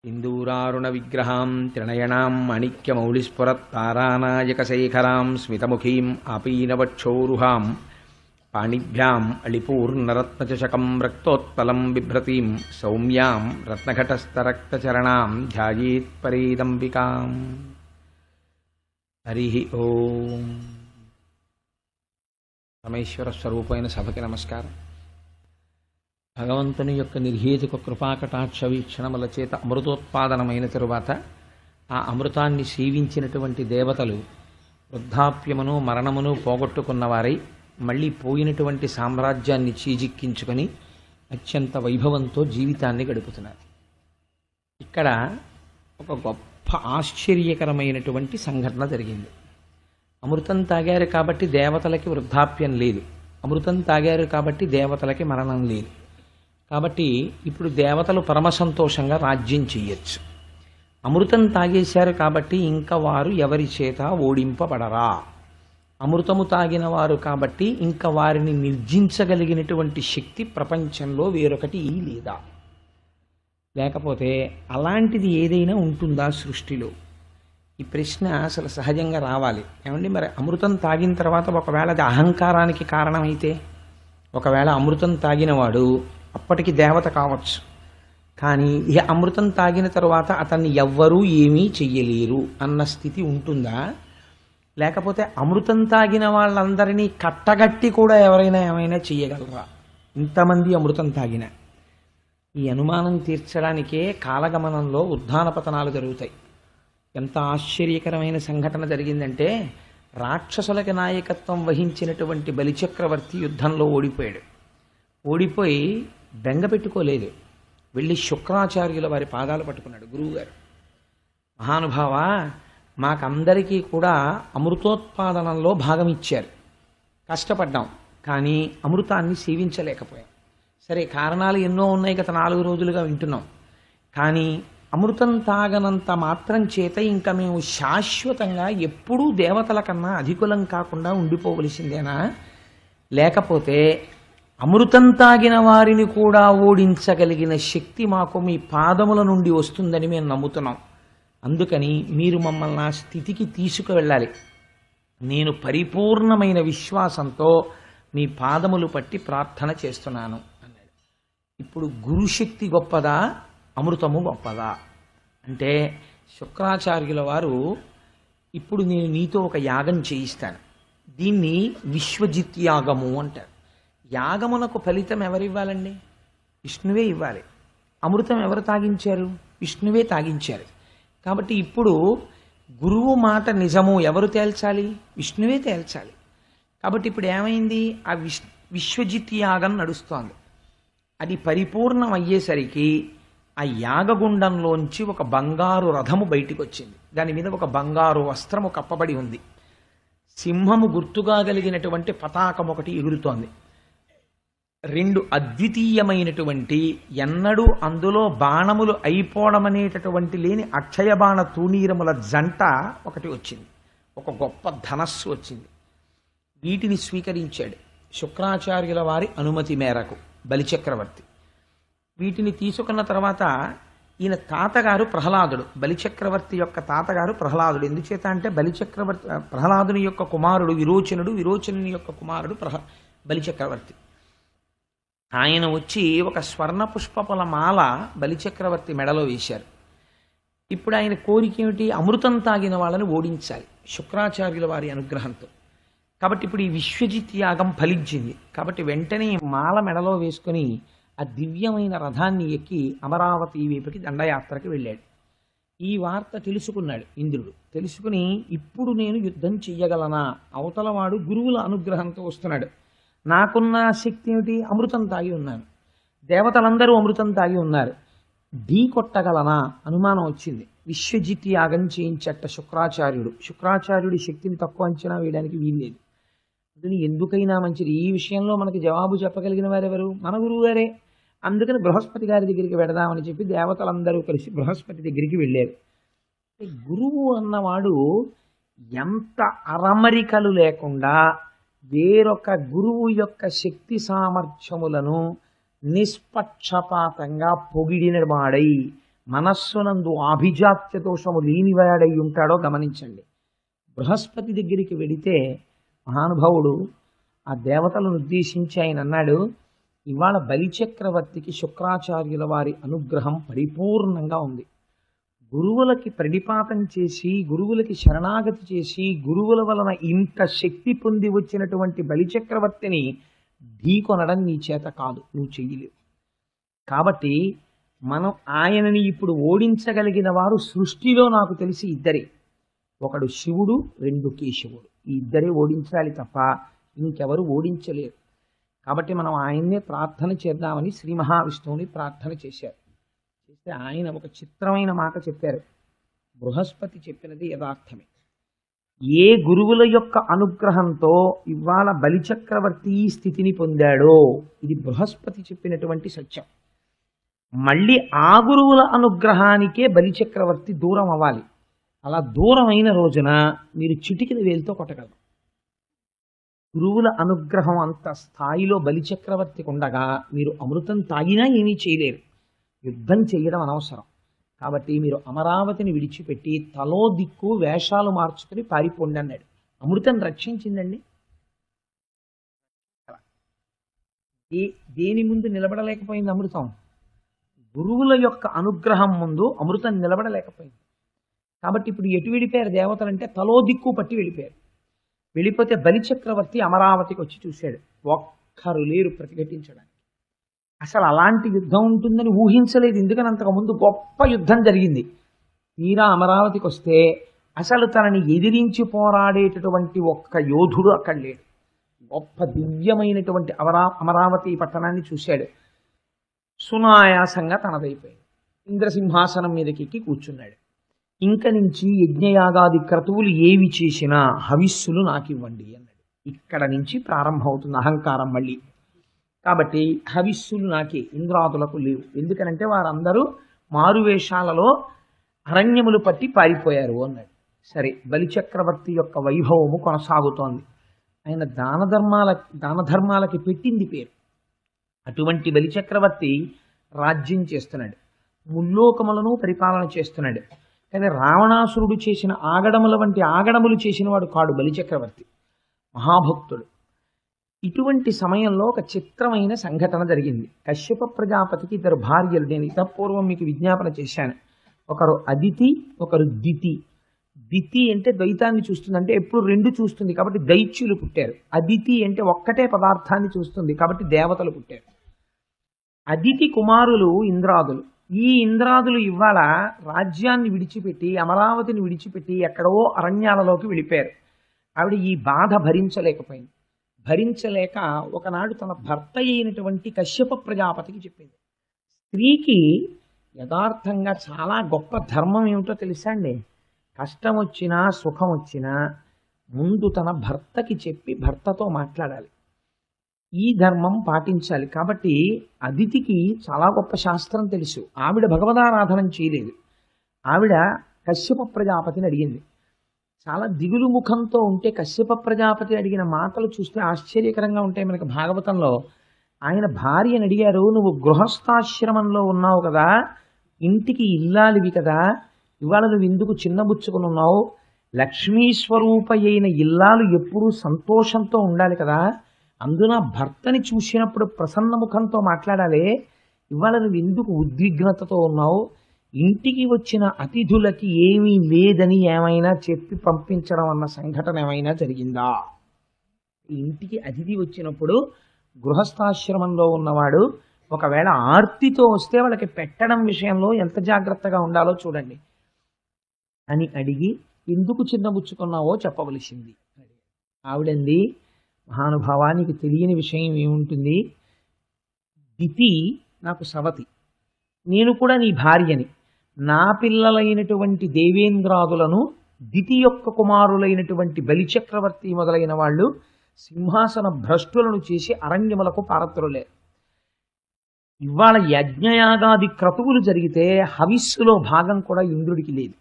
ఇందూరారుణ విగ్రహాం త్రినయనాం మాణిక్యమౌళిస్ఫురత్తారానాయకశేఖరాం స్మితముఖీం ఆపీనవక్షోరుహాం పాణిభ్యాం అళిపూర్ణరత్నచషకం రక్తోత్పలం బిభ్రతీం సౌమ్యాం రత్నఘటస్థరక్తచరణాం ధ్యాయేత్పరేదంబికాం. హరి ఓం. పరమేశ్వర స్వరూపమైన సభకి నమస్కారం. భగవంతుని యొక్క నిర్హేతుక కృపాకటాక్ష వీక్షణముల చేత అమృతోత్పాదనమైన తరువాత ఆ అమృతాన్ని సేవించినటువంటి దేవతలు వృద్ధాప్యమును మరణమును పోగొట్టుకున్నవారై మళ్ళీ పోయినటువంటి సామ్రాజ్యాన్ని చీజిక్కించుకొని అత్యంత వైభవంతో జీవితాన్ని గడుపుతున్నారు. ఇక్కడ ఒక గొప్ప ఆశ్చర్యకరమైనటువంటి సంఘటన జరిగింది. అమృతం తాగారు కాబట్టి దేవతలకి వృద్ధాప్యం లేదు, అమృతం తాగారు కాబట్టి దేవతలకి మరణం లేదు. కాబట్టి ఇప్పుడు దేవతలు పరమ సంతోషంగా రాజ్యం చెయ్యొచ్చు. అమృతం తాగేశారు కాబట్టి ఇంకా వారు ఎవరి చేత ఓడింపబడరా. అమృతము తాగిన వారు కాబట్టి ఇంకా వారిని నిర్జించగలిగినటువంటి శక్తి ప్రపంచంలో వేరొకటి లేదా? లేకపోతే అలాంటిది ఏదైనా ఉంటుందా సృష్టిలో? ఈ ప్రశ్న అసలు సహజంగా రావాలి. ఏమండి, మరి అమృతం తాగిన తర్వాత ఒకవేళ అది అహంకారానికి కారణమైతే, ఒకవేళ అమృతం తాగినవాడు అప్పటికి దేవత కావచ్చు, కానీ ఈ అమృతం తాగిన తర్వాత అతన్ని ఎవ్వరూ ఏమీ చెయ్యలేరు అన్న స్థితి ఉంటుందా? లేకపోతే అమృతం తాగిన వాళ్ళందరినీ కట్టగట్టి కూడా ఎవరైనా ఏమైనా చెయ్యగలరా? ఇంతమంది అమృతం తాగిన ఈ అనుమానం తీర్చడానికే కాలగమనంలో ఉద్ధాన పతనాలు జరుగుతాయి. ఎంత ఆశ్చర్యకరమైన సంఘటన జరిగిందంటే, రాక్షసులకి నాయకత్వం వహించినటువంటి బలిచక్రవర్తి యుద్ధంలో ఓడిపోయాడు. ఓడిపోయి బెంగ పెట్టుకోలేదు, వెళ్ళి శుక్రాచార్యుల వారి పాదాలు పట్టుకున్నాడు. గురువుగారు, మహానుభావ, మాకందరికీ కూడా అమృతోత్పాదనంలో భాగం ఇచ్చారు, కష్టపడ్డాం, కానీ అమృతాన్ని సేవించలేకపోయాం. సరే, కారణాలు ఎన్నో ఉన్నాయి, గత 4 రోజులుగా వింటున్నాం. కానీ అమృతం తాగనంత మాత్రం చేత ఇంకా మేము శాశ్వతంగా ఎప్పుడూ దేవతల కన్నా అధికులం కాకుండా ఉండిపోవలసిందేనా? లేకపోతే అమృతం తాగిన వారిని కూడా ఓడించగలిగిన శక్తి మాకు మీ పాదముల నుండి వస్తుందని మేము నమ్ముతున్నాం. అందుకని మీరు మమ్మల్ని ఆ స్థితికి తీసుకువెళ్ళాలి. నేను పరిపూర్ణమైన విశ్వాసంతో మీ పాదములు పట్టి ప్రార్థన చేస్తున్నాను అన్నాడు. ఇప్పుడు గురుశక్తి గొప్పదా, అమృతము గొప్పదా అంటే, శుక్రాచార్యుల వారు, ఇప్పుడు నేను నీతో ఒక యాగం చేయిస్తాను, దీన్ని విశ్వజిత్ యాగము అంటారు. యాగమునకు ఫలితం ఎవరివ్వాలండి? విష్ణువే ఇవ్వాలి. అమృతం ఎవరు తాగించారు? విష్ణువే తాగించారు. కాబట్టి ఇప్పుడు గురువు మాట నిజము ఎవరు తేల్చాలి? విష్ణువే తేల్చాలి. కాబట్టి ఇప్పుడు ఏమైంది? ఆ విశ్వజిత్ యాగం నడుస్తోంది. అది పరిపూర్ణం అయ్యేసరికి ఆ యాగగుండంలోంచి ఒక బంగారు రథము బయటికి వచ్చింది. దాని మీద ఒక బంగారు వస్త్రము కప్పబడి ఉంది. సింహము గుర్తుగా కలిగినటువంటి పతాకం ఒకటి ఎగురుతోంది. 2 అద్వితీయమైనటువంటి, ఎన్నడూ అందులో బాణములు అయిపోవడం అనేటటువంటి లేని అక్షయ బాణ తూణీరముల జంట ఒకటి వచ్చింది. ఒక గొప్ప ధనస్సు వచ్చింది. వీటిని స్వీకరించాడు శుక్రాచార్యుల వారి అనుమతి మేరకు బలిచక్రవర్తి. వీటిని తీసుకున్న తర్వాత ఈయన తాతగారు ప్రహ్లాదుడు, బలిచక్రవర్తి యొక్క తాతగారు ప్రహ్లాదుడు. ఎందుచేత అంటే బలిచక్రవర్తి ప్రహ్లాదుని యొక్క కుమారుడు విరోచనుడు, విరోచనుని యొక్క కుమారుడు బలిచక్రవర్తి. ఆయన వచ్చి ఒక స్వర్ణ పుష్పముల మాల బలిచక్రవర్తి మెడలో వేశారు. ఇప్పుడు ఆయన కోరిక ఏమిటి? అమృతం తాగిన వాళ్ళని ఓడించాలి శుక్రాచార్యుల వారి అనుగ్రహంతో. కాబట్టి ఇప్పుడు ఈ విశ్వజిత్ యాగం ఫలించింది. కాబట్టి వెంటనే మాల మెడలో వేసుకుని ఆ దివ్యమైన రథాన్ని ఎక్కి అమరావతి వైపుకి దండయాత్రకి వెళ్ళాడు. ఈ వార్త తెలుసుకున్నాడు ఇంద్రుడు. తెలుసుకుని, ఇప్పుడు నేను యుద్ధం చెయ్యగలనా? అవతలవాడు గురువుల అనుగ్రహంతో వస్తున్నాడు, నాకున్న శక్తి ఏమిటి? అమృతం తాగి ఉన్నాను, దేవతలందరూ అమృతం తాగి ఉన్నారు, ఢీ కొట్టగలనా? అనుమానం వచ్చింది. విశ్వజిత్ యాగం చేయించట శుక్రాచార్యుడు. శుక్రాచార్యుడి శక్తిని తక్కువ అంచనా వేయడానికి వీల్లేదు. అందుకని ఎందుకైనా మంచిది, ఈ విషయంలో మనకి జవాబు చెప్పగలిగిన వారెవరు? మన గురువు గారే. అందుకని బృహస్పతి గారి దగ్గరికి వెడదామని చెప్పి దేవతలందరూ కలిసి బృహస్పతి దగ్గరికి వెళ్ళారు. గురువు అన్నవాడు ఎంత అరమరికలు లేకుండా వేరొక గురువు యొక్క శక్తి సామర్థ్యములను నిష్పక్షపాతంగా పొగిడిన వాడై మనస్సునందు ఆభిజాత్య దోషము లేనివాడై ఉంటాడో గమనించండి. బృహస్పతి దగ్గరికి వెడితే మహానుభావుడు ఆ దేవతలను ఉద్దేశించి ఆయన అన్నాడు, ఇవాళ బలిచక్రవర్తికి శుక్రాచార్యుల వారి అనుగ్రహం పరిపూర్ణంగా ఉంది. గురువులకి ప్రణిపాతం చేసి, గురువులకి శరణాగతి చేసి, గురువుల వలన ఇంత శక్తి పొంది వచ్చినటువంటి బలిచక్రవర్తిని ఢీకొనడం నీ చేత కాదు, నువ్వు చెయ్యలేవు. కాబట్టి మనం ఆయనని ఇప్పుడు ఓడించగలిగిన వారు సృష్టిలో నాకు తెలిసి ఇద్దరే. ఒకడు శివుడు, రెండు కేశవుడు. ఈ ఇద్దరే ఓడించాలి తప్ప ఇంకెవరు ఓడించలేరు. కాబట్టి మనం ఆయన్నే ప్రార్థన చేద్దామని శ్రీ మహావిష్ణువుని ప్రార్థన చేశారు. చేస్తే ఆయన ఒక చిత్రమైన మాట చెప్పారు. బృహస్పతి చెప్పినది యథార్థమే. ఏ గురువుల యొక్క అనుగ్రహంతో ఇవాళ బలిచక్రవర్తి ఈ స్థితిని పొందాడో ఇది బృహస్పతి చెప్పినటువంటి సత్యం. మళ్ళీ ఆ గురువుల అనుగ్రహానికే బలిచక్రవర్తి దూరం అవ్వాలి. అలా దూరం అయిన రోజున మీరు చిటికిన వేలుతో కొట్టగలరు. గురువుల అనుగ్రహం అంత స్థాయిలో బలిచక్రవర్తికి ఉండగా మీరు అమృతం తాగినా ఏమీ చేయలేరు. యుద్ధం చేయడం అనవసరం. కాబట్టి మీరు అమరావతిని విడిచిపెట్టి తలో దిక్కు వేషాలు మార్చుకుని పారిపోండి అన్నాడు. అమృతం రక్షించిందండి. దేని ముందు నిలబడలేకపోయింది అమృతం? గురువుల యొక్క అనుగ్రహం ముందు అమృతం నిలబడలేకపోయింది. కాబట్టి ఇప్పుడు ఎటు వెళ్ళిపోయారు దేవతలంటే తలో దిక్కు పట్టి వెళ్ళిపోయారు. వెళ్ళిపోతే బలిచక్రవర్తి అమరావతికి వచ్చి చూశాడు. ఒక్కరు లేరు ప్రతిఘటించడానికి. అసలు అలాంటి యుద్ధం ఉంటుందని ఊహించలేదు. ఎందుకని అంతకుముందు గొప్ప యుద్ధం జరిగింది. తీరా అమరావతికి వస్తే అసలు తనని ఎదిరించి పోరాడేటటువంటి ఒక్క యోధుడు అక్కడ లేడు. గొప్ప దివ్యమైనటువంటి అమరావతి పట్టణాన్ని చూశాడు. సునాయాసంగా తనదైపోయింది. ఇంద్రసింహాసనం మీదకి ఎక్కి కూర్చున్నాడు. ఇంక నుంచి యజ్ఞయాగాది క్రతువులు ఏవి చేసినా హవిస్సులు నాకివ్వండి అన్నాడు. ఇక్కడ నుంచి ప్రారంభమవుతుంది అహంకారం మళ్ళీ. కాబట్టి హవిస్సులు నాకే, ఇంద్రాదులకు లేవు. ఎందుకనంటే వారందరూ మారువేషాలలో అరణ్యములు పట్టి పారిపోయారు అన్నాడు. సరే, బలిచక్రవర్తి యొక్క వైభవము కొనసాగుతోంది. ఆయన దానధర్మాలకి పెట్టింది పేరు. అటువంటి బలిచక్రవర్తి రాజ్యం చేస్తున్నాడు, ముల్లోకములను పరిపాలన చేస్తున్నాడు. కానీ రావణాసురుడు చేసిన ఆగడముల వంటి ఆగడములు చేసిన వాడు కాడు బలిచక్రవర్తి, మహాభక్తుడు. ఇటువంటి సమయంలో ఒక చిత్రమైన సంఘటన జరిగింది. కశ్యప ప్రజాపతికి ఇద్దరు భార్యలు. నేను ఇతపూర్వం మీకు విజ్ఞాపన చేశాను. ఒకరు అదితి, ఒకరు దితి. దితి అంటే ద్వైతాన్ని చూస్తుంది, అంటే ఎప్పుడు రెండు చూస్తుంది కాబట్టి దైత్యులు పుట్టారు. అదితి అంటే ఒక్కటే పదార్థాన్ని చూస్తుంది కాబట్టి దేవతలు పుట్టారు. అదితి కుమారులు ఇంద్రాదులు. ఈ ఇంద్రాదులు ఇవాళ రాజ్యాన్ని విడిచిపెట్టి, అమరావతిని విడిచిపెట్టి ఎక్కడో అరణ్యాలలోకి వెళ్ళిపోయారు. ఆవిడ ఈ బాధ భరించలేకపోయింది. భరించలేక ఒకనాడు తన భర్త అయినటువంటి కశ్యప ప్రజాపతికి చెప్పింది. స్త్రీకి యథార్థంగా చాలా గొప్ప ధర్మం ఏమిటో తెలుసా అండి? కష్టం వచ్చినా సుఖం వచ్చినా ముందు తన భర్తకి చెప్పి భర్తతో మాట్లాడాలి. ఈ ధర్మం పాటించాలి. కాబట్టి అదితికి చాలా గొప్ప శాస్త్రం తెలుసు. ఆవిడ భగవదారాధనం చేయలేదు. ఆవిడ కశ్యప ప్రజాపతిని అడిగింది. చాలా దిగులు ముఖంతో ఉంటే కశ్యప ప్రజాపతి అడిగిన మాటలు చూస్తే ఆశ్చర్యకరంగా ఉంటాయి. మనకి భాగవతంలో ఆయన భార్యని అడిగారు, నువ్వు గృహస్థాశ్రమంలో ఉన్నావు కదా, ఇంటికి ఇల్లాలివి కదా, ఇవాళ నువ్వు ఎందుకు చిన్నబుచ్చుకుని ఉన్నావు? లక్ష్మీ స్వరూప అయిన ఇల్లాలు ఎప్పుడూ సంతోషంతో ఉండాలి కదా, అందున భర్తని చూసినప్పుడు ప్రసన్న ముఖంతో మాట్లాడాలి. ఇవాళ నువ్వు ఎందుకు ఉద్విగ్నతతో ఉన్నావు? ఇంటికి వచ్చిన అతిథులకి ఏమీ లేదని ఏమైనా చెప్పి పంపించడం అన్న సంఘటన ఏమైనా జరిగిందా? ఇంటికి అతిథి వచ్చినప్పుడు గృహస్థాశ్రమంలో ఉన్నవాడు ఒకవేళ ఆర్తితో వస్తే వాళ్ళకి పెట్టడం విషయంలో ఎంత జాగ్రత్తగా ఉండాలో చూడండి అని అడిగి, ఎందుకు చిన్నబుచ్చుకున్నావో చెప్పవలసింది. ఆవిడంది, మహానుభావానికి తెలియని విషయం ఏముంటుంది? దితి నాకు సవతి, నేను కూడా నీ భార్యని. నా పిల్లలైనటువంటి దేవేంద్రాదులను దితి యొక్క కుమారులైనటువంటి బలిచక్రవర్తి మొదలైన వాళ్ళు సింహాసన భ్రష్టులను చేసి అరణ్యములకు పారత్రులే. ఇవాళ యజ్ఞయాగాది క్రతువులు జరిగితే హవిస్సులో భాగం కూడా ఇంద్రుడికి లేదు.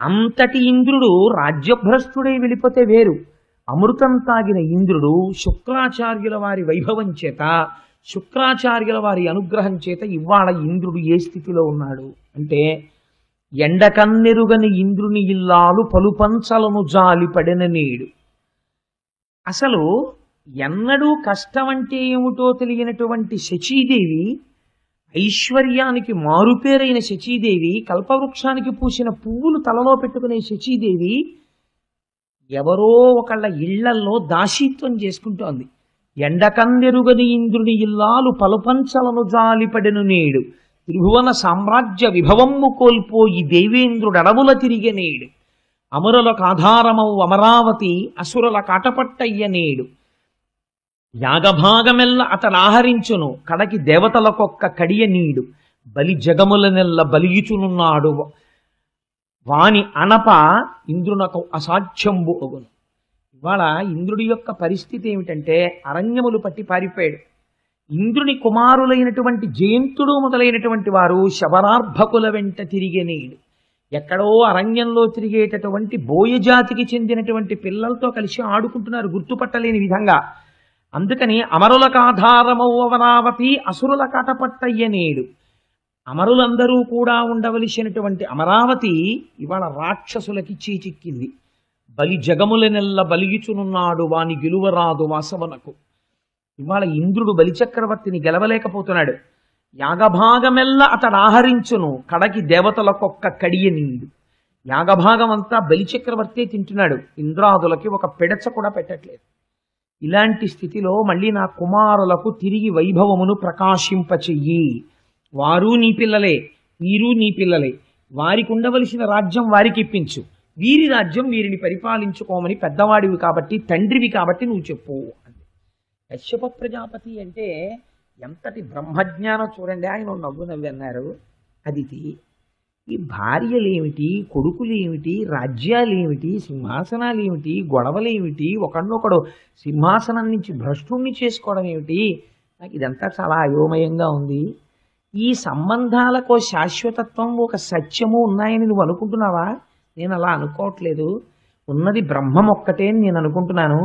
అంతటి ఇంద్రుడు రాజ్యభ్రష్టుడై వెళ్ళిపోతే వేరు. అమృతం తాగిన ఇంద్రుడు శుక్రాచార్యుల వారి వైభవం చేత శుక్రాచార్యుల వారి అనుగ్రహం చేత ఇవాళ ఇంద్రుడు ఏ స్థితిలో ఉన్నాడు అంటే, ఎండకన్నెరుగని ఇంద్రుని ఇల్లాలు పలుపంచలను జాలి పడిన నేడు. అసలు ఎన్నడూ కష్టం అంటే ఏమిటో తెలియనటువంటి శచీదేవి, ఐశ్వర్యానికి మారుపేరైన శచీదేవి, కల్పవృక్షానికి పూసిన పువ్వులు తలలో పెట్టుకునే శచీదేవి ఎవరో ఒకళ్ళ ఇళ్లల్లో దాసీత్వం చేసుకుంటోంది. ఎండకన్నెరుగని ఇంద్రుని ఇల్లాలు పలుపంచలను జాలిపడెను నేడు, త్రిభువన సామ్రాజ్య విభవమ్ము కోల్పోయి దేవేంద్రుడు అడవుల తిరిగే నేడు, అమరులకు ఆధారమవు అమరావతి అసురుల కాటపట్టయ్య నేడు, యాగభాగమెల్ల అతడాహరించును కడకి దేవతలకొక్క కడియ నీడు, బలి జగములనెల్ల బలియుచునున్నాడు వాని అనప ఇంద్రునకు అసాధ్యంబు అగును. ఇవాళ ఇంద్రుడి యొక్క పరిస్థితి ఏమిటంటే, అరణ్యములు పట్టి పారిపోయాడు. ఇంద్రుని కుమారులైనటువంటి జయంతుడు మొదలైనటువంటి వారు శబరార్భకుల వెంట తిరిగేనేడు. ఎక్కడో అరణ్యంలో తిరిగేటటువంటి బోయజాతికి చెందినటువంటి పిల్లలతో కలిసి ఆడుకుంటున్నారు గుర్తుపట్టలేని విధంగా. అందుకని అమరులకు ఆధారమవు అమరావతి అసురుల కాటపట్టయ్యనేడు, అమరులందరూ కూడా ఉండవలసినటువంటి అమరావతి ఇవాళ రాక్షసులకి చీచిక్కింది. బలి జగములనెల్ల బలియుచునున్నాడు వాని గెలువరాదు వాసవనకు. ఇవాళ ఇంద్రుడు బలిచక్రవర్తిని గెలవలేకపోతున్నాడు. యాగభాగమెల్ల అతడు ఆహరించును కడకి దేవతలకొక్క కడియ నీడు. యాగభాగం అంతా బలిచక్రవర్తే తింటున్నాడు, ఇంద్రాదులకి ఒక పిడచ కూడా పెట్టట్లేదు. ఇలాంటి స్థితిలో మళ్ళీ నా కుమారులకు తిరిగి వైభవమును ప్రకాశింపచెయ్యి. వారు నీ పిల్లలే, వీరు నీ పిల్లలే, వారికి ఉండవలసిన రాజ్యం వారికి ఇప్పించు, వీరి రాజ్యం వీరిని పరిపాలించుకోమని పెద్దవాడివి కాబట్టి, తండ్రివి కాబట్టి నువ్వు చెప్పు అని. కశ్యప ప్రజాపతి అంటే ఎంతటి బ్రహ్మజ్ఞానం చూడండి. ఆయన నవ్వు నవ్వి అన్నారు, అదితి ఈ భార్యలేమిటి, కొడుకులేమిటి, రాజ్యాలేమిటి, సింహాసనాలేమిటి, గొడవలేమిటి, ఒకడినొకడు సింహాసనం నుంచి భ్రష్టుణ్ణి చేసుకోవడం ఏమిటి, నాకు ఇదంతా చాలా అయోమయంగా ఉంది. ఈ సంబంధాలకు శాశ్వతత్వం ఒక సత్యము ఉన్నాయని నువ్వు అనుకుంటున్నావా? నేను అలా అనుకోవట్లేదు. ఉన్నది బ్రహ్మం ఒక్కటే అని నేను అనుకుంటున్నాను.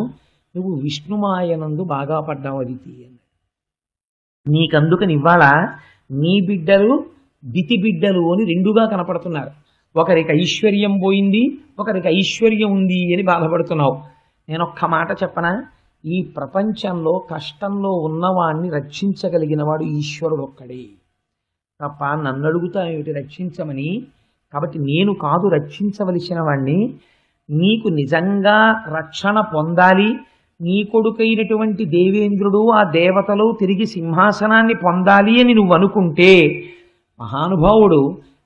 నువ్వు విష్ణుమాయనందు బాగా పడ్డావు అదితి అని. నీకందుకని ఇవాళ నీ బిడ్డలు దితి బిడ్డలు అని రెండుగా కనపడుతున్నారు. ఒకరికి ఐశ్వర్యం పోయింది, ఒకరికి ఐశ్వర్యం ఉంది అని బాధపడుతున్నావు. నేను ఒక్క మాట చెప్పనా, ఈ ప్రపంచంలో కష్టంలో ఉన్నవాణ్ణి రక్షించగలిగిన వాడు ఈశ్వరుడు ఒక్కడే తప్ప నన్ను అడుగుతా ఏమిటి రక్షించమని. కాబట్టి నేను కాదు రక్షించవలసిన వాణ్ణి. నీకు నిజంగా రక్షణ పొందాలి, నీ కొడుకైనటువంటి దేవేంద్రుడు ఆ దేవతలు తిరిగి సింహాసనాన్ని పొందాలి అని నువ్వు అనుకుంటే, మహానుభావుడు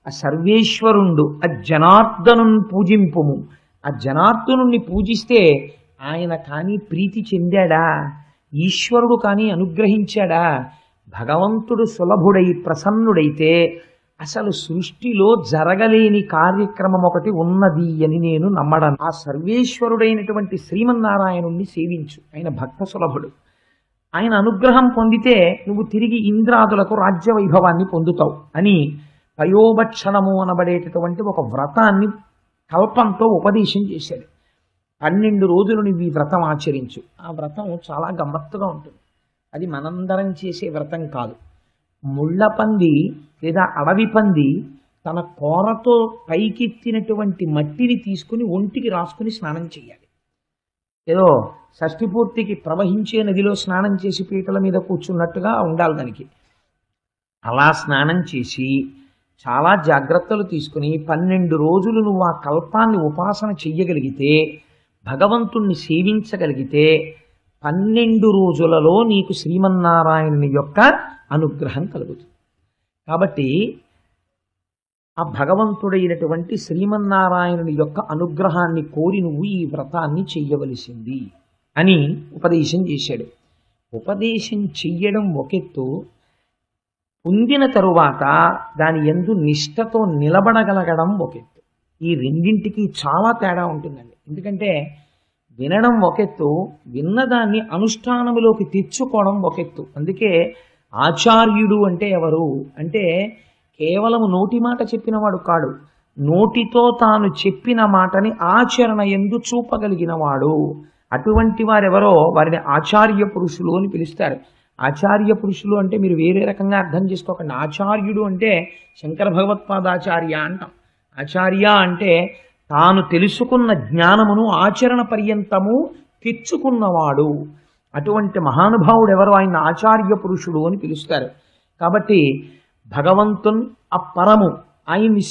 ఆ సర్వేశ్వరుండు ఆ జనార్దనుని పూజింపుము. ఆ జనార్దనుణ్ణి పూజిస్తే ఆయన కానీ ప్రీతి చెందాడా, ఈశ్వరుడు కానీ అనుగ్రహించాడా? భగవంతుడు సులభుడై ప్రసన్నుడైతే అసలు సృష్టిలో జరగలేని కార్యక్రమం ఒకటి ఉన్నది అని నేను నమ్మడం. ఆ సర్వేశ్వరుడైనటువంటి శ్రీమన్నారాయణుణ్ణి సేవించు, ఆయన భక్త సులభుడు. ఆయన అనుగ్రహం పొందితే నువ్వు తిరిగి ఇంద్రాదులకు రాజ్య వైభవాన్ని పొందుతావు అని పయోభక్షణము అనబడేటటువంటి ఒక వ్రతాన్ని కల్పంతో ఉపదేశం చేశాడు. 12 రోజులు నువ్వు ఈ వ్రతం ఆచరించు. ఆ వ్రతం చాలా గమ్మత్తుగా ఉంటుంది. అది మనందరం చేసే వ్రతం కాదు. ముళ్ళ పంది లేదా అడవి పంది తన కోరతో పైకెత్తినటువంటి మట్టిని తీసుకుని ఒంటికి రాసుకుని స్నానం చేయాలి. ఏదో షష్ఠి పూర్తికి ప్రవహించే నదిలో స్నానం చేసి పీటల మీద కూర్చున్నట్టుగా ఉండాలి దానికి. అలా స్నానం చేసి చాలా జాగ్రత్తలు తీసుకుని 12 రోజులు నువ్వు ఆ కల్పాన్ని ఉపాసన చెయ్యగలిగితే, భగవంతుణ్ణి సేవించగలిగితే 12 రోజులలో నీకు శ్రీమన్నారాయణుని యొక్క అనుగ్రహం కలుగుతుంది. కాబట్టి ఆ భగవంతుడైనటువంటి శ్రీమన్నారాయణుని యొక్క అనుగ్రహాన్ని కోరి నువ్వు ఈ వ్రతాన్ని చెయ్యవలసింది అని ఉపదేశం చేశాడు. ఉపదేశం చెయ్యడం ఒకెత్తు, పొందిన తరువాత దాని యందు నిష్ఠతో నిలబడగలగడం ఒకెత్తు. ఈ రెండింటికి చాలా తేడా ఉంటుందండి. ఎందుకంటే వినడం ఒకెత్తు, విన్నదాన్ని అనుష్ఠానములోకి తెచ్చుకోవడం ఒకెత్తు. అందుకే ఆచార్యుడు అంటే ఎవరు అంటే కేవలం నోటి మాట చెప్పినవాడు కాడు, నోటితో తాను చెప్పిన మాటని ఆచరణ యందు చూపగలిగిన వాడు. అటువంటి వారెవరో వారిని ఆచార్య పురుషులు అని పిలుస్తారు. ఆచార్య పురుషులు అంటే మీరు వేరే రకంగా అర్థం చేసుకోకండి. ఆచార్యుడు అంటే శంకర భగవత్పాదాచార్య అంటాం. ఆచార్య అంటే తాను తెలుసుకున్న జ్ఞానమును ఆచరణ పర్యంతము తెచ్చుకున్నవాడు. అటువంటి మహానుభావుడు ఎవరు? ఆయన ఆచార్య పురుషుడు అని పిలుస్తారు. కాబట్టి భగవంతున్ అపరము ఆయన్ని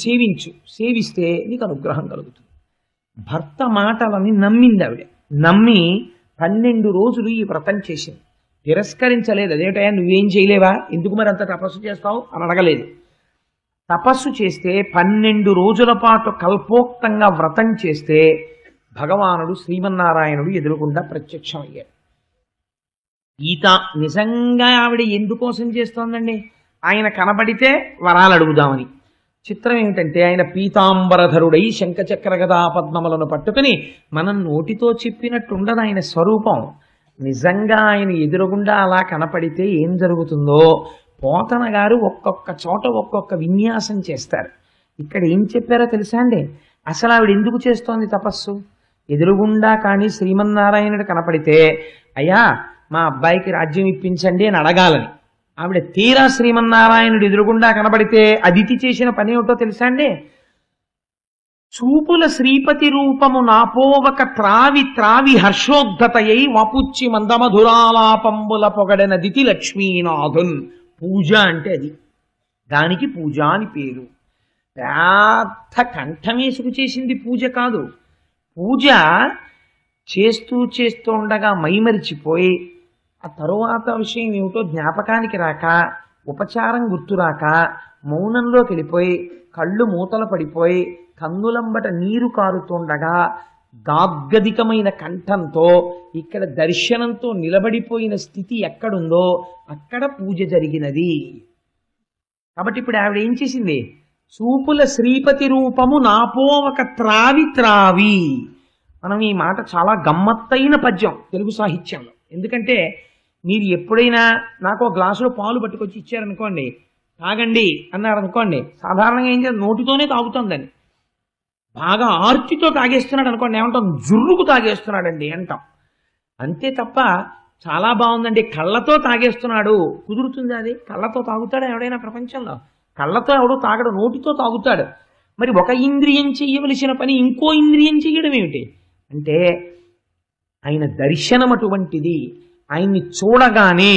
సేవిస్తే నీకు అనుగ్రహం కలుగుతుంది. భర్త మాటలని నమ్మింది ఆవిడ. నమ్మి 12 రోజులు ఈ వ్రతం చేసింది. తిరస్కరించలేదు. అదేటయా నువ్వేం చేయలేవా, ఎందుకు మరి అంత తపస్సు చేస్తావు అని అడగలేదు. తపస్సు చేస్తే 12 రోజుల పాటు కల్పోక్తంగా వ్రతం చేస్తే భగవానుడు శ్రీమన్నారాయణుడు ఎదురుగుండా ప్రత్యక్షమయ్యాడు. ఈత నిజంగా ఆవిడ ఎందుకోసం చేస్తోందండి? ఆయన కనబడితే వరాలు అడుగుదామని. చిత్రం ఏమిటంటే ఆయన పీతాంబరధరుడై శంఖచక్ర గదా పద్మములను పట్టుకుని మనం నోటితో చెప్పినట్టుండదు ఆయన స్వరూపం. నిజంగా ఆయన ఎదురుగుండా అలా కనపడితే ఏం జరుగుతుందో పోతన గారు ఒక్కొక్క చోట ఒక్కొక్క విన్యాసం చేస్తారు. ఇక్కడ ఏం చెప్పారో తెలుసా అండి? అసలు ఆవిడ ఎందుకు చేస్తోంది తపస్సు? ఎదురుగుండా కానీ శ్రీమన్నారాయణుడు కనపడితే అయ్యా మా అబ్బాయికి రాజ్యం ఇప్పించండి అని అడగాలని. ఆవిడ తీరా శ్రీమన్నారాయణుడు ఎదురుగుండా కనబడితే అదితి చేసిన పని ఏమిటో తెలుసా అండి? చూపుల శ్రీపతి రూపము నాపోవక త్రావి త్రావి హర్షోద్ధతయై వపుచ్చి మందమధురాలాపంబుల పొగడన దితి లక్ష్మీనాథున్. పూజ అంటే అది, దానికి పూజ అని పేరు. పెద్ద కంఠమేసుకు చేసింది పూజ కాదు. పూజ చేస్తూ ఉండగా మైమరిచిపోయి ఆ తరువాత విషయం ఏమిటో జ్ఞాపకానికి రాక, ఉపచారం గుర్తురాక మౌనంలోకి వెళ్ళిపోయి కళ్ళు మూతలు పడిపోయి కన్నులంబట నీరు కారుతుండగా గాద్గదికమైన కంఠంతో ఇక్కడ దర్శనంతో నిలబడిపోయిన స్థితి ఎక్కడుందో అక్కడ పూజ జరిగినది. కాబట్టి ఇప్పుడు ఆవిడ ఏం చేసింది? చూపుల శ్రీపతి రూపము నాపోవక త్రావి త్రావి. మనం ఈ మాట చాలా గమ్మత్తైన పద్యం తెలుగు సాహిత్యంలో. ఎందుకంటే మీరు ఎప్పుడైనా నాకు ఒక గ్లాసులో పాలు పట్టుకొచ్చి ఇచ్చారనుకోండి, తాగండి అన్నారు అనుకోండి, సాధారణంగా ఏం చేయాలి? నోటితోనే తాగుతుందని. బాగా ఆర్తితో తాగేస్తున్నాడు అనుకోండి, ఏమంటాం? జుర్రుకు తాగేస్తున్నాడండి అంటాం. అంతే తప్ప చాలా బాగుందండి కళ్ళతో తాగేస్తున్నాడు కుదురుతుంది? అది కళ్ళతో తాగుతాడు ఎవడైనా ప్రపంచంలో? కళ్ళతో ఎవడో తాగడు, నోటితో తాగుతాడు. మరి ఒక ఇంద్రియం చెయ్యవలసిన పని ఇంకో ఇంద్రియం చెయ్యడం ఏమిటి అంటే ఆయన దర్శనం అటువంటిది. ఆయన్ని చూడగానే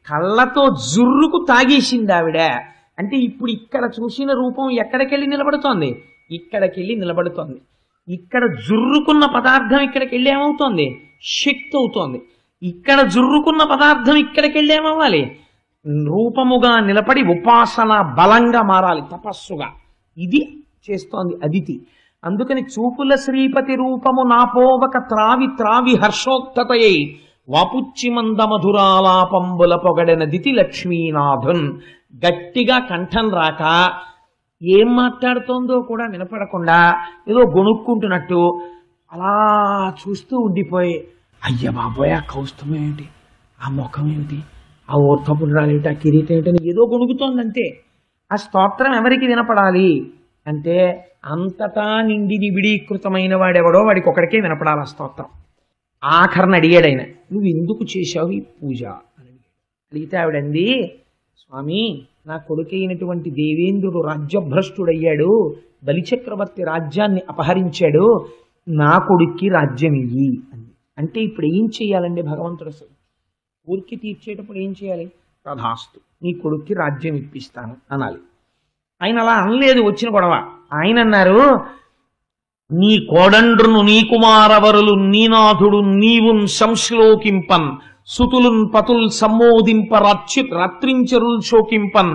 కళ్ళతో జుర్రుకు తాగేసింది ఆవిడ. అంటే ఇప్పుడు ఇక్కడ చూసిన రూపం ఎక్కడికెళ్ళి నిలబడుతోంది? ఇక్కడికెళ్ళి నిలబడుతోంది. ఇక్కడ జుర్రుకున్న పదార్థం ఇక్కడికి వెళ్ళి ఏమవుతోంది? శక్తి అవుతోంది. ఇక్కడ జుర్రుకున్న పదార్థం ఇక్కడికి వెళ్ళి ఏమవ్వాలి? రూపముగా నిలబడి ఉపాసన బలంగా మారాలి, తపస్సుగా. ఇది చేస్తోంది అదితి. అందుకని చూపుల శ్రీపతి రూపము నాపోవక త్రావి త్రావి హర్షోక్తతయై వాపుచ్చి మందమధురాలాపంబుల పొగడన దితి లక్ష్మీనాథున్. గట్టిగా కంఠం రాక ఏం మాట్లాడుతోందో కూడా వినపడకుండా ఏదో గొణుక్కుంటున్నట్టు అలా చూస్తూ ఉండిపోయి, అయ్య బాబోయ్ ఆ కౌస్తుభం ఏమిటి, ఆ ముఖం ఏమిటి, ఆ ఊర్ధపుండ్రాలు ఏమిటి, ఆ కిరీటం ఏమిటని ఏదో గొణుకుతోంది అంతే. ఆ స్తోత్రం ఎవరికి వినపడాలి అంటే అంతటా నిండి నిబిడీకృతమైన వాడెవడో వాడికి ఒకడికే వినపడాలి ఆ స్తోత్రం. ఆఖరణ అడిగాడు ఆయన, నువ్వు ఎందుకు చేశావు ఈ పూజ అని అడిగితే ఆవిడంది, స్వామి నా కొడుకైనటువంటి దేవేంద్రుడు రాజ్యభ్రష్టుడయ్యాడు, బలిచక్రవర్తి రాజ్యాన్ని అపహరించాడు, నా కొడుక్కి రాజ్యం ఇయ్యి అంది. అంటే ఇప్పుడు ఏం చెయ్యాలండి భగవంతుడు? అసలు ఊరికి తీర్చేటప్పుడు ఏం చేయాలి? తథాస్తు నీ కొడుక్కి రాజ్యం ఇప్పిస్తాను అనాలి. ఆయన అలా అనలేదు, వచ్చిన గొడవ. ఆయన అన్నారు, నీ కోడండ్రును నీ కుమారవరులు నీనాథుడు నీవున్ సంశ్లోకింపన్ సుతులున్ పతుల్ సమ్మోదింప రాత్రించరుల్ శోకింపన్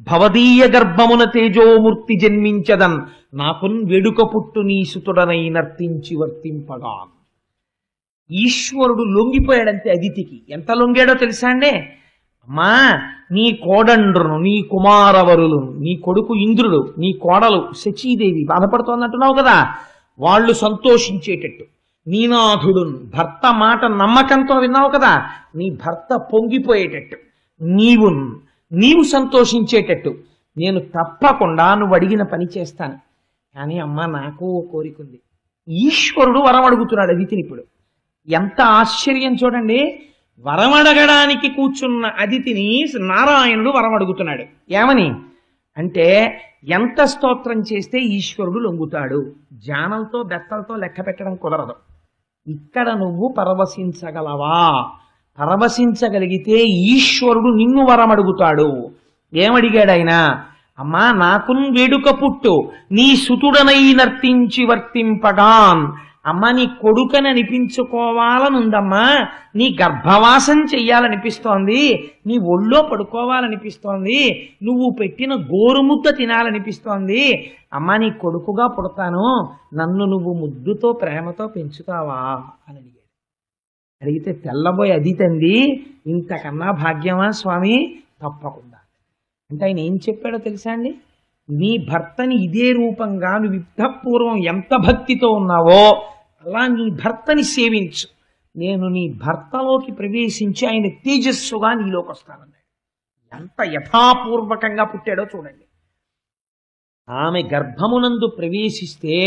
భవదీయ గర్భమున తేజోమూర్తి జన్మించదన్ నాకున్ వెడుక పుట్టు నీ సుతుడనై నర్తించి వర్తింపగా. ఈశ్వరుడు లొంగిపోయాడంతే అదితికి. ఎంత లొంగాడో తెలుసా అండి? అమ్మా నీ కోడండ్రును నీ కుమారవరులు, నీ కొడుకు ఇంద్రుడు, నీ కోడలు శచీదేవి బాధపడుతోందంటున్నావు కదా, వాళ్ళు సంతోషించేటట్టు, నీనాథుడు భర్త మాట నమ్మకంతో విన్నావు కదా, నీ భర్త పొంగిపోయేటట్టు, నీవు సంతోషించేటట్టు నేను తప్పకుండా నువ్వు అడిగిన పని చేస్తాను. కానీ అమ్మ నాకు ఓ కోరిక ఉంది. ఈశ్వరుడు వరం అడుగుతున్నాడు అదితిని. ఇప్పుడు ఎంత ఆశ్చర్యం చూడండి. వరమడగడానికి కూర్చున్న అదితిని నారాయణుడు వరం అడుగుతున్నాడు. ఏమని అంటే, ఎంత స్తోత్రం చేస్తే ఈశ్వరుడు లొంగుతాడు? జానంతో బెత్తలతో లెక్క పెట్టడం కుదరదు. ఇక్కడ నువ్వు పరవశించగలవా? పరవశించగలిగితే ఈశ్వరుడు నిన్ను వరం అడుగుతాడు. ఏమడిగాడు ఆయన? అమ్మా, నాకున్ వేడుక పుట్టు, నీ సుతుడనై నర్తించి వర్తింపగాన్. అమ్మ, నీ కొడుకని అనిపించుకోవాలనుందమ్మా, నీ గర్భవాసం చెయ్యాలనిపిస్తోంది, నీ ఒళ్ళో పడుకోవాలనిపిస్తోంది, నువ్వు పెట్టిన గోరుముద్ద తినాలనిపిస్తోంది. అమ్మా, నీ కొడుకుగా పుడతాను, నన్ను నువ్వు ముద్దుతో ప్రేమతో పెంచుతావా అని అడిగాడు. అడిగితే తెల్లబోయి అది తంది, ఇంతకన్నా భాగ్యమా స్వామి? తప్పకుండా. అంటే ఆయన ఏం చెప్పాడో తెలుసా అండి? నీ భర్తని ఇదే రూపంగా నువ్వు యుద్ధపూర్వం ఎంత భక్తితో ఉన్నావో అలా నీ భర్తని సేవించు. నేను నీ భర్తలోకి ప్రవేశించి ఆయన తేజస్సుగా నీలోకి వస్తానన్నాడు. ఎంత యథాపూర్వకంగా పుట్టాడో చూడండి. ఆమె గర్భమునందు ప్రవేశిస్తే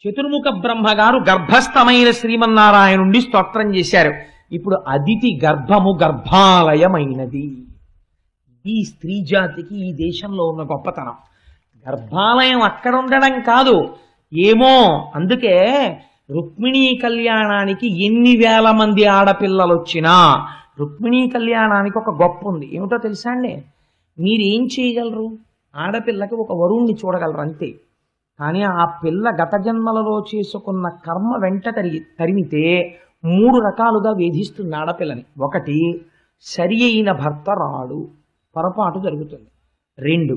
చతుర్ముఖ బ్రహ్మగారు గర్భస్థమైన శ్రీమన్నారాయణుండి స్తోత్రం చేశారు. ఇప్పుడు అదితి గర్భము గర్భాలయమైనది. ఈ స్త్రీ జాతికి ఈ దేశంలో ఉన్న గొప్పతనం. గర్భాలయం అక్కడ ఉండడం కాదు, ఏమో అందుకే రుక్మిణీ కళ్యాణానికి ఎన్ని వేల మంది ఆడపిల్లలు వచ్చినా రుక్మిణీ కళ్యాణానికి ఒక గొప్ప ఉంది. ఏమిటో తెలుసా అండి? మీరేం చేయగలరు? ఆడపిల్లకి ఒక వరుణ్ణి చూడగలరు అంతే. కానీ ఆ పిల్ల గత జన్మలలో చేసుకున్న కర్మ వెంట తరిమితే 3 రకాలుగా వేధిస్తుంది ఆడపిల్లని. 1, సరి అయిన భర్త రాడు, పొరపాటు జరుగుతుంది. 2,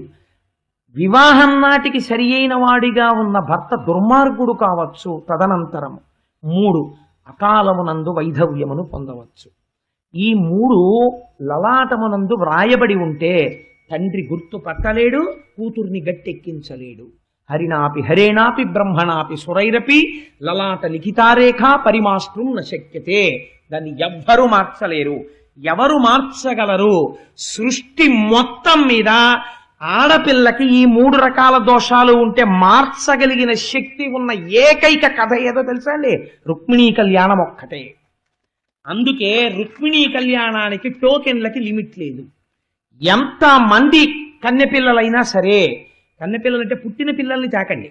వివాహం నాటికి సరి అయిన వాడిగా ఉన్న భర్త దుర్మార్గుడు కావచ్చు తదనంతరము. 3, అకాలమునందు వైధవ్యమును పొందవచ్చు. ఈ 3 లలాటమునందు వ్రాయబడి ఉంటే తండ్రి గుర్తు పట్టలేడు, కూతుర్ని గట్టెక్కించలేడు. హరినాపి హరేనాపి బ్రహ్మణాపి సురైరపి లలాట లిఖితారేఖ పరిమాష్ట్రం నశక్యతే. దాన్ని ఎవ్వరూ మార్చలేరు. ఎవరు మార్చగలరు? సృష్టి మొత్తం మీద ఆడపిల్లకి ఈ 3 రకాల దోషాలు ఉంటే మార్చగలిగిన శక్తి ఉన్న ఏకైక కథ ఏదో తెలుసా అండి? రుక్మిణీ కళ్యాణం ఒక్కటే. అందుకే రుక్మిణీ కళ్యాణానికి టోకెన్లకి లిమిట్ లేదు. ఎంత మంది కన్నెపిల్లలైనా సరే, కన్నెపిల్లలంటే పుట్టిన పిల్లల్ని తాకండి,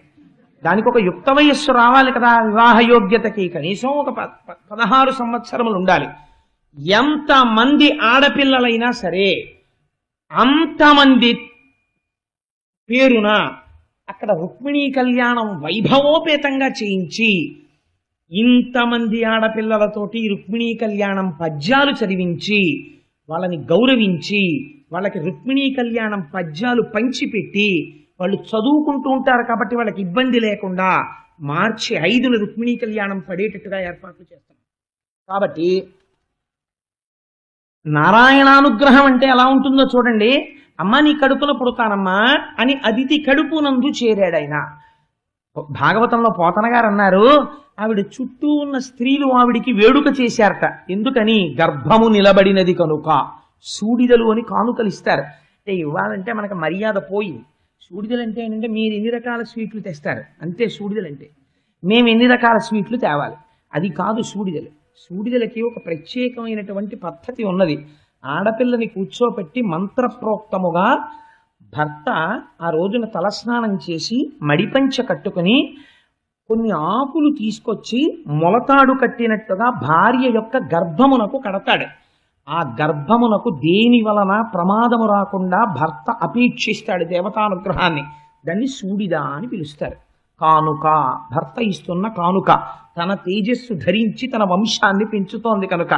దానికి ఒక యుక్త వయస్సు రావాలి కదా. వివాహ యోగ్యతకి కనీసం ఒక 16 సంవత్సరములు ఉండాలి. ఎంతమంది ఆడపిల్లలైనా సరే అంతమంది పేరున అక్కడ రుక్మిణీ కళ్యాణం వైభవోపేతంగా చేయించి ఇంతమంది ఆడపిల్లలతోటి రుక్మిణీ కళ్యాణం పద్యాలు చదివించి వాళ్ళని గౌరవించి వాళ్ళకి రుక్మిణీ కళ్యాణం పద్యాలు పంచిపెట్టి వాళ్ళు చదువుకుంటూ ఉంటారు కాబట్టి వాళ్ళకి ఇబ్బంది లేకుండా మార్చి 5న రుక్మిణీ కళ్యాణం పడేటట్టుగా ఏర్పాట్లు చేస్తాం. కాబట్టి నారాయణానుగ్రహం అంటే ఎలా ఉంటుందో చూడండి. అమ్మ, నీ కడుపున పుడతానమ్మా అని అదితి కడుపునందు చేరాడు ఆయన. భాగవతంలో పోతన గారు అన్నారు, ఆవిడ చుట్టూ ఉన్న స్త్రీలు ఆవిడికి వేడుక చేశారట. ఎందుకని? గర్భము నిలబడినది కనుక. సూడిదలు అని కానుకలు ఇస్తారు. అంటే ఇవ్వాలంటే మనకు మర్యాద పోయింది. సూడిదలు అంటే ఏంటంటే మీరు ఎన్ని రకాల స్వీట్లు తెస్తారు అంతే. సూడిదలు అంటే మేము ఎన్ని రకాల స్వీట్లు తేవాలి, అది కాదు సూడిదలు. సూడిదలకి ఒక ప్రత్యేకమైనటువంటి పద్ధతి ఉన్నది. ఆడపిల్లని కూర్చోపెట్టి మంత్రప్రోక్తముగా భర్త ఆ రోజున తలస్నానం చేసి మడిపంచ కట్టుకుని కొన్ని ఆకులు తీసుకొచ్చి మొలతాడు కట్టినట్టుగా భార్య యొక్క గర్భమునకు కడతాడు. ఆ గర్భమునకు దేని వలన ప్రమాదము రాకుండా భర్త అపేక్షిస్తాడు దేవతానుగ్రహాన్ని. దాన్ని సూడిద అని పిలుస్తారు. కానుక, భర్త ఇస్తున్న కానుక, తన తేజస్సు ధరించి తన వంశాన్ని పెంచుతోంది కనుక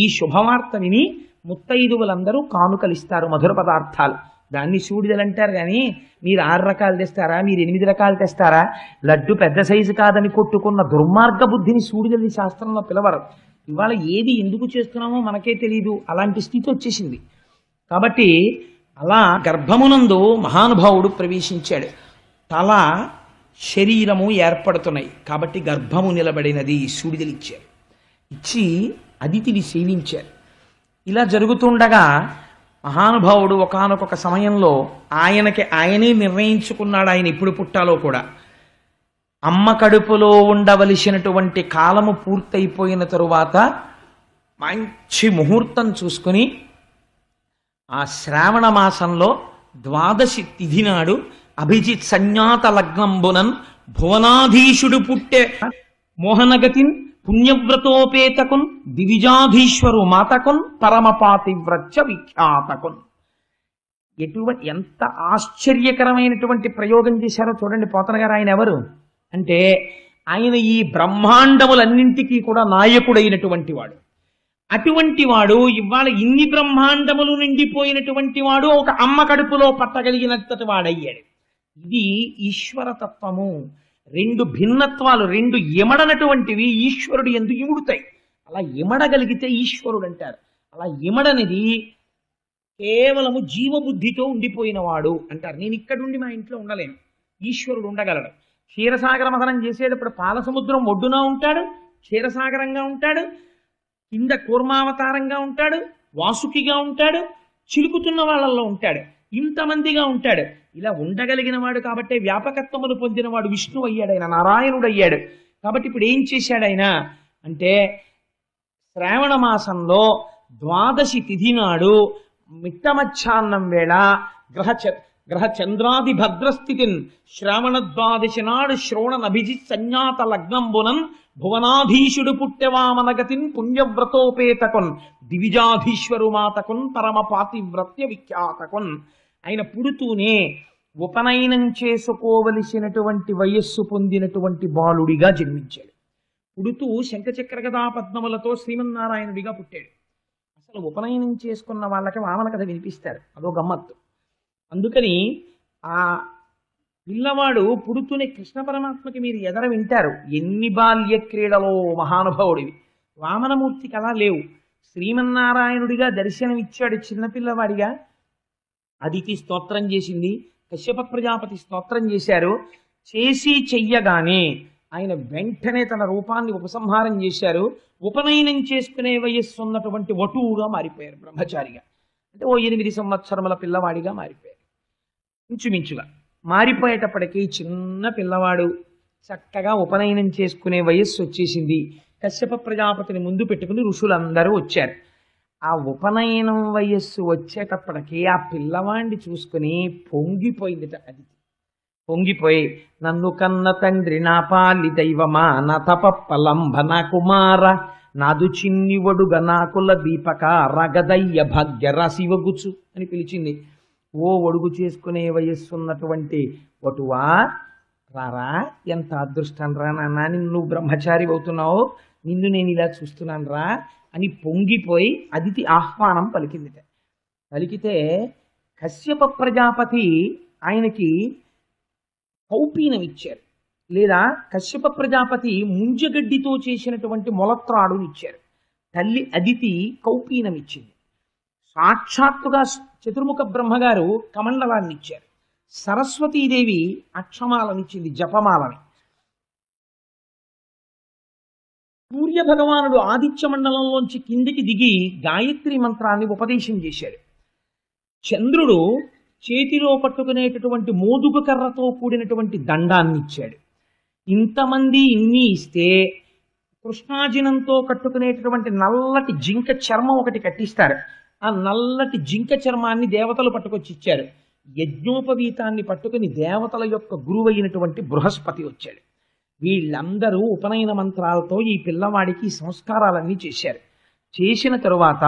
ఈ శుభవార్త విని ముత్తైదువులందరూ కానుకలు ఇస్తారు, మధుర పదార్థాలు. దాన్ని సూడిదలు అంటారు. కానీ మీరు 6 రకాలు తెస్తారా, మీరు 8 రకాలు తెస్తారా? లడ్డు పెద్ద సైజు కాదని కొట్టుకున్న దుర్మార్గ బుద్ధిని సూడిదలి శాస్త్రంలో పిలవరు. ఇవాళ ఏది ఎందుకు చేస్తున్నామో మనకే తెలియదు, అలాంటి స్థితి వచ్చేసింది. కాబట్టి అలా గర్భమునందు మహానుభావుడు ప్రవేశించాడు. తల శరీరము ఏర్పడుతున్నాయి కాబట్టి గర్భము నిలబడినది. సూడిదలు ఇచ్చారు. ఇచ్చి అదితిని సేవించారు. ఇలా జరుగుతుండగా మహానుభావుడు ఒకానొక సమయంలో ఆయనే నిర్ణయించుకున్నాడు ఆయన ఎప్పుడు పుట్టాలో కూడా. అమ్మ కడుపులో ఉండవలసినటువంటి కాలము పూర్తయిపోయిన తరువాత మంచి ముహూర్తం చూసుకుని ఆ శ్రావణ మాసంలో ద్వాదశి తిథి నాడు అభిజిత్ సంజ్ఞాత లగ్నంబునన్ భువనాధీశుడు పుట్టే మోహనగతిన్ పుణ్యవ్రతోపేతకున్ దివిజాధీశ్వరు మాతకున్ పరమపాతివ్రత్య విఖ్యాతకున్. ఎంత ఆశ్చర్యకరమైనటువంటి ప్రయోగం చేశారో చూడండి పోతన గారు. ఆయన ఎవరు అంటే ఆయన ఈ బ్రహ్మాండములన్నింటికీ కూడా నాయకుడైనటువంటి వాడు. అటువంటి వాడు ఇవాళ ఇన్ని బ్రహ్మాండములు నిండిపోయినటువంటి వాడు ఒక అమ్మ కడుపులో పట్టగలిగినంతటి వాడయ్యాడు. ఇది ఈశ్వరతత్వము. రెండు భిన్నత్వాలు, రెండు ఇమడనటువంటివి ఈశ్వరుడు ఎందుకు ఇముడుతాయి. అలా ఇమడగలిగితే ఈశ్వరుడు అంటారు. అలా ఇమడనిది కేవలము జీవబుద్ధితో ఉండిపోయిన వాడు అంటారు. నేను ఇక్కడుండి మా ఇంట్లో ఉండలేను, ఈశ్వరుడు ఉండగలడు. క్షీరసాగర మథనం చేసేటప్పుడు పాలసముద్రం ఒడ్డున ఉంటాడు, క్షీరసాగరంగా ఉంటాడు, కింద కూర్మావతారంగా ఉంటాడు, వాసుకిగా ఉంటాడు, చిలుకుతున్న వాళ్ళల్లో ఉంటాడు, ఇంతమందిగా ఉంటాడు. ఇలా ఉండగలిగిన వాడు కాబట్టి వ్యాపకత్వమును పొందినవాడు విష్ణువు అయ్యాడు, ఆయన నారాయణుడు అయ్యాడు. కాబట్టి ఇప్పుడు ఏం చేశాడు ఆయన అంటే శ్రావణ మాసంలో ద్వాదశి తిథి నాడు మిట్ట మధ్యాహ్నం వేళ గ్రహ చంద్రాది భద్రస్థితిన్ శ్రావణ ద్వాదశి నాడు శ్రోణనభిజిత్ సంజ్ఞాత లగ్నంబునన్ భువనాధీశుడు పుట్టెవామనగతిన్ పుణ్యవ్రతోపేతకున్ దివిజాధీశ్వరు మాతకున్ పరమ పాతివ్రత్య విఖ్యాతకున్. ఆయన పుడుతూనే ఉపనయనం చేసుకోవలసినటువంటి వయస్సు పొందినటువంటి బాలుడిగా జన్మించాడు. పుడుతూ శంఖచక్ర గదా పద్మములతో శ్రీమన్నారాయణుడిగా పుట్టాడు. అసలు ఉపనయనం చేసుకున్న వాళ్ళకి వామన కథ వినిపిస్తారు, అదో గమ్మత్తు. అందుకని ఆ పిల్లవాడు పుడుతూనే కృష్ణ పరమాత్మకి మీరు ఎదర వింటారు, ఎన్ని బాల్య క్రీడలో మహానుభావుడివి. వామనమూర్తికి అలా లేవు. శ్రీమన్నారాయణుడిగా దర్శనమిచ్చాడు చిన్నపిల్లవాడిగా. అదితి స్తోత్రం చేసింది, కశ్యప ప్రజాపతి స్తోత్రం చేశారు. చేసి చెయ్యగానే ఆయన వెంటనే తన రూపాన్ని ఉపసంహారం చేశారు. ఉపనయనం చేసుకునే వయస్సు ఉన్నటువంటి వటువుగా మారిపోయారు, బ్రహ్మచారిగా. అంటే ఓ 8 సంవత్సరముల పిల్లవాడిగా మారిపోయారు. ఇంచుమించుగా మారిపోయేటప్పటికీ చిన్న పిల్లవాడు చక్కగా ఉపనయనం చేసుకునే వయస్సు వచ్చేసింది. కశ్యప ప్రజాపతిని ముందు పెట్టుకుని ఋషులందరూ వచ్చారు. ఆ ఉపనయనం వయస్సు వచ్చేటప్పటికీ ఆ పిల్లవాడిని చూసుకుని పొంగిపోయిందిట. అది పొంగిపోయి, నన్ను కన్న తండ్రి నా పాలి దైవమా నా తపప్పలంబ నా కుమార నాదు చిన్ని ఒడుగ నాకుల దీపక రగదయ్య భాగ్య రాశివగుచు అని పిలిచింది. ఓ ఒడుగు చేసుకునే వయస్సు ఉన్నటువంటి వటువా రారా, ఎంత అదృష్టం రా నాన్న, నువ్వు బ్రహ్మచారి అవుతున్నావు, నిన్ను నేను ఇలా చూస్తున్నాను రా అని పొంగిపోయి అదితి ఆహ్వానం పలికిందిట. పలికితే కశ్యప ప్రజాపతి ఆయనకి కౌపీనం ఇచ్చారు, లేదా కశ్యప ప్రజాపతి ముంజగడ్డితో చేసినటువంటి మొలత్రాడుని ఇచ్చారు. తల్లి అదితి కౌపీనం ఇచ్చింది. సాక్షాత్తుగా చతుర్ముఖ బ్రహ్మగారు కమండలాన్ని ఇచ్చారు. సరస్వతీదేవి అక్షమాలనిచ్చింది, జపమాలని. సూర్య భగవానుడు ఆదిత్య మండలంలోంచి కిందికి దిగి గాయత్రి మంత్రాన్ని ఉపదేశం చేశాడు. చంద్రుడు చేతిలో పట్టుకునేటటువంటి మోదుగు కర్రతో కూడినటువంటి దండాన్ని ఇచ్చాడు. ఇంతమంది ఇన్ని ఇస్తే కృష్ణాజినంతో కట్టుకునేటటువంటి నల్లటి జింక చర్మం ఒకటి కట్టిస్తారు. ఆ నల్లటి జింక చర్మాన్ని దేవతలు పట్టుకొచ్చి ఇచ్చారు. యజ్ఞోపవీతాన్ని పట్టుకుని దేవతల యొక్క గురువైనటువంటి బృహస్పతి వచ్చాడు. వీళ్ళందరూ ఉపనయన మంత్రాలతో ఈ పిల్లవాడికి సంస్కారాలన్నీ చేశారు. చేసిన తరువాత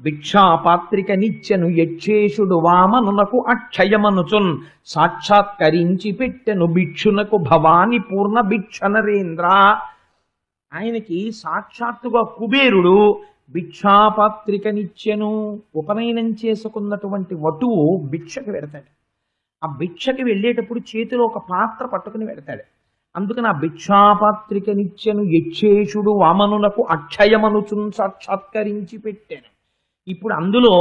భిక్షాపాత్రిక నిత్యను యక్షేషుడు వామనునకు అక్షయమనుచున్ సాక్షాత్కరించి పెట్టెను భిక్షునకు భవాని పూర్ణ భిక్ష నరేంద్ర. ఆయనకి సాక్షాత్తుగా కుబేరుడు భిక్షాపాత్రిక నిత్యను, ఉపనయనం చేసుకున్నటువంటి వటువు భిక్షకి వెడతాడు. ఆ భిక్షకి వెళ్ళేటప్పుడు చేతిలో ఒక పాత్ర పట్టుకుని వెడతాడు. అందుకని ఆ భిక్షాపాత్రిక నిత్యను యక్షేషుడు వామనులకు అక్షయమనుచున్ సాక్షాత్కరించి పెట్టాను. ఇప్పుడు అందులో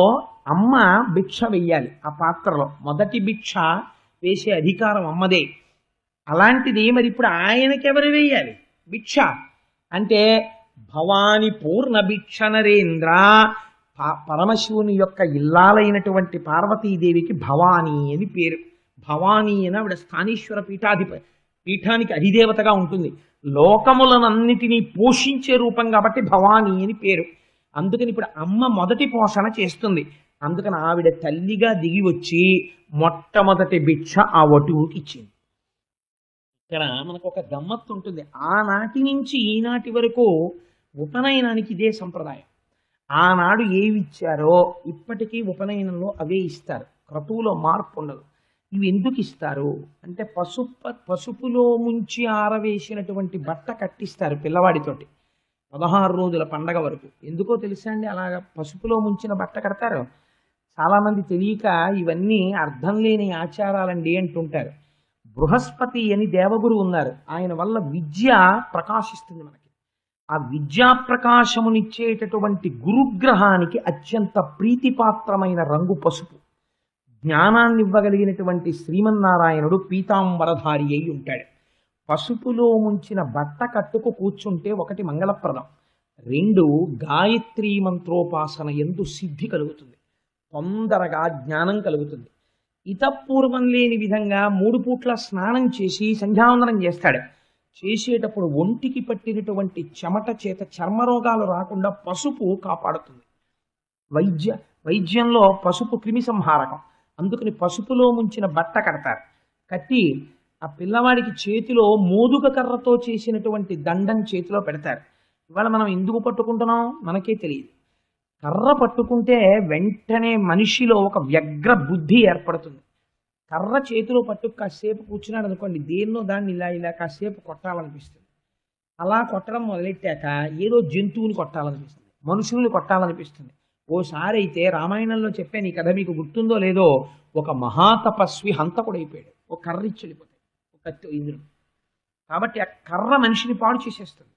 అమ్మ భిక్ష వెయ్యాలి. ఆ పాత్రలో మొదటి భిక్ష వేసే అధికారం అమ్మదే. అలాంటిది మరి ఇప్పుడు ఆయనకెవరు వేయాలి భిక్ష అంటే భవాని పూర్ణ భిక్ష నరేంద్ర. పరమశివుని యొక్క ఇల్లాలైనటువంటి పార్వతీదేవికి భవానీ అని పేరు. భవానీ అని ఆవిడ స్థానీశ్వర పీఠానికి అధిదేవతగా ఉంటుంది. లోకములనన్నిటినీ పోషించే రూపం కాబట్టి భవానీ అని పేరు. అందుకని ఇప్పుడు అమ్మ మొదటి పోషణ చేస్తుంది. అందుకని ఆవిడ తల్లిగా దిగి వచ్చి మొట్టమొదటి భిక్ష ఆ వటువుకి ఇచ్చింది. ఇక్కడ మనకు ఒక గమ్మత్తు ఉంటుంది. ఆనాటి నుంచి ఈనాటి వరకు ఉపనయనానికి ఇదే సంప్రదాయం. ఆనాడు ఏవి ఇచ్చారో ఇప్పటికీ ఉపనయనంలో అవే ఇస్తారు. క్రతువులో మార్పు ఉండదు. ఇవి ఎందుకు ఇస్తారు అంటే పసుపులో ముంచి ఆరవేసినటువంటి బట్ట కట్టిస్తారు పిల్లవాడితోటి 16 రోజుల పండగ వరకు. ఎందుకో తెలుసా అండి అలాగ పసుపులో ముంచిన బట్ట కడతారు? చాలామంది తెలియక ఇవన్నీ అర్థం లేని ఆచారాలండి అంటుంటారు. బృహస్పతి అని దేవగురు ఉన్నారు. ఆయన వల్ల విద్య ప్రకాశిస్తుంది మనకి. ఆ విద్యా ప్రకాశమునిచ్చేటటువంటి గురుగ్రహానికి అత్యంత ప్రీతిపాత్రమైన రంగు పసుపు. జ్ఞానాన్ని ఇవ్వగలిగినటువంటి శ్రీమన్నారాయణుడు పీతాంబరధారి అయి ఉంటాడు. పసుపులో ముంచిన బట్ట కట్టుకు కూర్చుంటే ఒకటి మంగళప్రదం, 2 గాయత్రీ మంత్రోపాసన ఎందు సిద్ధి కలుగుతుంది, తొందరగా జ్ఞానం కలుగుతుంది. ఇతపూర్వం లేని విధంగా 3 పూట్ల స్నానం చేసి సంధ్యావందనం చేస్తాడు. చేసేటప్పుడు ఒంటికి పట్టినటువంటి చెమట చేత చర్మరోగాలు రాకుండా పసుపు కాపాడుతుంది. వైద్యంలో పసుపు క్రిమి సంహారకం. అందుకని పసుపులో ముంచిన బట్ట కడతారు. కట్టి ఆ పిల్లవాడికి చేతిలో మోదుగ కర్రతో చేసినటువంటి దండం చేతిలో పెడతారు. ఇవాళ మనం ఎందుకు పట్టుకుంటున్నాం మనకే తెలియదు. కర్ర పట్టుకుంటే వెంటనే మనిషిలో ఒక వ్యగ్ర బుద్ధి ఏర్పడుతుంది. కర్ర చేతిలో పట్టుకు కాసేపు కూర్చున్నాడు అనుకోండి, దేన్నో దాన్ని ఇలా ఇలా కాసేపు కొట్టాలనిపిస్తుంది. అలా కొట్టడం మొదలెట్టాక ఏదో జంతువుని కొట్టాలనిపిస్తుంది, మనుషుల్ని కొట్టాలనిపిస్తుంది. ఓసారి అయితే రామాయణంలో చెప్పాను ఈ కథ, మీకు గుర్తుందో లేదో, ఒక మహాతపస్వి హంతకుడైపోయాడు. ఒక కర్ర ఇచ్చి వెళ్ళిపోతాడు, ఒక కత్తి ఇంద్రుడు. కాబట్టి ఆ కర్ర మనిషిని పాడు చేసేస్తుంది.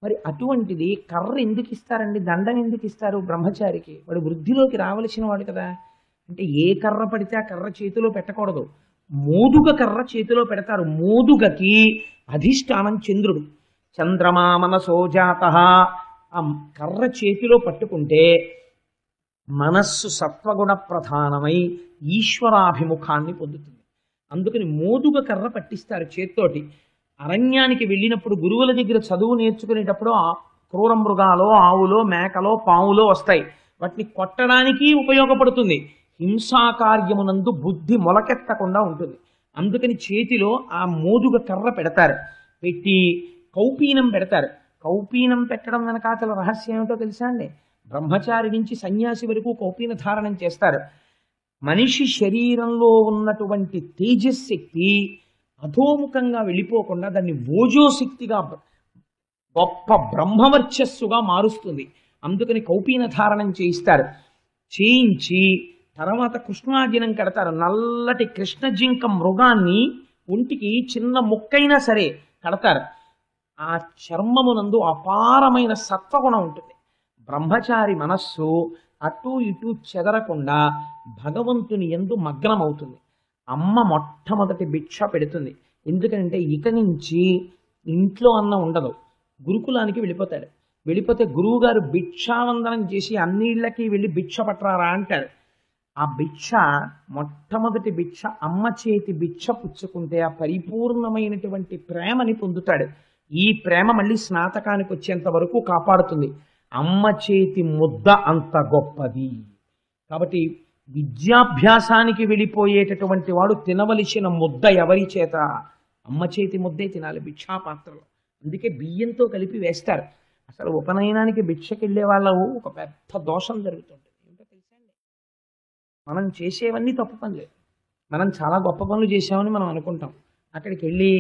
మరి అటువంటిది కర్ర ఎందుకు ఇస్తారండి, దండం ఎందుకు ఇస్తారు బ్రహ్మచారికి? వాడు వృద్ధిలోకి రావలసిన వాడు కదా. అంటే ఏ కర్ర పడితే ఆ కర్ర చేతిలో పెట్టకూడదు, మోదుగ కర్ర చేతిలో పెడతారు. మోదుగకి అధిష్టానం చంద్రుడు. చంద్రమా మనసో జాతః. ఆ కర్ర చేతిలో పట్టుకుంటే మనస్సు సత్వగుణ ప్రధానమై ఈశ్వరాభిముఖాన్ని పొందుతుంది. అందుకని మోదుగ కర్ర పట్టిస్తారు చేత్తోటి. అరణ్యానికి వెళ్ళినప్పుడు గురువుల దగ్గర చదువు నేర్చుకునేటప్పుడు క్రూర మృగాలో, ఆవులో, మేకలో, పావులో వస్తాయి. వాటిని కొట్టడానికి ఉపయోగపడుతుంది. హింసాకార్యమునందు బుద్ధి మొలకెత్తకుండా ఉంటుంది. అందుకని చేతిలో ఆ మోదుగ కర్ర పెడతారు. పెట్టి కౌపీనం పెడతారు. కౌపీనం పెట్టడం వెనకాతల రహస్యం ఏమిటో తెలుసా అండి? బ్రహ్మచారి నుంచి సన్యాసి వరకు కౌపీన ధారణం చేస్తారు. మనిషి శరీరంలో ఉన్నటువంటి తేజశక్తి అధోముఖంగా వెళ్ళిపోకుండా దాన్ని ఓజోశక్తిగా గొప్ప బ్రహ్మవర్చస్సుగా మారుస్తుంది. అందుకని కౌపీన ధారణం చేయిస్తారు. చేయించి తర్వాత కృష్ణాజినం కడతారు. నల్లటి కృష్ణ జింక మృగాన్ని ఒంటికి చిన్న ముక్కైనా సరే కడతారు. ఆ చర్మమునందు అపారమైన సత్వగుణం ఉంటుంది. బ్రహ్మచారి మనస్సు అటు ఇటు చెదరకుండా భగవంతుని యందు మగ్నమవుతుంది. అమ్మ మొట్టమొదటి భిక్ష పెడుతుంది. ఎందుకంటే ఇక నుంచి ఇంట్లో అన్నం ఉండదు, గురుకులానికి వెళ్ళిపోతాడు. వెళ్ళిపోతే గురువుగారు భిక్షావందనం చేసి అన్నిళ్ళకి వెళ్ళి భిక్ష పట్టరారా అంటారు. ఆ భిక్ష మొట్టమొదటి భిక్ష అమ్మ చేతి భిక్ష పుచ్చుకుంటే ఆ పరిపూర్ణమైనటువంటి ప్రేమని పొందుతాడు. ఈ ప్రేమ మళ్ళీ స్నాతకానికి వచ్చేంత వరకు కాపాడుతుంది. అమ్మ చేతి ముద్ద అంత గొప్పది. కాబట్టి విద్యాభ్యాసానికి వెళ్ళిపోయేటటువంటి వాడు తినవలసిన ముద్ద ఎవరి చేత? అమ్మ చేతి ముద్దే తినాలి భిక్షాపాత్రలో. అందుకే బియ్యంతో కలిపి వేస్తారు. అసలు ఉపనయనానికి భిక్షకెళ్ళే వాళ్ళు ఒక పెద్ద దోషం జరుగుతుంది. ఏంటో తెలుసా అండి? మనం చేసేవన్నీ తప్పు పనులే. మనం చాలా గొప్ప పనులు చేసామని మనం అనుకుంటాం. అక్కడికి వెళ్ళి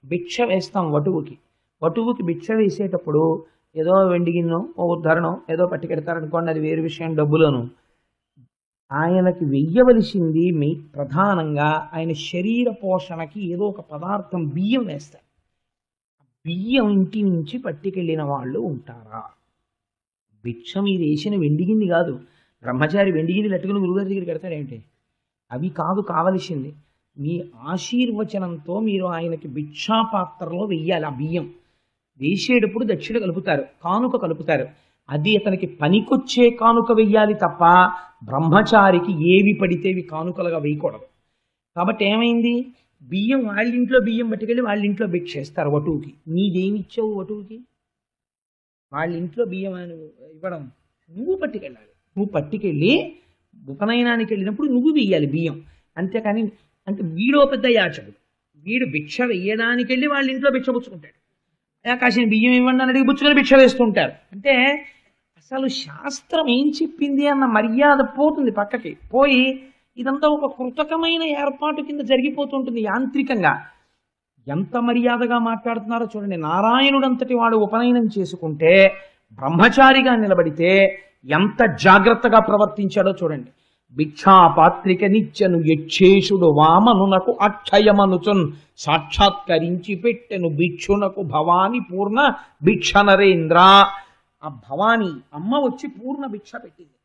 భిక్ష వేస్తాం వటువుకి. వటువుకి భిక్ష వేసేటప్పుడు ఏదో వెండి గిన్నె, ఓ ఉద్ధరణం ఏదో పట్టుకెడతారనుకోండి, అది వేరు విషయం, డబ్బులను. ఆయనకి వెయ్యవలసింది ప్రధానంగా ఆయన శరీర పోషణకి ఏదో ఒక పదార్థం బియ్యం వేస్తారు. బియ్యం ఇంటి నుంచి పట్టుకెళ్ళిన వాళ్ళు ఉంటారా? భిక్ష మీరు వేసిన వెండిగింది కాదు. బ్రహ్మచారి వెండిగింది లట్టుకుని గురుగారి దగ్గరికి పెడతాడేంటి? అవి కాదు కావలసింది. మీ ఆశీర్వచనంతో మీరు ఆయనకి భిక్షాపాత్రలో వెయ్యాలి. ఆ బియ్యం వేసేటప్పుడు దక్షిణ కలుపుతారు, కానుక కలుపుతారు. అది అతనికి పనికొచ్చే కానుక వెయ్యాలి తప్ప బ్రహ్మచారికి ఏవి పడితేవి కానుకలుగా వేయకూడదు. కాబట్టి ఏమైంది? బియ్యం వాళ్ళింట్లో బియ్యం పట్టుకెళ్ళి వాళ్ళింట్లో భిక్ష చేస్తారు వటువుకి. నీదేమిచ్చావు వటువుకి? వాళ్ళింట్లో బియ్యం ఇవ్వడం నువ్వు పట్టుకెళ్ళాలి. నువ్వు పట్టుకెళ్ళి ఉపనయనానికి వెళ్ళినప్పుడు నువ్వు వెయ్యాలి బియ్యం. అంతేకాని అంటే వీడో పెద్ద యాచకుడు, వీడు భిక్ష వెయ్యడానికి వెళ్ళి వాళ్ళ ఇంట్లో భిక్ష పుచ్చుకుంటాడు. కాసిన బియ్యం ఇవ్వండి అని అడిగి పుచ్చుకొని భిక్ష వేస్తుంటారు. అంటే అసలు శాస్త్రం ఏం చెప్పింది అన్న మర్యాద పోతుంది పక్కకి పోయి, ఇదంతా ఒక కృతకమైన ఏర్పాటు కింద జరిగిపోతుంటుంది యాంత్రికంగా. ఎంత మర్యాదగా మాట్లాడుతున్నారో చూడండి. నారాయణుడంతటి వాడు ఉపనయనం చేసుకుంటే బ్రహ్మచారిగా నిలబడితే ఎంత జాగ్రత్తగా ప్రవర్తించాడో చూడండి. భిక్షాపాత్రిక నిత్యను యక్షేషుడు వామనునకు అక్షయమనుచున్ సాక్షాత్కరించి పెట్టెను భిక్షునకు భవాని పూర్ణ భిక్ష నరేంద్ర. ఆ భవాని అమ్మ వచ్చి పూర్ణ భిక్ష పెట్టింది.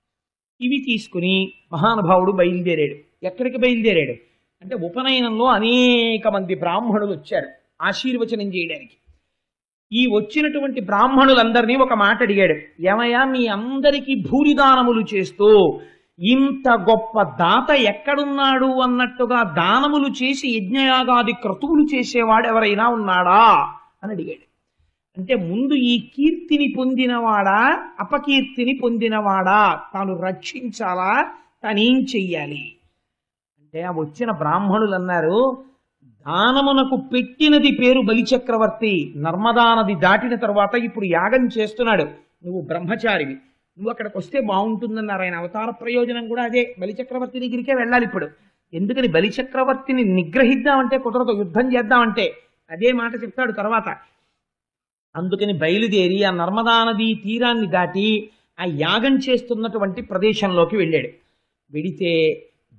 ఇవి తీసుకుని మహానుభావుడు బయలుదేరాడు. ఎక్కడికి బయలుదేరాడు అంటే ఉపనయనంలో అనేక మంది బ్రాహ్మణులు వచ్చారు ఆశీర్వచనం చేయడానికి. ఈ వచ్చినటువంటి బ్రాహ్మణులందరినీ ఒక మాట అడిగాడు. ఏమయ్యా, మీ అందరికీ భూరిదానములు చేస్తూ ఇంత గొప్ప దాత ఎక్కడున్నాడు అన్నట్టుగా దానములు చేసి యజ్ఞయాగాది క్రతువులు చేసేవాడు ఎవరైనా ఉన్నాడా అని అడిగాడు. అంటే ముందు ఈ కీర్తిని పొందినవాడా అపకీర్తిని పొందినవాడా, తాను రక్షించాలా, తానేం చెయ్యాలి అంటే ఆ వచ్చిన బ్రాహ్మణులు అన్నారు, దానమునకు పెట్టినది పేరు బలిచక్రవర్తి. నర్మదా నది దాటిన తర్వాత ఇప్పుడు యాగం చేస్తున్నాడు. నువ్వు బ్రహ్మచారివి, నువ్వు అక్కడికి వస్తే బాగుంటుందన్నారు. ఆయన అవతార ప్రయోజనం కూడా అదే. బలిచక్రవర్తి దగ్గరికే వెళ్ళాలి ఇప్పుడు. ఎందుకని బలిచక్రవర్తిని నిగ్రహిద్దామంటే కుదరదు, యుద్ధం చేద్దామంటే. అదే మాట చెప్తాడు తర్వాత. అందుకని బయలుదేరి ఆ నర్మదా నది తీరాన్ని దాటి ఆ యాగం చేస్తున్నటువంటి ప్రదేశంలోకి వెళ్ళాడు. వెడితే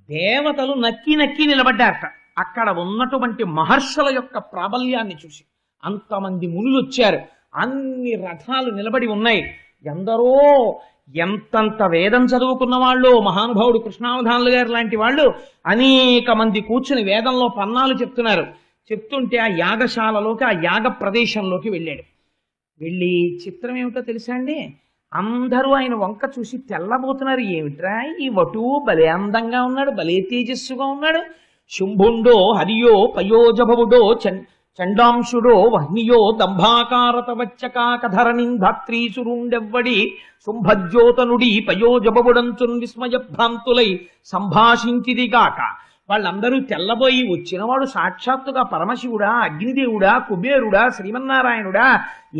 దేవతలు నక్కి నక్కి నిలబడ్డారట. అక్కడ ఉన్నటువంటి మహర్షుల యొక్క ప్రాబల్యాన్ని చూసి అంతమంది మునులు వచ్చారు. అన్ని రథాలు నిలబడి ఉన్నాయి. ఎందరో ఎంతంత వేదం చదువుకున్న వాళ్ళు, మహానుభావుడు కృష్ణావధానులు గారు లాంటి వాళ్ళు అనేక మంది కూర్చుని వేదంలో పన్నాలు చెప్తున్నారు. చెప్తుంటే ఆ యాగశాలలోకి, ఆ యాగ ప్రదేశంలోకి వెళ్ళాడు. వెళ్ళి చిత్రం ఏమిటో తెలుసా అండి, అందరూ ఆయన వంక చూసి తెల్లబోతున్నారు. ఏమిట్రా ఈ వటువు, భలే అందంగా ఉన్నాడు, భలే తేజస్సుగా ఉన్నాడు. శుంభుండో హరియో పయోజభవుడో చండాంశుడో వహ్నియో దంభాకారత వచ్చకాకధరణిన్ ధాత్రీసురుండెవ్వడి శుంభజ్యోతనుడి పయోజభవుడంచున్ విస్మయభ్రాంతులై సంభాషించిదిగాక. వాళ్ళందరూ తెల్లబోయి, వచ్చినవాడు సాక్షాత్తుగా పరమశివుడా, అగ్నిదేవుడా, కుబేరుడా, శ్రీమన్నారాయణుడా,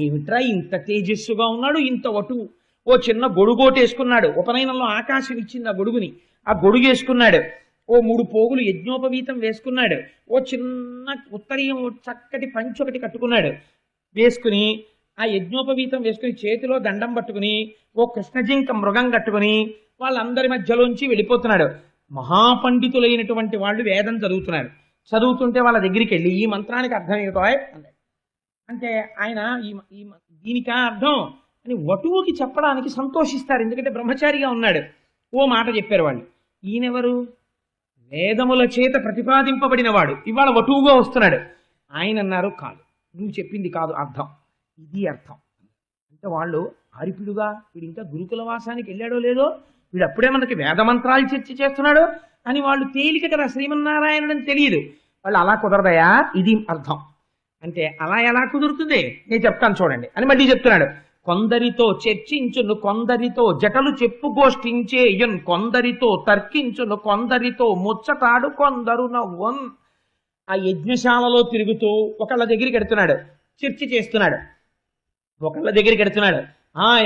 ఏమిట్రా ఇంత తేజస్సుగా ఉన్నాడు, ఇంత వటువు. ఓ చిన్న గొడుగోటేసుకున్నాడు. ఉపనయనంలో ఆకాశం ఇచ్చింది ఆ గొడుగుని. ఆ గొడుగు వేసుకున్నాడు. ఓ 3 పోగులు యజ్ఞోపవీతం వేసుకున్నాడు. ఓ చిన్న ఉత్తరీయం చక్కటి పంచి ఒకటి కట్టుకున్నాడు. వేసుకుని ఆ యజ్ఞోపవీతం వేసుకుని చేతిలో దండం పట్టుకుని ఓ కృష్ణజింక మృగం కట్టుకుని వాళ్ళందరి మధ్యలోంచి వెళ్ళిపోతున్నాడు. మహాపండితులైనటువంటి వాళ్ళు వేదం చదువుతున్నారు. చదువుతుంటే వాళ్ళ దగ్గరికి వెళ్ళి ఈ మంత్రానికి అర్థం ఏమిటో అన్నాడు. అంటే ఆయన దీనికి అర్థం అని వటువుకి చెప్పడానికి సంతోషిస్తారు. ఎందుకంటే బ్రహ్మచారిగా ఉన్నాడు. ఓ మాట చెప్పారు వాళ్ళు. ఈయనెవరు? వేదముల చేత ప్రతిపాదింపబడినవాడు, ఇవాళ వటువుగా వస్తున్నాడు. ఆయన అన్నారు, కాదు, నువ్వు చెప్పింది కాదు అర్థం, ఇది అర్థం. అంటే వాళ్ళు ఆరిపిడుగా, వీడు ఇంకా గురుకుల వాసానికి వెళ్ళాడో లేదో, వీడు అప్పుడే మనకి వేదమంత్రాలు చర్చ చేస్తున్నాడు అని వాళ్ళు తేలిక కదా, శ్రీమన్నారాయణుడని తెలియదు. వాళ్ళు అలా కుదరదయా, ఇది అర్థం అంటే. అలా ఎలా కుదురుతుంది నేను చెప్తాను చూడండి అని మళ్ళీ చెప్తున్నాడు. కొందరితో చర్చించును కొందరితో జటలు చెప్పుగోష్ఠించేయున్ కొందరితో తర్కించును కొందరితో ముచ్చటాడు కొందరు నవ్వన్. ఆ యజ్ఞశాలలో తిరుగుతూ ఒకళ్ళ దగ్గరికి ఎడుతున్నాడు, చర్చ చేస్తున్నాడు. ఒకళ్ళ దగ్గరికి ఎడుతున్నాడు.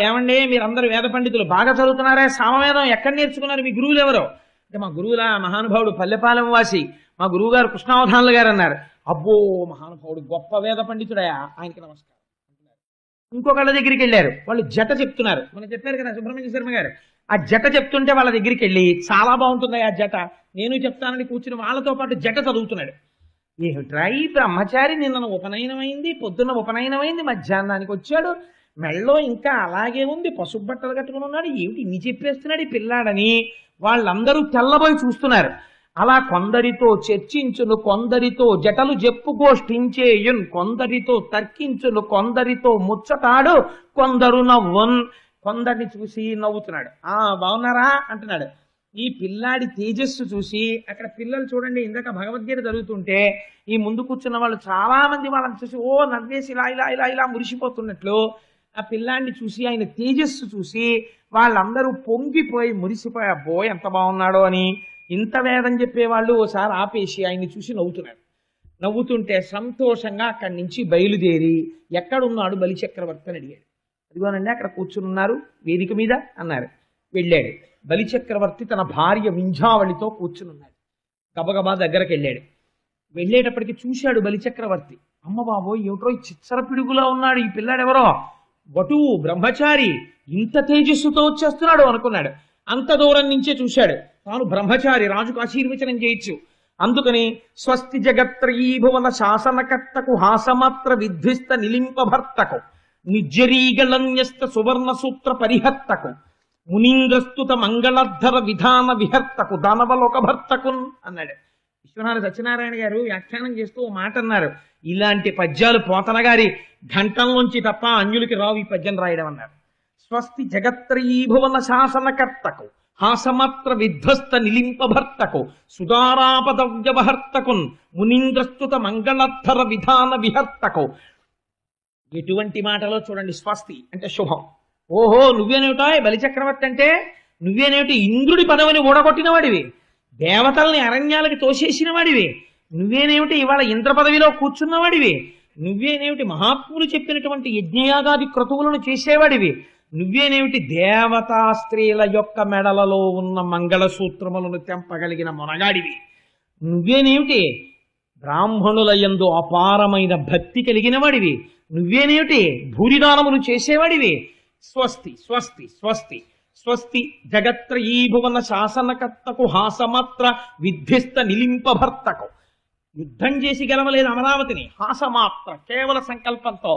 ఏమండి మీరందరూ వేద పండితులు బాగా చదువుతున్నారా, సామవేదం ఎక్కడ నేర్చుకున్నారు, మీ గురువులు ఎవరు అంటే, మా గురువుల మహానుభావుడు పల్లెపాలెం వాసి మా గురువు గారు కృష్ణావధానులు గారు అన్నారు. అబ్బో మహానుభావుడు గొప్ప వేద పండితుడయా, ఆయనకి నమస్కారం. ఇంకొకళ్ళ దగ్గరికి వెళ్ళారు. వాళ్ళు జట చెప్తున్నారు. మనం చెప్పారు కదా సుబ్రహ్మణ్య శర్మ గారు, ఆ జట చెప్తుంటే వాళ్ళ దగ్గరికి వెళ్ళి చాలా బాగుంటుంది ఆ జట, నేను చెప్తానని కూర్చుని వాళ్ళతో పాటు జట చదువుతున్నాడు. ఏమిట్రా ఈ బ్రహ్మచారి, నిన్న ఉపనయనమైంది, పొద్దున్న ఉపనయనమైంది, మధ్యాహ్నానికి వచ్చాడు, మెళ్ళో ఇంకా అలాగే ఉంది, పసుపు బట్టలు కట్టుకుని ఉన్నాడు, ఏమిటి ఇన్ని చెప్పేస్తున్నాడు ఈ పిల్లాడని వాళ్ళందరూ తెల్లబోయి చూస్తున్నారు. అలా కొందరితో చర్చించును కొందరితో జటలు చెప్పుగోష్ఠించేయున్ కొందరితో తర్కించును కొందరితో ముచ్చటాడు కొందరు నవ్వన్. కొందరిని చూసి నవ్వుతున్నాడు. బాగున్నారా అంటున్నాడు. ఈ పిల్లాడి తేజస్సు చూసి అక్కడ పిల్లలు చూడండి, ఇందాక భగవద్గీత జరుగుతుంటే ఈ ముందు కూర్చున్న వాళ్ళు చాలా మంది వాళ్ళని చూసి ఓ నవ్వేసి ఇలా ఇలా ఇలా ఇలా మురిసిపోతున్నట్లు ఆ పిల్లాన్ని చూసి ఆయన తేజస్సు చూసి వాళ్ళందరూ పొంగిపోయి మురిసిపోయి అబ్బో ఎంత బాగున్నాడో అని. ఇంత వేదం చెప్పేవాళ్ళు ఓసారి ఆపేసి ఆయన్ని చూసి నవ్వుతున్నారు. నవ్వుతుంటే సంతోషంగా అక్కడి నుంచి బయలుదేరి ఎక్కడున్నాడు బలిచక్రవర్తి అని అడిగాడు. అదిగోనండి అక్కడ కూర్చుని ఉన్నారు వేదిక మీద అన్నారు. వెళ్ళాడు. బలిచక్రవర్తి తన భార్య వింధ్యావళితో కూర్చుని ఉన్నాడు. గబగబా దగ్గరకు వెళ్ళాడు. వెళ్ళేటప్పటికి చూశాడు బలిచక్రవర్తి. అమ్మ బాబోయ్ ఏమిటో ఈ చిచ్చర పిడుగులా ఉన్నాడు ఈ పిల్లాడెవరో, వటువు బ్రహ్మచారి, ఇంత తేజస్సుతో వచ్చేస్తున్నాడు అనుకున్నాడు. అంత దూరం నుంచే చూశాడు. తాను బ్రహ్మచారి, రాజుకు ఆశీర్వచనం చేయొచ్చు. అందుకని స్వస్తి జగత్రయీ భువన శాసనకర్తకు హాసమాత్ర విధ్విస్త నిలింపభర్తకు నిర్జరీగళన్యస్త సువర్ణ సూత్ర పరిహర్తకు మునీంద్రస్తుత మంగళాధర విధాన విహర్తకు దానవలోక భర్తకున్ అన్నాడు. విశ్వనాథ సత్యనారాయణ గారు వ్యాఖ్యానం చేస్తూ ఓ మాట అన్నారు. ఇలాంటి పద్యాలు పోతన గారి ఘంటంలోంచి తప్ప అన్యులకి రావు ఈ పద్యం రాయడం అన్నారు. స్వస్తి జగత్రయీ భువన శాసనకర్తకు హాసమాత్ర విధ్వస్త నిలింపభర్తకు సుధారాపదవ్యవహర్తకున్ మునీంద్రస్తుత మంగళాధర విధాన విహర్తకు. ఎటువంటి మాటలో చూడండి. స్వస్తి అంటే శుభం. ఓహో నువ్వేనేమిటో బలిచక్రవర్తి అంటే, నువ్వేనేమిటి ఇంద్రుడి పదవిని ఊడగొట్టిన వాడివి, దేవతల్ని అరణ్యాలకి తోసేసిన వాడివి, నువ్వేనేమిటి ఇవాళ ఇంద్ర పదవిలో కూర్చున్నవాడివి, నువ్వేనేమిటి మహాత్ములు చెప్పినటువంటి యజ్ఞయాగాది క్రతువులను చేసేవాడివి, నువ్వేనేమిటి దేవతా స్త్రీల యొక్క మెడలలో ఉన్న మంగళసూత్రములను తెంపగలిగిన మొనగాడివి, నువ్వేనేమిటి బ్రాహ్మణుల యందు అపారమైన భక్తి కలిగిన వాడివి, నువ్వేనేమిటి భూరిదానములు చేసేవాడివి. స్వస్తి స్వస్తి స్వస్తి స్వస్తి జగత్రయీ భువన శాసనకర్తకు హాసమాత్ర విధ్విస్త నిలింపభర్తకు. యుద్ధం చేసి గెలవలేదు అమరావతిని, హాసమాత్ర కేవల సంకల్పంతో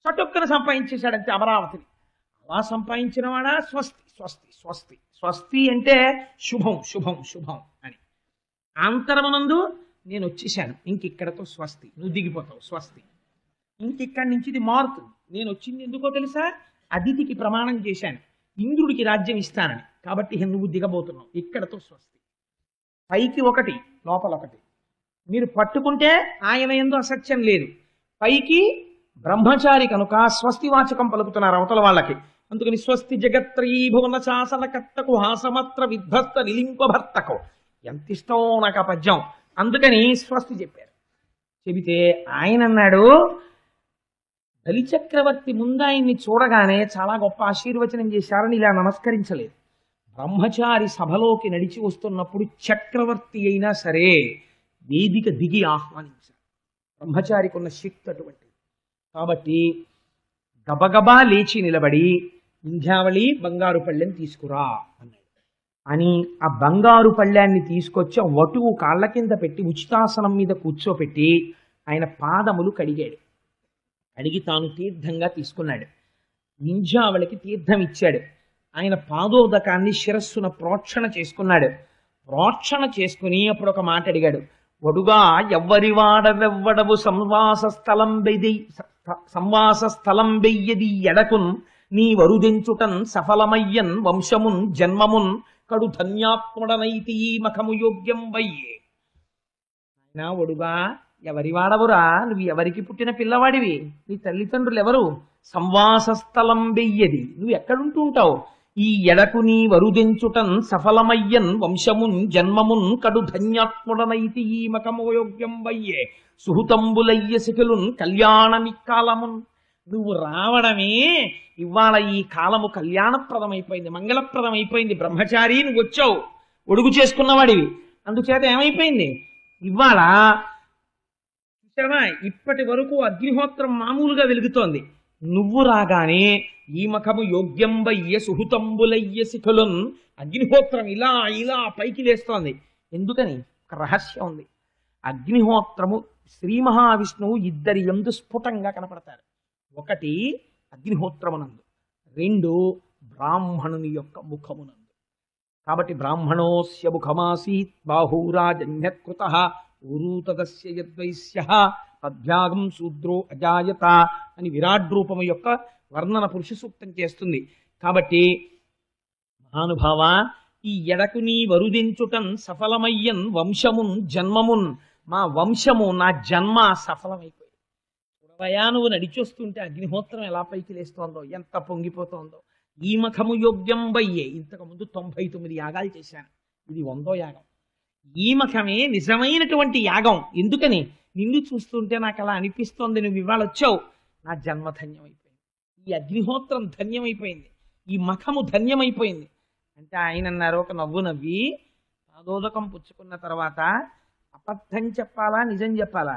చటుక్కన సంపాదించేశాడంతే అమరావతిని. అలా సంపాదించిన వాడా స్వస్తి స్వస్తి స్వస్తి. స్వస్తి అంటే శుభం శుభం శుభం అని. అంతరమునందు నేను వచ్చేసాను, ఇంకిక్కడతో స్వస్తి, నువ్వు దిగిపోతావు స్వస్తి. ఇంకిక్కడి నుంచి ఇది మారుతుంది. నేను వచ్చింది ఎందుకో తెలుసా, అదితికి ప్రమాణం చేశాను ఇంద్రుడికి రాజ్యం ఇస్తానని, కాబట్టి నువ్వు దిగబోతున్నావు, ఇక్కడతో స్వస్తి. పైకి ఒకటి లోపల ఒకటి, మీరు పట్టుకుంటే ఆయన యందు అసత్యం లేదు. పైకి బ్రహ్మచారి కనుక స్వస్తి వాచకం పలుకుతున్నారు అవతల వాళ్ళకి. అందుకని స్వస్తి జగత్రయీ భువన శాసనకర్తకు హాసమాత్ర విధ్వస్త నిలింపభర్తకు. ఎంత ఇష్టం నాకు ఆ పద్యం. అందుకని స్వస్తి చెప్పారు. చెబితే ఆయన అన్నాడు, బలిచక్రవర్తి ముందు ఆయన్ని చూడగానే చాలా గొప్ప ఆశీర్వచనం చేశారని ఇలా నమస్కరించలేదు. బ్రహ్మచారి సభలోకి నడిచి వస్తున్నప్పుడు చక్రవర్తి అయినా సరే వేదిక దిగి ఆహ్వానించారు. బ్రహ్మచారికి ఉన్న శక్తి అటువంటిది. కాబట్టి గబగబా లేచి నిలబడి వింధ్యావళి బంగారు పళ్ళెని తీసుకురా అన్నాడు. అని ఆ బంగారు పళ్ళాన్ని తీసుకొచ్చి వటువు కాళ్ళ కింద పెట్టి ఉచితాసనం మీద కూర్చోపెట్టి ఆయన పాదములు కడిగాడు. అడిగి తాను తీర్థంగా తీసుకున్నాడు. వింధ్యావళికి తీర్థం ఇచ్చాడు. ఆయన పాదోదకాన్ని శిరస్సున ప్రోక్షణ చేసుకున్నాడు. ప్రోక్షణ చేసుకుని అప్పుడు ఒక మాట అడిగాడు. వడుగా ఎవ్వరివాడవెవ్వడవు సంవాస స్థలం వెయ్యది ఎడకున్ నీ వరుదెంచుటన్ సఫలమయ్యన్ వంశమున్ జన్మమున్ కడు ధన్యాత్ముడనైతి ఈ మఖము యోగ్యం వయ్యే. ఆయన వడుగా ఎవరి వాడవురా, నువ్వు ఎవరికి పుట్టిన పిల్లవాడివి, నీ తల్లిదండ్రులు ఎవరు, సంవాస స్థలం వెయ్యది, నువ్వు ఎక్కడుంటూ ఉంటావు, ఈ ఎడకు నీ వరుదెంచుటన్ సఫలమయ్యన్ వంశమున్ జన్మమున్ కడు ధన్యాత్ముడనైతి ఈ మకము యోగ్యం వయ్యే సుహృతంబులయ్య శిఖులున్ కళ్యాణమిక్కాలమున్. నువ్వు రావడమే ఇవాళ ఈ కాలము కళ్యాణప్రదమైపోయింది, మంగళప్రదమైపోయింది. బ్రహ్మచారి నువ్వు వచ్చావు, ఒడుగు చేసుకున్నవాడివి, అందుచేత ఏమైపోయింది ఇవాళ ఇప్పటి వరకు అగ్నిహోత్రం మామూలుగా వెలుగుతోంది, నువ్వు రాగానే ఈ మఖము యోగ్యం వయ్య సుహృతంబులయ్య శిఖులున్, అగ్నిహోత్రం ఇలా ఇలా పైకి లేస్తోంది. ఎందుకని ఒక రహస్యం ఉంది. అగ్నిహోత్రము శ్రీ మహావిష్ణువు ఇద్దరి యందు స్ఫుటంగా కనపడతారు. ఒకటి అగ్నిహోత్రమునందు, రెండు బ్రాహ్మణుని యొక్క ముఖమునందు. కాబట్టి బ్రాహ్మణోస్య ముఖమాసీత్ బాహూరాజన్యకృత ఊరూతదస్య యద్వైశ్య తద్భ్యాగం శూద్రో అజాయత అని విరాట్ రూపము యొక్క వర్ణన పురుష సూక్తం చేస్తుంది. కాబట్టి మహానుభావ, ఈ ఎడకు నీ వరుదించుటన్ సఫలమయ్యన్ వంశమున్ జన్మమున్, మా వంశము నా జన్మ సఫలమైపోయింది. అవయా నువ్వు నడిచొస్తుంటే అగ్నిహోత్రం ఎలా పైకి లేస్తోందో, ఎంత పొంగిపోతోందో. ఈ మఖము యోగ్యం వయ్యే, ఇంతకు ముందు 99 యాగాలు చేశాను, ఇది 100వ యాగం. ఈ మఖమే నిజమైనటువంటి యాగం. ఎందుకని? నిన్ను చూస్తుంటే నాకు అలా అనిపిస్తోంది, నువ్వు ఇవాళ వచ్చావు, నా జన్మ ధన్యమైపోయింది, ఈ అగ్నిహోత్రం ధన్యమైపోయింది, ఈ మఖము ధన్యమైపోయింది అంటే ఆయన అన్నారు ఒక నవ్వు నవ్వి, పాదోదకం పుచ్చుకున్న తర్వాత అబద్ధం చెప్పాలా నిజం చెప్పాలా?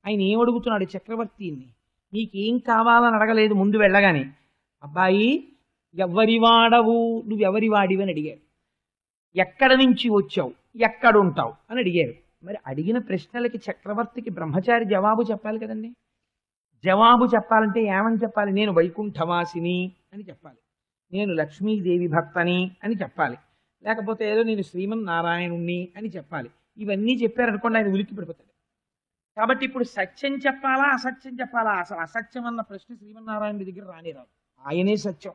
ఆయన ఏం అడుగుతున్నాడు చక్రవర్తిని? నీకేం కావాలని అడగలేదు ముందు వెళ్ళగానే. అబ్బాయి ఎవరి వాడవు, నువ్వెవరి వాడివి అని అడిగారు. ఎక్కడ నుంచి వచ్చావు, ఎక్కడుంటావు అని అడిగారు. మరి అడిగిన ప్రశ్నలకి చక్రవర్తికి బ్రహ్మచారి జవాబు చెప్పాలి కదండి. జవాబు చెప్పాలంటే ఏమని చెప్పాలి? నేను వైకుంఠవాసిని అని చెప్పాలి, నేను లక్ష్మీదేవి భక్తని అని చెప్పాలి, లేకపోతే ఏదో నేను శ్రీమన్నారాయణుణ్ణి అని చెప్పాలి. ఇవన్నీ చెప్పారనుకోండి ఆయన ఉలిక్కి పడిపోతాడు. కాబట్టి ఇప్పుడు సత్యం చెప్పాలా అసత్యం చెప్పాలా? అసలు అసత్యం అన్న ప్రశ్న శ్రీమన్నారాయణుడి దగ్గర రానిరాదు. ఆయనే సత్యం.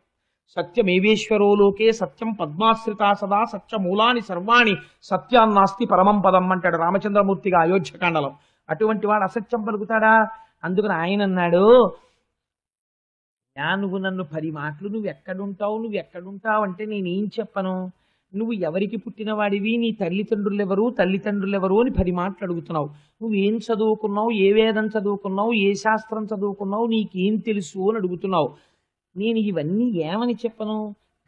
సత్యమేవేశ్వరో లోకే సత్యం పద్మాశ్రితా సదా సత్యమూలాని సర్వాణి సత్యాన్నాస్తి పరమం పదం అంటాడు రామచంద్రమూర్తిగా అయోధ్యకాండలో. అటువంటి వాడు అసత్యం పలుకుతాడా? అందుకని ఆయన అన్నాడు, నువ్వు నన్ను 10 మాటలు నువ్వు ఎక్కడుంటావు అంటే నేనేం చెప్పను? నువ్వు ఎవరికి పుట్టినవాడివి, నీ తల్లిదండ్రులు ఎవరు అని 10 మాటలు అడుగుతున్నావు. నువ్వు ఏం చదువుకున్నావు, ఏ వేదం చదువుకున్నావు, ఏ శాస్త్రం చదువుకున్నావు, నీకేం తెలుసు అని అడుగుతున్నావు. నేను ఇవన్నీ ఏమని చెప్పను?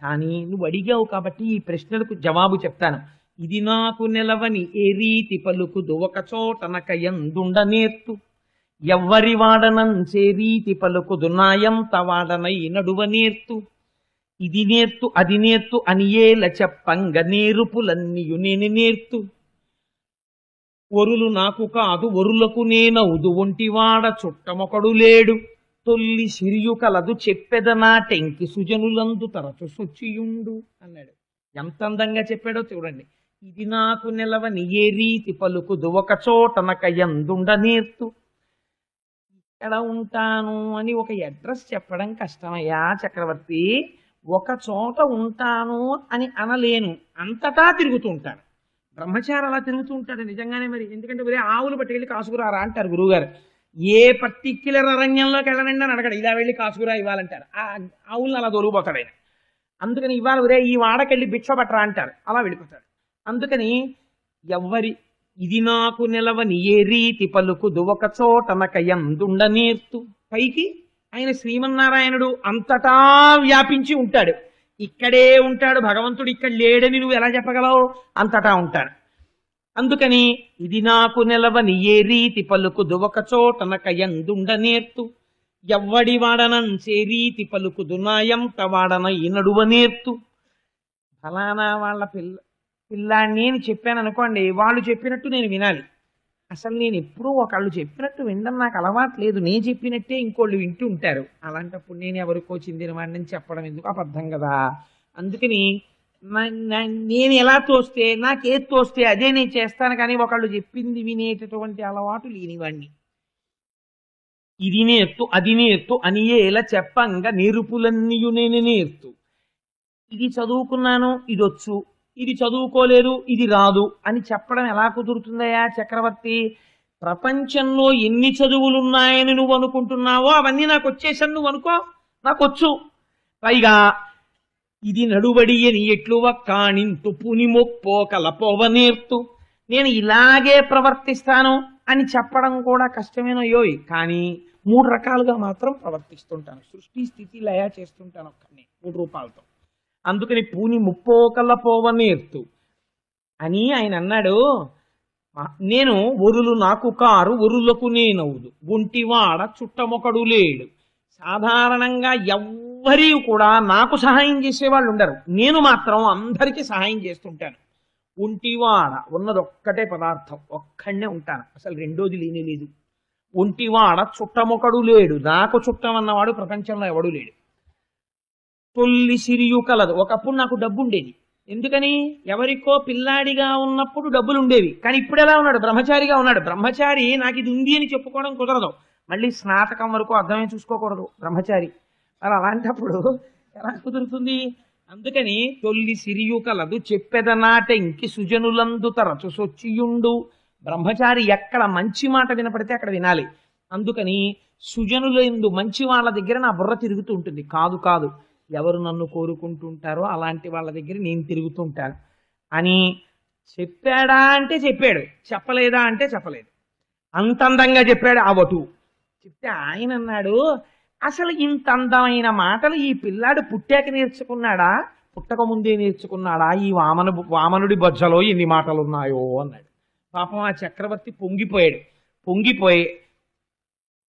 కానీ నువ్వు అడిగావు కాబట్టి ఈ ప్రశ్నలకు జవాబు చెప్తాను. ఇది నాకు నెలవని ఏ రీతి పలుకుదు ఒక చోటనక ఎందుండ నేర్తు, ఎవ్వరి వాడనంచే రీతి పలుకుదు నాయంత వాడనై నడువ నేర్తు, ఇది నేర్తు అది నేర్తు అని ఏల చెప్పంగ నేరుపులన్నీయు నేను నేర్తు, ఒరులు నాకు కాదు ఒరులకు నేనవుదు ఒంటివాడ చుట్టమొకడు లేడు, తొల్లి సిరియు కలదు చెప్పెదనాటెంకి సుజనులందు తరచు శుచియుండు అన్నాడు. ఎంత అందంగా చెప్పాడో చూడండి. ఇది నాకు నిలవని ఏ రీతి పలుకుదు ఒక చోటనక ఎందుండ నేర్తు. ఇక్కడ ఉంటాను అని ఒక అడ్రస్ చెప్పడం కష్టమయ్యా చక్రవర్తి. ఒక చోట ఉంటాను అని అనలేను, అంతటా తిరుగుతూ ఉంటాను. బ్రహ్మచారి అలా తిరుగుతూ ఉంటాడు నిజంగానే. మరి ఎందుకంటే వేరే ఆవులు పట్టుకెళ్ళి కాసుకురారా అంటారు గురువుగారు. ఏ పర్టిక్యులర్ అరణ్యంలోకి వెళ్ళనండి అని అడగడు, ఇలా వెళ్ళి కాసుకురా ఇవ్వాలంటారు. ఆ ఆవులను అలా దొరికిపోతాడు ఆయన. అందుకని ఇవాళ వేరే ఈ వాడకెళ్ళి భిక్ష పట్టరా అంటారు, అలా వెళ్ళిపోతాడు. అందుకని ఇది నాకు నిలవని ఏ రీతి పలుకుదు ఒక చోటనక ఎందుండ నేర్తు. పైకి ఆయన శ్రీమన్నారాయణుడు అంతటా వ్యాపించి ఉంటాడు, ఇక్కడే ఉంటాడు భగవంతుడు, ఇక్కడ లేడని నువ్వు ఎలా చెప్పగలవు? అంతటా ఉంటాడు. అందుకని ఇది నాకు నిలవని ఏ రీతి పలుకుదు ఒక చోటనక ఎందుండ నేర్తు, ఎవ్వడి వాడనంచే రీతి పలుకుదు నాయంత వాడనై నడువ నేర్తు. ఫలానా వాళ్ళ పిల్లాన్ని అని చెప్పాను అనుకోండి, వాళ్ళు చెప్పినట్టు నేను వినాలి. అసలు నేను ఎప్పుడూ ఒకళ్ళు చెప్పినట్టు వినడం నాకు అలవాటు లేదు, నేను చెప్పినట్టే ఇంకోళ్ళు వింటూ ఉంటారు. అలాంటప్పుడు నేను ఎవరికో చెందిన వాడిని చెప్పడం ఎందుకు? అబద్ధం కదా. అందుకని నేను ఎలా తోస్తే, నాకేది తోస్తే అదే నేను చేస్తాను, కానీ ఒకళ్ళు చెప్పింది వినేటటువంటి అలవాటు లేనివాడిని. ఇది నేర్తు అది నేర్తు అని ఎలా చెప్పంగా నేర్పులన్నీయు నేను నేర్తు. ఇది చదువుకున్నాను ఇదొచ్చు, ఇది చదువుకోలేదు ఇది రాదు అని చెప్పడం ఎలా కుదురుతుందయా చక్రవర్తి? ప్రపంచంలో ఎన్ని చదువులున్నాయని నువ్వు అనుకుంటున్నావో అవన్నీ నాకు వచ్చేసని నువ్వు అనుకో, నాకు వచ్చు. పైగా ఇది నడుబడి అని ఎట్లువ కాణింతు పునిమొప్పో కలపోవ నేర్తు. నేను ఇలాగే ప్రవర్తిస్తాను అని చెప్పడం కూడా కష్టమేనోయోయ్, కానీ 3 రకాలుగా మాత్రం ప్రవర్తిస్తుంటాను. సృష్టి స్థితి లయ చేస్తుంటాను ఒక్కనే 3 రూపాలతో. అందుకని పూని ముప్పోకల పోవ నేర్తు అని ఆయన అన్నాడు. నేను ఒరులు నాకు కారు ఒరులకు నేనవుదు ఒంటివాడ చుట్టమొకడు లేడు. సాధారణంగా ఎవ్వరీ కూడా నాకు సహాయం చేసేవాళ్ళు ఉండరు, నేను మాత్రం అందరికీ సహాయం చేస్తుంటాను. ఒంటివాడ ఉన్నదొక్కటే పదార్థం, ఒక్కడనే ఉంటాను, అసలు రెండోది లేనే లేదు. ఒంటివాడ చుట్టమొకడు లేడు, నాకు చుట్టం అన్నవాడు ప్రపంచంలో ఎవడూ లేడు. తొల్లి సిరియు కలదు. ఒకప్పుడు నాకు డబ్బు ఉండేది, ఎందుకని? ఎవరికో పిల్లాడిగా ఉన్నప్పుడు డబ్బులు ఉండేవి, కానీ ఇప్పుడు ఎలా ఉన్నాడు? బ్రహ్మచారిగా ఉన్నాడు. బ్రహ్మచారి నాకు ఇది ఉంది అని చెప్పుకోవడం కుదరదు, మళ్ళీ స్నాతకం వరకు అర్థమే చూసుకోకూడదు బ్రహ్మచారి. మరి అలాంటప్పుడు ఎలా కుదురుతుంది? అందుకని తొల్లి సిరియు కలదు చెప్పెదనాటెంకి సుజనులందు తరచు సొచ్చియుండు. బ్రహ్మచారి ఎక్కడ మంచి మాట వినపడితే అక్కడ వినాలి. అందుకని సుజనులందు మంచి వాళ్ళ దగ్గర నా బుర్ర తిరుగుతూ ఉంటుంది. కాదు కాదు, ఎవరు నన్ను కోరుకుంటుంటారో అలాంటి వాళ్ళ దగ్గర నేను తిరుగుతూ ఉంటాను అని చెప్పాడా అంటే చెప్పాడు, చెప్పలేదా అంటే చెప్పలేదు. అంత అందంగా చెప్పాడు ఆ వటువు. చెప్తే ఆయన అన్నాడు, అసలు ఇంత అందమైన మాటలు ఈ పిల్లాడు పుట్టాక నేర్చుకున్నాడా, పుట్టక ముందే నేర్చుకున్నాడా, ఈ వామనుడి బొజ్జలో ఎన్ని మాటలు ఉన్నాయో అన్నాడు. పాపం ఆ చక్రవర్తి పొంగిపోయాడు. పొంగిపోయి,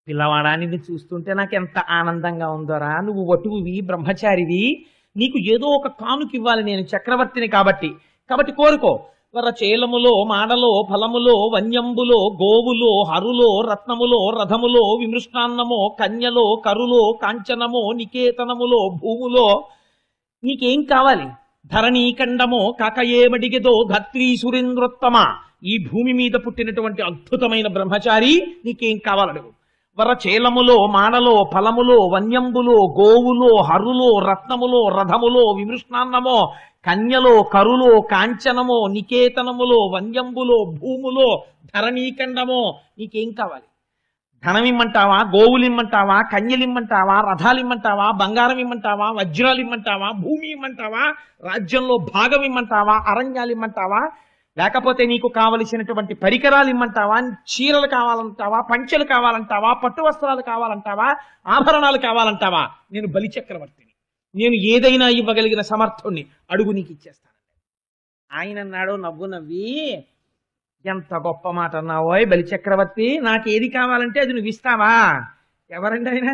పిల్లవాడా నిన్ను చూస్తుంటే నాకు ఎంత ఆనందంగా ఉందోరా, నువ్వు వటువువి, బ్రహ్మచారివి, నీకు ఏదో ఒక కానుక ఇవ్వాలి నేను చక్రవర్తిని కాబట్టి కోరుకో. వరచేలములో మాడలో ఫలములో వన్యంబులో గోవులో హరులో రత్నములో రథములో విమృష్టాన్నమో కన్యలో కరులో కాంచనమో నికేతనములో భూములో నీకేం కావాలి? ధరణీఖండమో కాకయేమడిగెదో ధత్రీ సురేంద్రోత్తమ, ఈ భూమి మీద పుట్టినటువంటి అద్భుతమైన బ్రహ్మచారి నీకేం కావాలడుగు. వరచేలములో మాడలో ఫలములో వన్యంబులో గోవులో హరులో రత్నములో రథములో విమృష్ణాన్నమో కన్యలో కరులో కాంచనమో నికేతనములో వన్యంబులో భూములో ధరణీఖండమో నీకేం కావాలి? ధనం ఇమ్మంటావా, గోవులు ఇమ్మంటావా, కన్యలు ఇమ్మంటావా, రథాలు ఇమ్మంటావా, బంగారం ఇమ్మంటావా, వజ్రాలు ఇమ్మంటావా, భూమి ఇమ్మంటావా, రాజ్యంలో భాగం ఇమ్మంటావా, అరణ్యాలు ఇమ్మంటావా, లేకపోతే నీకు కావలసినటువంటి పరికరాలు ఇమ్మంటావా, చీరలు కావాలంటావా, పంచెలు కావాలంటావా, పట్టు వస్త్రాలు కావాలంటావా, ఆభరణాలు కావాలంటావా? నేను బలిచక్రవర్తిని, నేను ఏదైనా ఇవ్వగలిగిన సమర్థుణ్ణి, అడుగు నీకు ఇచ్చేస్తాను. ఆయన అన్నాడు నవ్వు నవ్వి, ఎంత గొప్ప మాట అన్నావోయ్ బలిచక్రవర్తి, నాకేది కావాలంటే అది నువ్వు ఇస్తావా? ఎవరండి ఆయన?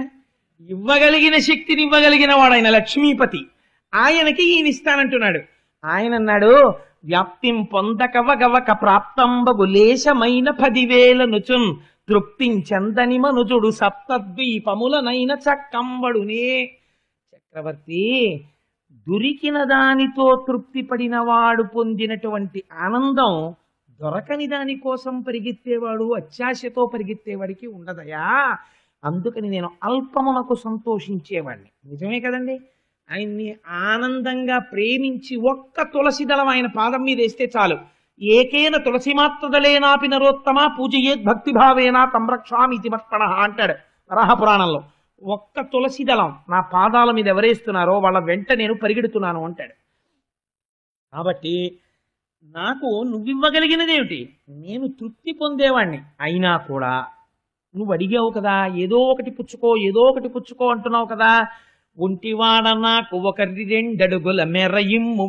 ఇవ్వగలిగిన శక్తిని ఇవ్వగలిగిన వాడు ఆయన, లక్ష్మీపతి. ఆయనకి ఈయన ఇస్తానంటున్నాడు. ఆయన అన్నాడు, వ్యాప్తిం పొందకవగవక ప్రాప్తంబగు లేశమైన 10,000 నుచున్ తృప్తించందని మనుజుడు సప్తద్వీపములనైన చక్కంబడునే. చక్రవర్తి, దొరికిన దానితో తృప్తి పడినవాడు పొందినటువంటి ఆనందం దొరకని దాని కోసం పరిగెత్తేవాడు, అత్యాశతో పరిగెత్తేవాడికి ఉండదయా. అందుకని నేను అల్పమునకు సంతోషించేవాడిని. నిజమే కదండి. ఆయన్ని ఆనందంగా ప్రేమించి ఒక్క తులసి దళం ఆయన పాదం మీద వేస్తే చాలు. ఏకేన తులసి మాత్రదలేనాపి నరోత్తమ పూజయేద్ భక్తిభావేనా తంరక్షామితి మత్పణ అంటాడు వరాహపురాణంలో. ఒక్క తులసి దళం నా పాదాల మీద ఎవరేస్తున్నారో వాళ్ళ వెంట నేను పరిగెడుతున్నాను అంటాడు. కాబట్టి నాకు నువ్వివ్వగలిగినదేమిటి? నేను తృప్తి పొందేవాణ్ణి. అయినా కూడా నువ్వు అడిగావు కదా, ఏదో ఒకటి పుచ్చుకో, ఏదో ఒకటి పుచ్చుకో అంటున్నావు కదా. ఒంటివాడ నాకు 1-2 అడుగుల మెరయిమ్ము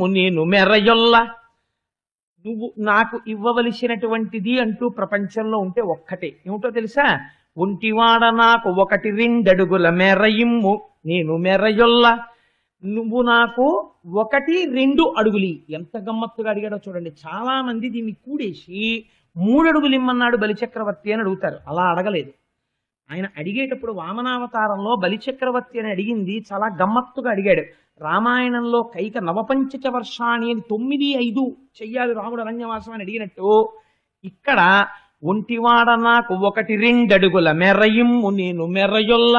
నేను మెరయొల్ల. నువ్వు నాకు ఇవ్వవలసినటువంటిది అంటూ ప్రపంచంలో ఉంటే ఒక్కటే, ఏమిటో తెలుసా? ఒంటివాడ నాకు 1-2 అడుగుల మెరయిమ్ము నేను మెరయొల్ల. నువ్వు నాకు 1-2 అడుగులి. ఎంత గమ్మత్తుగా అడిగాడో చూడండి. చాలా మంది దీన్ని కూడేసి 3 అడుగులు ఇమ్మన్నాడు బలిచక్రవర్తి అని అడుగుతారు. అలా అడగలేదు ఆయన. అడిగేటప్పుడు వామనావతారంలో బలిచక్రవర్తి అని అడిగింది చాలా గమ్మత్తుగా అడిగాడు. రామాయణంలో కైక నవపంచచ వర్షాణి అని 9-5 చెయ్యాలి రాముడు అరణ్యవాసం అని అడిగినట్టు ఇక్కడ ఒంటివాడ నాకు 1-2 అడుగుల మెరయిమ్ము నేను మెరయొల్ల.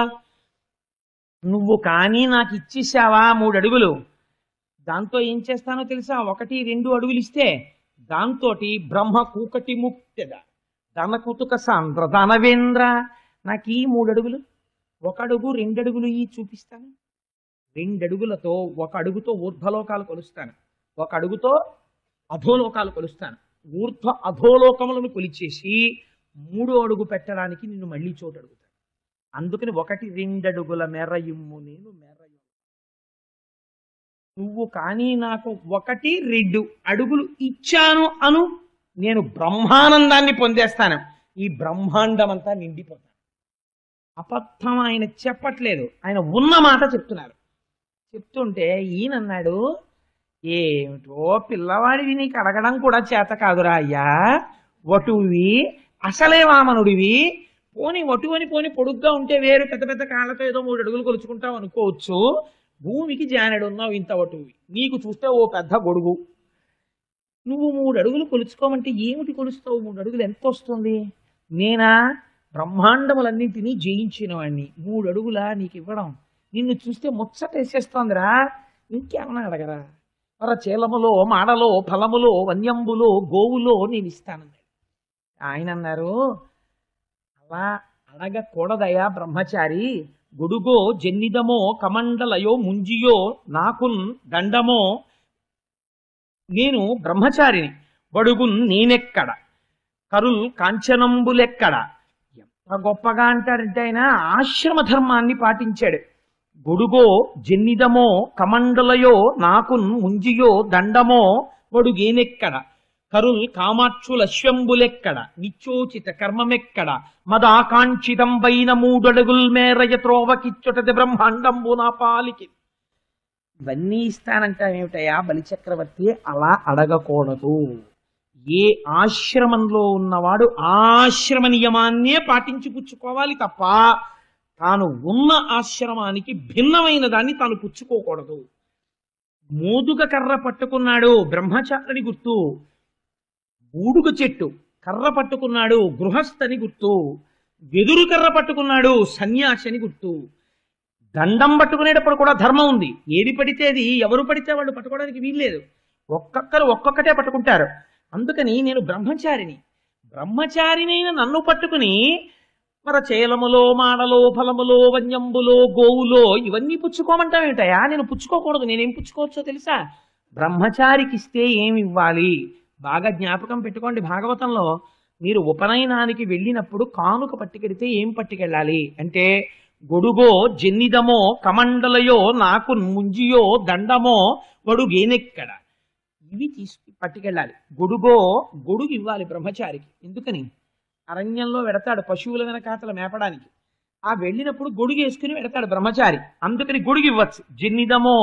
నువ్వు కానీ నాకు ఇచ్చేసావా 3 అడుగులు, దాంతో ఏం చేస్తానో తెలుసా? 1-2 అడుగులు ఇస్తే దాంతో బ్రహ్మ కూకటి ముక్తెద ధనకుతుక సాంద్ర ధనవేంద్ర. నాకు ఈ 3 అడుగులు, 1 అడుగు 2 అడుగులు ఈ చూపిస్తాను. 2 అడుగులతో 1 అడుగుతో ఊర్ధ్వలోకాలు కొలుస్తాను, 1 అడుగుతో అధోలోకాలు కొలుస్తాను. ఊర్ధ్వ అధోలోకములను కొలిచేసి 3వ అడుగు పెట్టడానికి నిన్ను మళ్ళీ చోటు అడుగుతాను. అందుకని 1-2 అడుగుల మెరయిమ్ము నేను మెరయు. నువ్వు కానీ నాకు 1-2 అడుగులు ఇచ్చాను అను, నేను బ్రహ్మానందాన్ని పొందేస్తాను. ఈ బ్రహ్మాండం అంతా నిండిపోతాను. అబద్ధం ఆయన చెప్పట్లేదు, ఆయన ఉన్న మాట చెప్తున్నారు. చెప్తుంటే ఈయనన్నాడు, ఏమిటో పిల్లవాడివి, నీకు అడగడం కూడా చేత కాదురా అయ్యా. వటువి, అసలే వామనుడివి. పోని వటు అని పోని పొడుగ్గా ఉంటే వేరు, పెద్ద పెద్ద కాళ్ళతో ఏదో 3 అడుగులు కొలుచుకుంటావు అనుకోవచ్చు. భూమికి జానెడు ఉన్నావు ఇంత వటువి, నీకు చూస్తే ఓ పెద్ద గొడుగు. నువ్వు 3 అడుగులు కొలుచుకోమంటే ఏమిటి కొలుస్తావు? 3 అడుగులు ఎంత వస్తుంది? నేనా బ్రహ్మాండములన్నింటినీ జయించిన వాడిని, 3 అడుగులా నీకు ఇవ్వడం నిన్ను చూస్తే ముచ్చటేసేస్తోందిరా. ఇంకేమన్నా అడగరా? చేలములో మాడలో ఫలములో వన్యంబులో గోవులో నేను ఇస్తానన్నాడు. ఆయన అన్నారు, అలా అడగకూడదయా బ్రహ్మచారి. గొడుగో జన్నిదమో కమండలయో ముంజియో నాకున్ దండమో నేను బ్రహ్మచారిని. బడుగున్ నేనెక్కడ కరుల్ కాంచనంబులెక్కడ. ఎంత గొప్పగా అంటారంటే ఆయన ఆశ్రమ ధర్మాన్ని పాటించాడు. గొడుగో జన్నిదమో కమండలయో నాకున్ ముంజియో దండమో వడుగేనెక్కడ కరుల్ కామాక్షులశ్వంబులెక్కడ నిత్యోచిత కర్మమెక్కడ మదాకాంక్షితంబైన మూడడుగుల్ మేరయ త్రోవకిచ్చుటది బ్రహ్మాండంబు నా పాలికి. ఇవన్నీ ఇస్తానంటావేమిటయా బలిచక్రవర్తి? అలా అడగకూడదు. ఏ ఆశ్రమంలో ఉన్నవాడు ఆశ్రమ నియమాన్నే పాటించి పుచ్చుకోవాలి తప్ప తాను ఉన్న ఆశ్రమానికి భిన్నమైన దాన్ని తాను పుచ్చుకోకూడదు. మోదుగ కర్ర పట్టుకున్నాడు బ్రహ్మచారిని గుర్తు, బూడుగ చెట్టు కర్ర పట్టుకున్నాడు గృహస్థని గుర్తు, వెదురు కర్ర పట్టుకున్నాడు సన్యాసిని గుర్తు. దండం పట్టుకునేటప్పుడు కూడా ధర్మం ఉంది. ఏది పడితే అది ఎవరు పడితే వాళ్ళు పట్టుకోవడానికి వీల్లేదు. ఒక్కొక్కరు ఒక్కొక్కటే పట్టుకుంటారు. అందుకని నేను బ్రహ్మచారిని. బ్రహ్మచారినైన నన్ను పట్టుకుని మరి చేలములో మాడలో ఫలములో వన్యంబులో గోవులో ఇవన్నీ పుచ్చుకోమంటావేమిటయా? నేను పుచ్చుకోకూడదు. నేనేం పుచ్చుకోవచ్చో తెలుసా? బ్రహ్మచారికి ఇస్తే ఏమి ఇవ్వాలి? బాగా జ్ఞాపకం పెట్టుకోండి. భాగవతంలో మీరు ఉపనయనానికి వెళ్ళినప్పుడు కానుక పట్టుకెడితే ఏం పట్టుకెళ్ళాలి అంటే గొడుగో జన్నిదమో కమండలయో నాకు ముంజియో దండమో వడుగేనెక్కడ. ఇవి తీసుకు పట్టుకెళ్ళాలి. గొడుగు ఇవ్వాలి బ్రహ్మచారికి. ఎందుకని? అరణ్యంలో వెడతాడు పశువుల వెనకాతల మేపడానికి. ఆ వెళ్ళినప్పుడు గొడుగు వేసుకుని వెడతాడు బ్రహ్మచారి. అందుకని గొడుగు ఇవ్వచ్చు. జన్నిదమో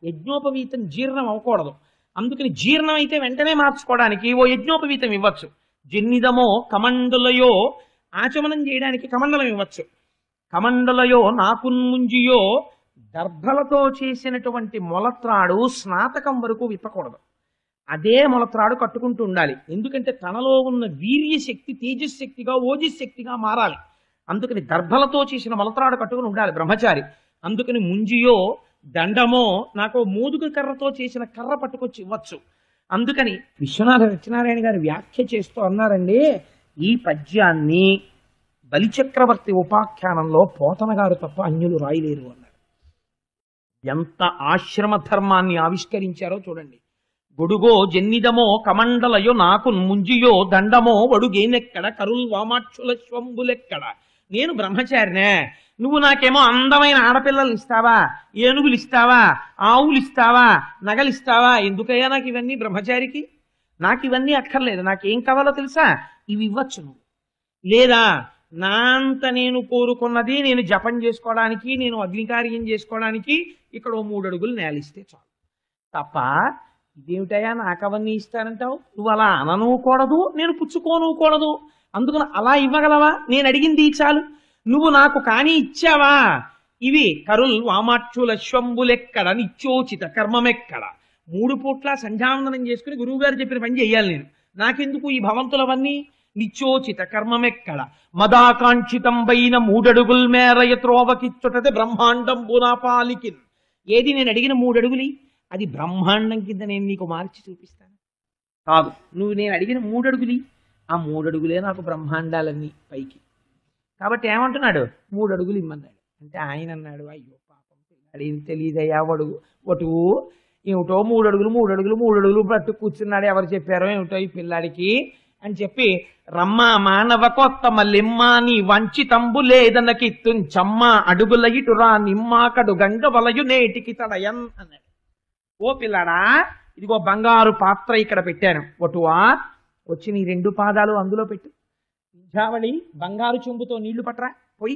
యజ్ఞోపవీతం జీర్ణం అవ్వకూడదు. అందుకని జీర్ణం అయితే వెంటనే మార్చుకోవడానికి ఓ యజ్ఞోపవీతం ఇవ్వచ్చు. జన్నిదమో కమండలయో ఆచమనం చేయడానికి కమండలం ఇవ్వచ్చు. కమండలయో నాకున్ముంజియో దర్భలతో చేసినటువంటి మొలత్రాడు స్నాతకం వరకు విప్పకూడదు. అదే మొలత్రాడు కట్టుకుంటూ ఉండాలి. ఎందుకంటే తనలో ఉన్న వీర్య శక్తి తేజశక్తిగా ఓజశక్తిగా మారాలి. అందుకని దర్భలతో చేసిన మొలత్రాడు కట్టుకుని ఉండాలి బ్రహ్మచారి. అందుకని ముంజియో దండమో నాకు మోదుగ కర్రతో చేసిన కర్ర పట్టుకొచ్చి ఇవ్వచ్చు. అందుకని విశ్వనాథ సత్యనారాయణ గారు వ్యాఖ్య చేస్తూ అన్నారండి, ఈ పద్యాన్ని బలిచక్రవర్తి ఉపాఖ్యానంలో పోతన గారు తప్ప అన్యులు రాయలేరు అన్నారు. ఎంత ఆశ్రమ ధర్మాన్ని ఆవిష్కరించారో చూడండి. గొడుగో జన్నిదమో కమండలయో నాకు ముంజియో దండమో వడుగేనెక్కడ కరుల్ వామాక్షుల స్వంబులెక్కడ. నేను బ్రహ్మచారినే. నువ్వు నాకేమో అందమైన ఆడపిల్లలు ఇస్తావా, ఏనుగులు ఇస్తావా, ఆవులు ఇస్తావా, నగలిస్తావా? ఎందుకయ్యా నాకు ఇవన్నీ? బ్రహ్మచారికి నాకు ఇవన్నీ అక్కర్లేదు. నాకేం కావాలో తెలుసా? ఇవి ఇవ్వచ్చు నువ్వు. లేదా నా అంత నేను కోరుకున్నది నేను జపం చేసుకోవడానికి, నేను అగ్నికార్యం చేసుకోవడానికి ఇక్కడ 3 అడుగులు నేలిస్తే చాలు తప్ప ఇదేమిటయా నాకు అవన్నీ ఇస్తానంటావు? నువ్వు అలా అననుకూడదు, నేను పుచ్చుకోనుకూడదు. అందుకని అలా ఇవ్వగలవా? నేను అడిగింది చాలు. నువ్వు నాకు కానీ ఇచ్చావా? ఇవి కరుల్ వామాక్షుల శ్వంబులెక్కడ నిత్యోచిత కర్మమెక్కడ. 3 పూట్ల సంధ్యావందనం చేసుకుని గురువుగారు చెప్పిన పని చెయ్యాలి నేను. నాకెందుకు ఈ భవంతులవన్నీ? నిత్యోచిత కర్మమెక్కడ మదాకాంక్షితంబైన 3 అడుగుల్ మేరయ త్రోవకిచ్చుటది బ్రహ్మాండంబు నా పాలికి. ఏది నేను అడిగిన 3 అడుగులి? అది బ్రహ్మాండం కింద నేను నీకు మార్చి చూపిస్తాను. కాదు, నువ్వు నేను అడిగిన 3 అడుగులి, ఆ 3 అడుగులే నాకు బ్రహ్మాండాలన్నీ పైకి. కాబట్టి ఏమంటున్నాడు? 3 అడుగులు ఇమ్మన్నాడు. అంటే ఆయన అన్నాడు, అయ్యో పాపం పిల్లాడేం తెలియదయ్యా వడుగు ఒటు ఏమిటో 3 అడుగులు 3 అడుగులు 3 అడుగులు పట్టు కూర్చున్నాడు, ఎవరు చెప్పారో ఏమిటో ఈ పిల్లాడికి అని చెప్పి రమ్మ మానవ కొత్త మల్లెమ్మ నీ వంచితంబు లేదనకిత్తుంచమ్మ అడుగుల ఇటురా నిమ్మాకడు గంగ వలయు నేటికి తడయన్ అన్నాడు. ఓ పిల్లాడా, ఇదిగో బంగారు పాత్ర ఇక్కడ పెట్టాను, ఒటువా వచ్చి నీ 2 పాదాలు అందులో పెట్టు. వింధ్యావళి బంగారు చెంబుతో నీళ్లు పట్టరా పోయి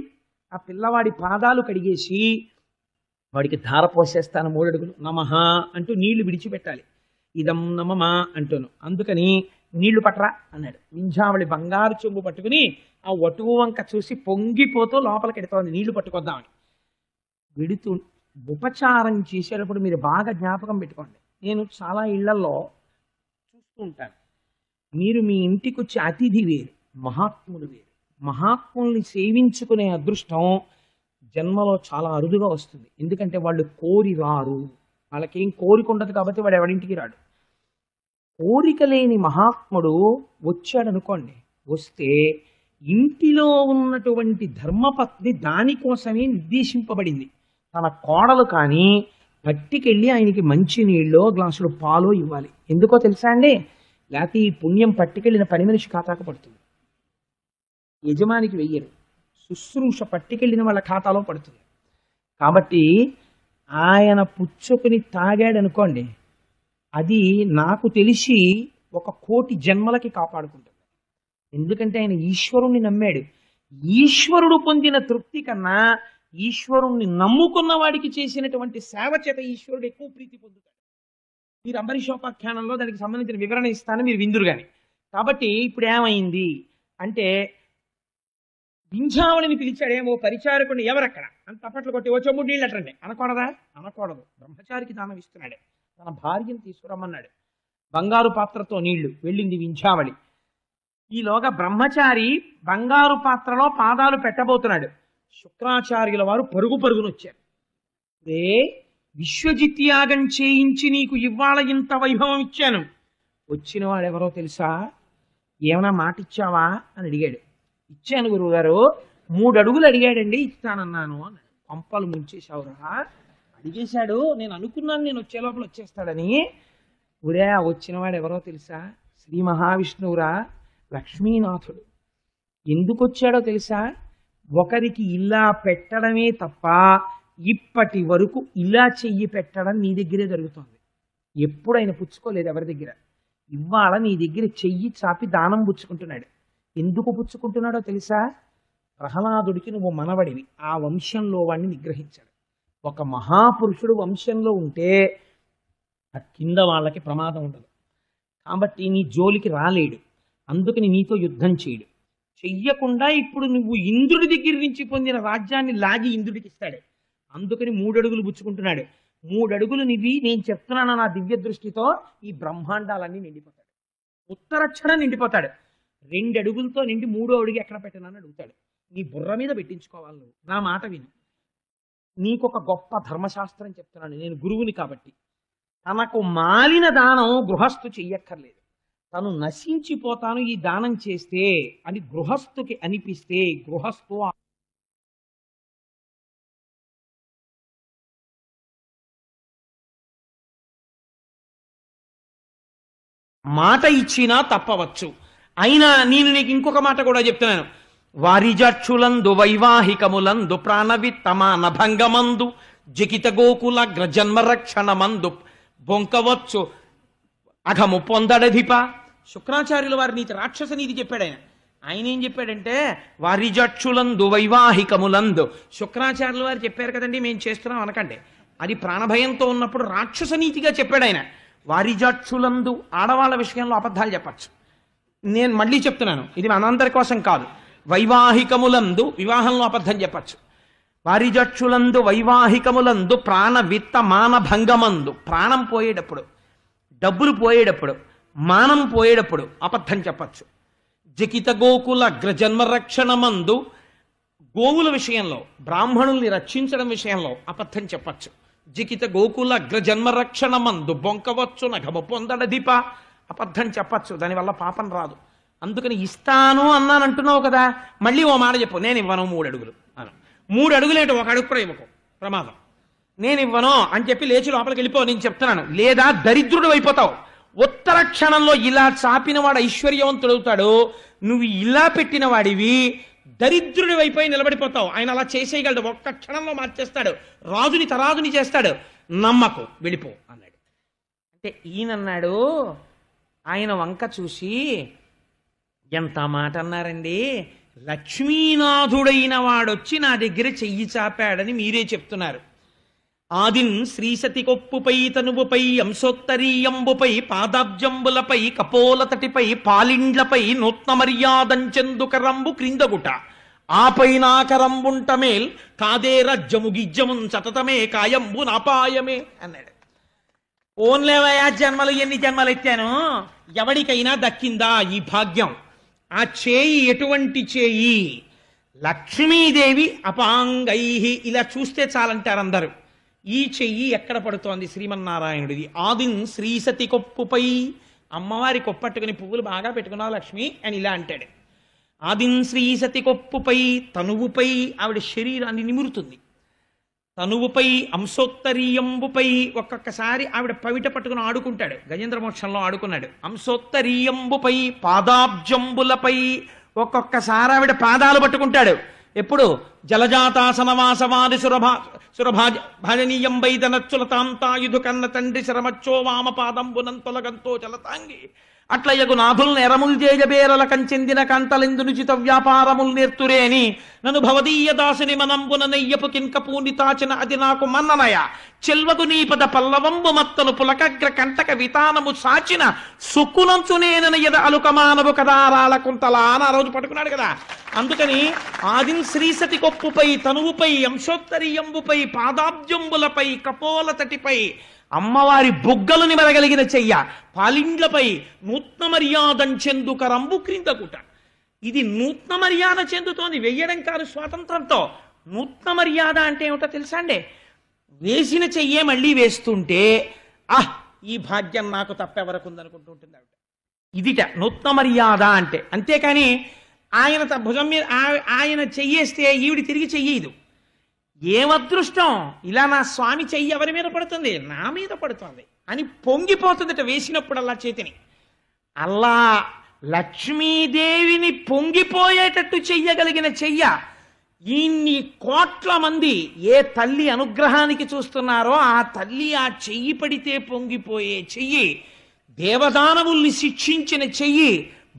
ఆ పిల్లవాడి పాదాలు కడిగేసి వాడికి ధార పోసేస్తాను 3 అడుగులు. నమః అంటూ నీళ్లు విడిచిపెట్టాలి. ఇదం నమమా అంటూను. అందుకని నీళ్లు పట్టరా అన్నాడు. వింధ్యావళి బంగారు చెంబు పట్టుకుని ఆ వటువు వంక చూసి పొంగిపోతూ లోపలికి ఎడుతోంది నీళ్లు పట్టుకొద్దామని. వెడుతూ ఉపచారం చేసేటప్పుడు మీరు బాగా జ్ఞాపకం పెట్టుకోండి. నేను చాలా ఇళ్లలో చూస్తూ ఉంటాను. మీరు మీ ఇంటికి వచ్చే అతిథి వేరు, మహాత్ముడు వేరు. మహాత్ముల్ని సేవించుకునే అదృష్టం జన్మలో చాలా అరుదుగా వస్తుంది. ఎందుకంటే వాళ్ళు కోరి రారు, వాళ్ళకేం కోరిక ఉండదు కాబట్టి వాడు ఎవరింటికి రాడు. కోరిక లేని మహాత్ముడు వచ్చాడనుకోండి, వస్తే ఇంటిలో ఉన్నటువంటి ధర్మపత్ని దానికోసమే నిర్దేశింపబడింది. తన కోడలు కానీ పట్టికెళ్ళి ఆయనకి మంచి నీళ్ళో గ్లాసులు పాలో ఇవ్వాలి. ఎందుకో తెలుసా అండి? లేకపోతే ఈ పుణ్యం పట్టుకెళ్ళిన పని మనిషి ఖాతాకు పడుతుంది, యజమానికి వెయ్యరు. శుశ్రూష పట్టుకెళ్ళిన వాళ్ళ ఖాతాలో పడుతుంది. కాబట్టి ఆయన పుచ్చుకుని తాగాడు అనుకోండి, అది నాకు తెలిసి 1,000,000 జన్మలకి కాపాడుకుంటుంది. ఎందుకంటే ఆయన ఈశ్వరుణ్ణి నమ్మాడు. ఈశ్వరుడు పొందిన తృప్తి కన్నా ఈశ్వరుణ్ణి నమ్ముకున్న వాడికి చేసినటువంటి సేవ చేత ఈశ్వరుడు ఎక్కువ ప్రీతి పొందుతాడు. మీరు అంబరీషోపాఖ్యానంలో దానికి సంబంధించిన వివరణ ఇస్తాను, మీరు విందురు గాని. కాబట్టి ఇప్పుడు ఏమైంది అంటే, వింధ్యావళిని పిలిచాడేమో పరిచారకుడిని, ఎవరక్కడ అని తప్పట్లు కొట్టి ఓ చెంబుడు నీళ్ళు అట్టండి అనకూడదా? అనకూడదు. బ్రహ్మచారికి దానం ఇస్తున్నాడే. తన భార్యను తీసుకురమ్మన్నాడు. బంగారు పాత్రతో నీళ్లు వెళ్ళింది వింధ్యావళి. ఈలోగా బ్రహ్మచారి బంగారు పాత్రలో పాదాలు పెట్టబోతున్నాడు. శుక్రాచార్యుల వారు పరుగు పరుగును వచ్చారు. విశ్వజిత్యాగం చేయించి నీకు ఇవాళ ఇంత వైభవం ఇచ్చాను, వచ్చిన వాడెవరో తెలుసా? ఏమైనా మాట ఇచ్చావా అని అడిగాడు. ఇచ్చాను గురువుగారు, 3 అడుగులు అడిగాడండి, ఇస్తానన్నాను అన్నాడు. పంపలు ముంచేశావురా, అడిగేశాడు. నేను అనుకున్నాను నేను వచ్చే లోపల వచ్చేస్తాడని. ఉరే, వచ్చినవాడు ఎవరో తెలుసా? శ్రీ మహావిష్ణువురా, లక్ష్మీనాథుడు. ఎందుకు వచ్చాడో తెలుసా? ఒకరికి ఇలా పెట్టడమే తప్ప ఇప్పటి వరకు ఇలా చెయ్యి పెట్టడం నీ దగ్గరే జరుగుతోంది. ఎప్పుడు ఆయన పుచ్చుకోలేదు ఎవరి దగ్గర. ఇవాళ నీ దగ్గర చెయ్యి చాపి దానం పుచ్చుకుంటున్నాడు. ఎందుకు పుచ్చుకుంటున్నాడో తెలుసా? ప్రహ్లాదుడికి నువ్వు మనవడివి, ఆ వంశంలో వాడిని నిగ్రహించాడు. ఒక మహాపురుషుడు వంశంలో ఉంటే ఆ కింద వాళ్ళకి ప్రమాదం ఉండదు. కాబట్టి నీ జోలికి రాలేడు, అందుకని నీతో యుద్ధం చేయడు. చెయ్యకుండా ఇప్పుడు నువ్వు ఇంద్రుడి దగ్గర నుంచి పొందిన రాజ్యాన్ని లాగి ఇంద్రుడికి ఇస్తాడు. అందుకని 3 అడుగులు పుచ్చుకుంటున్నాడు. 3 అడుగులు నివి నేను చెప్తున్నాను నా దివ్య దృష్టితో ఈ బ్రహ్మాండాలన్నీ నిండిపోతాడు. ఉత్తరక్షణం నిండిపోతాడు. 2 అడుగులతో నిండి 3వ అడుగు ఎక్కడ పెట్టనని అడుగుతాడు. నీ బుర్ర మీద పెట్టించుకోవాలి నువ్వు. నా మాట విను. నీకొక గొప్ప ధర్మశాస్త్రం చెప్తున్నాను, నేను గురువుని కాబట్టి. తనకు మాలిన దానం గృహస్థు చెయ్యక్కర్లేదు. తను నశించిపోతాను ఈ దానం చేస్తే అని గృహస్థుకి అనిపిస్తే గృహస్థు మాట ఇచ్చినా తప్పవచ్చు. అయినా నేను నీకు ఇంకొక మాట కూడా చెప్తున్నాను. వారిజక్షులందు వైవాహికములందు ప్రాణవిత్తమాన భంగమందు జకిత గోకుల గ్రజన్మరక్షణమందు బొంకవచ్చు అఘము పొందడధిప. శుక్రాచార్యుల వారి నీతి రాక్షస నీతి చెప్పాడు ఆయన. ఆయన ఏం చెప్పాడంటే వారిజక్షులందు వైవాహికములందు. శుక్రాచార్యుల వారు చెప్పారు కదండి మేము చేస్తున్నాం అనకండి, అది ప్రాణభయంతో ఉన్నప్పుడు రాక్షస నీతిగా చెప్పాడు ఆయన. వారిజక్షులందు ఆడవాళ్ళ విషయంలో అబద్ధాలు చెప్పచ్చు. నేను మళ్ళీ చెప్తున్నాను, ఇది మనందరి కోసం కాదు. వైవాహికములందు వివాహంలో అబద్ధం చెప్పచ్చు. వారిజక్షులందు వైవాహికములందు ప్రాణ విత్త మాన భంగమందు, ప్రాణం పోయేటప్పుడు, డబ్బులు పోయేటప్పుడు, మానం పోయేటప్పుడు అబద్ధం చెప్పచ్చు. జకిత గోకుల అగ్రజన్మరక్షణమందు, గోవుల విషయంలో బ్రాహ్మణుల్ని రక్షించడం విషయంలో అబద్ధం చెప్పచ్చు. జికిత గోకుల అగ్రజన్మరక్షణమందు బొంకవచ్చు నఘము పొందడధిప, అబద్ధం చెప్పచ్చు, దానివల్ల పాపం రాదు. అందుకని ఇస్తాను అన్నానంటున్నావు కదా, మళ్ళీ ఓ మాట చెప్పు, నేను ఇవ్వను 3 అడుగులు అను. 3 అడుగులు ఏంటో 1 అడుగు కూడా ఇవ్వకు, ప్రమాదం. నేను ఇవ్వను అని చెప్పి లేచి లోపలికి వెళ్ళిపో, నేను చెప్తున్నాను. లేదా దరిద్రుడు అయిపోతావు. ఉత్తర క్షణంలో ఇలా చాపిన వాడు ఐశ్వర్యవంతుడవుతాడు, నువ్వు ఇలా పెట్టిన వాడివి దరిద్రుడి వైపోయి నిలబడిపోతావు. ఆయన అలా చేసేయగలడు, 1 క్షణంలో మార్చేస్తాడు, రాజుని తరాజుని చేస్తాడు. నమ్మకు, వెళ్ళిపో అన్నాడు. అంటే ఈయనన్నాడు, ఆయన వంక చూసి ఎంత మాట అన్నారండి, లక్ష్మీనాథుడైన వాడొచ్చి నా దగ్గర చెయ్యి చాపాడని మీరే చెప్తున్నారు. ఆదిన్ శ్రీసతి కొప్పుపై తనువుపై అంశోత్తరీయంబుపై పాదాబ్జంబులపై కపోలతటిపై పాలిండ్లపై నూత్న మర్యాదంచెందుకరంబు క్రిందగుట ఆపైనాకరంబుంటమేల్ కాదే రజ్జము గిజ్జమున్ సతతమే కాయంబు నాపాయమే అన్నాడు. ఓన్లేవయా జన్మలు ఎన్ని జన్మలు ఎత్తాను, ఎవడికైనా దక్కిందా ఈ భాగ్యం? ఆ చేయి ఎటువంటి చేయి? లక్ష్మీదేవి అపాంగై, ఇలా చూస్తే చాలంటారు అందరూ. ఈ చెయ్యి ఎక్కడ పడుతోంది? శ్రీమన్నారాయణుడిది. ఆదిన్ శ్రీసతి కొప్పుపై, అమ్మవారి కొప్పట్టుకుని పువ్వులు బాగా పెట్టుకున్నావు లక్ష్మి అని ఇలా అంటాడు. ఆదిన్ శ్రీ సతి కొప్పుపై తనువుపై ఆవిడ శరీరాన్ని నిమురుతుంది. తనువుపై అంశోత్తరీయంబుపై ఒక్కొక్కసారి ఆవిడ పవిట పట్టుకుని ఆడుకుంటాడు. గజేంద్ర మోక్షంలో ఆడుకున్నాడు. అంశోత్తరీయంబుపై పాదాబ్జంబులపై ఒక్కొక్కసారి ఆవిడ పాదాలు పట్టుకుంటాడు. ఎప్పుడు జలజాతాసనవాసవాది సురభాజనీయం వైదనచ్చులతాంతాయుధు కన్న తండ్రి శరమచ్చో వామపాదంబునం తొలగంతో జలతాంగి అట్లయగు నాథుల్ నెరముల్ జేజబేరల కంచెందిన కంతలెందునుచిత వ్యాపారముల్ నేర్తురేని నన్ను భవదీయ దాసుని మనంబున నెయ్యపు కింకపూనితాచిన అది నాకు మన్ననయ చెల్వగు నీపద పల్లవంబు మత్తను పులకగ్ర కంటక వితానము సాచిన సుక్కునంచునేనన ఎద అలుకమానవు కదారాల కుంతలా అని ఆ రోజు పట్టుకున్నాడు కదా. అందుకని ఆదిన్ శ్రీసతి కొప్పుపై తనువుపై అంశోత్తరీయంబుపై పాదాబ్జంబులపై కపోల తటిపై అమ్మవారి బుగ్గలు నిమరగలిగిన చెయ్య పాలిండ్లపై నూత్న మర్యాదంచెందు కరంబు క్రిందకుట. ఇది నూత్న మర్యాద చెందుతోంది, వెయ్యడం కాదు స్వాతంత్రంతో. నూత్న మర్యాద అంటే ఏమిటో తెలుసా అండి? వేసిన చెయ్యే మళ్ళీ వేస్తుంటే ఈ భాగ్యం నాకు తప్పెవరకు ఉందనుకుంటూ ఉంటుంది ఆవిడ. ఇదిట నూత్న మర్యాద అంటే. అంతేకాని ఆయన భుజం మీద ఆయన చెయ్యేస్తే ఈవిడి తిరిగి చెయ్యదు. ఏమదృష్టం, ఇలా నా స్వామి చెయ్యి ఎవరి మీద పడుతుంది, నా మీద పడుతుంది అని పొంగిపోతుందట వేసినప్పుడల్లా చేతిని. అలా లక్ష్మీదేవిని పొంగిపోయేటట్టు చెయ్యగలిగిన చెయ్య ఇన్ని కోట్ల మంది ఏ తల్లి అనుగ్రహానికి చూస్తున్నారో ఆ తల్లి ఆ చెయ్యి పడితే పొంగిపోయే చెయ్యి, దేవదానవుల్ని శిక్షించిన చెయ్యి,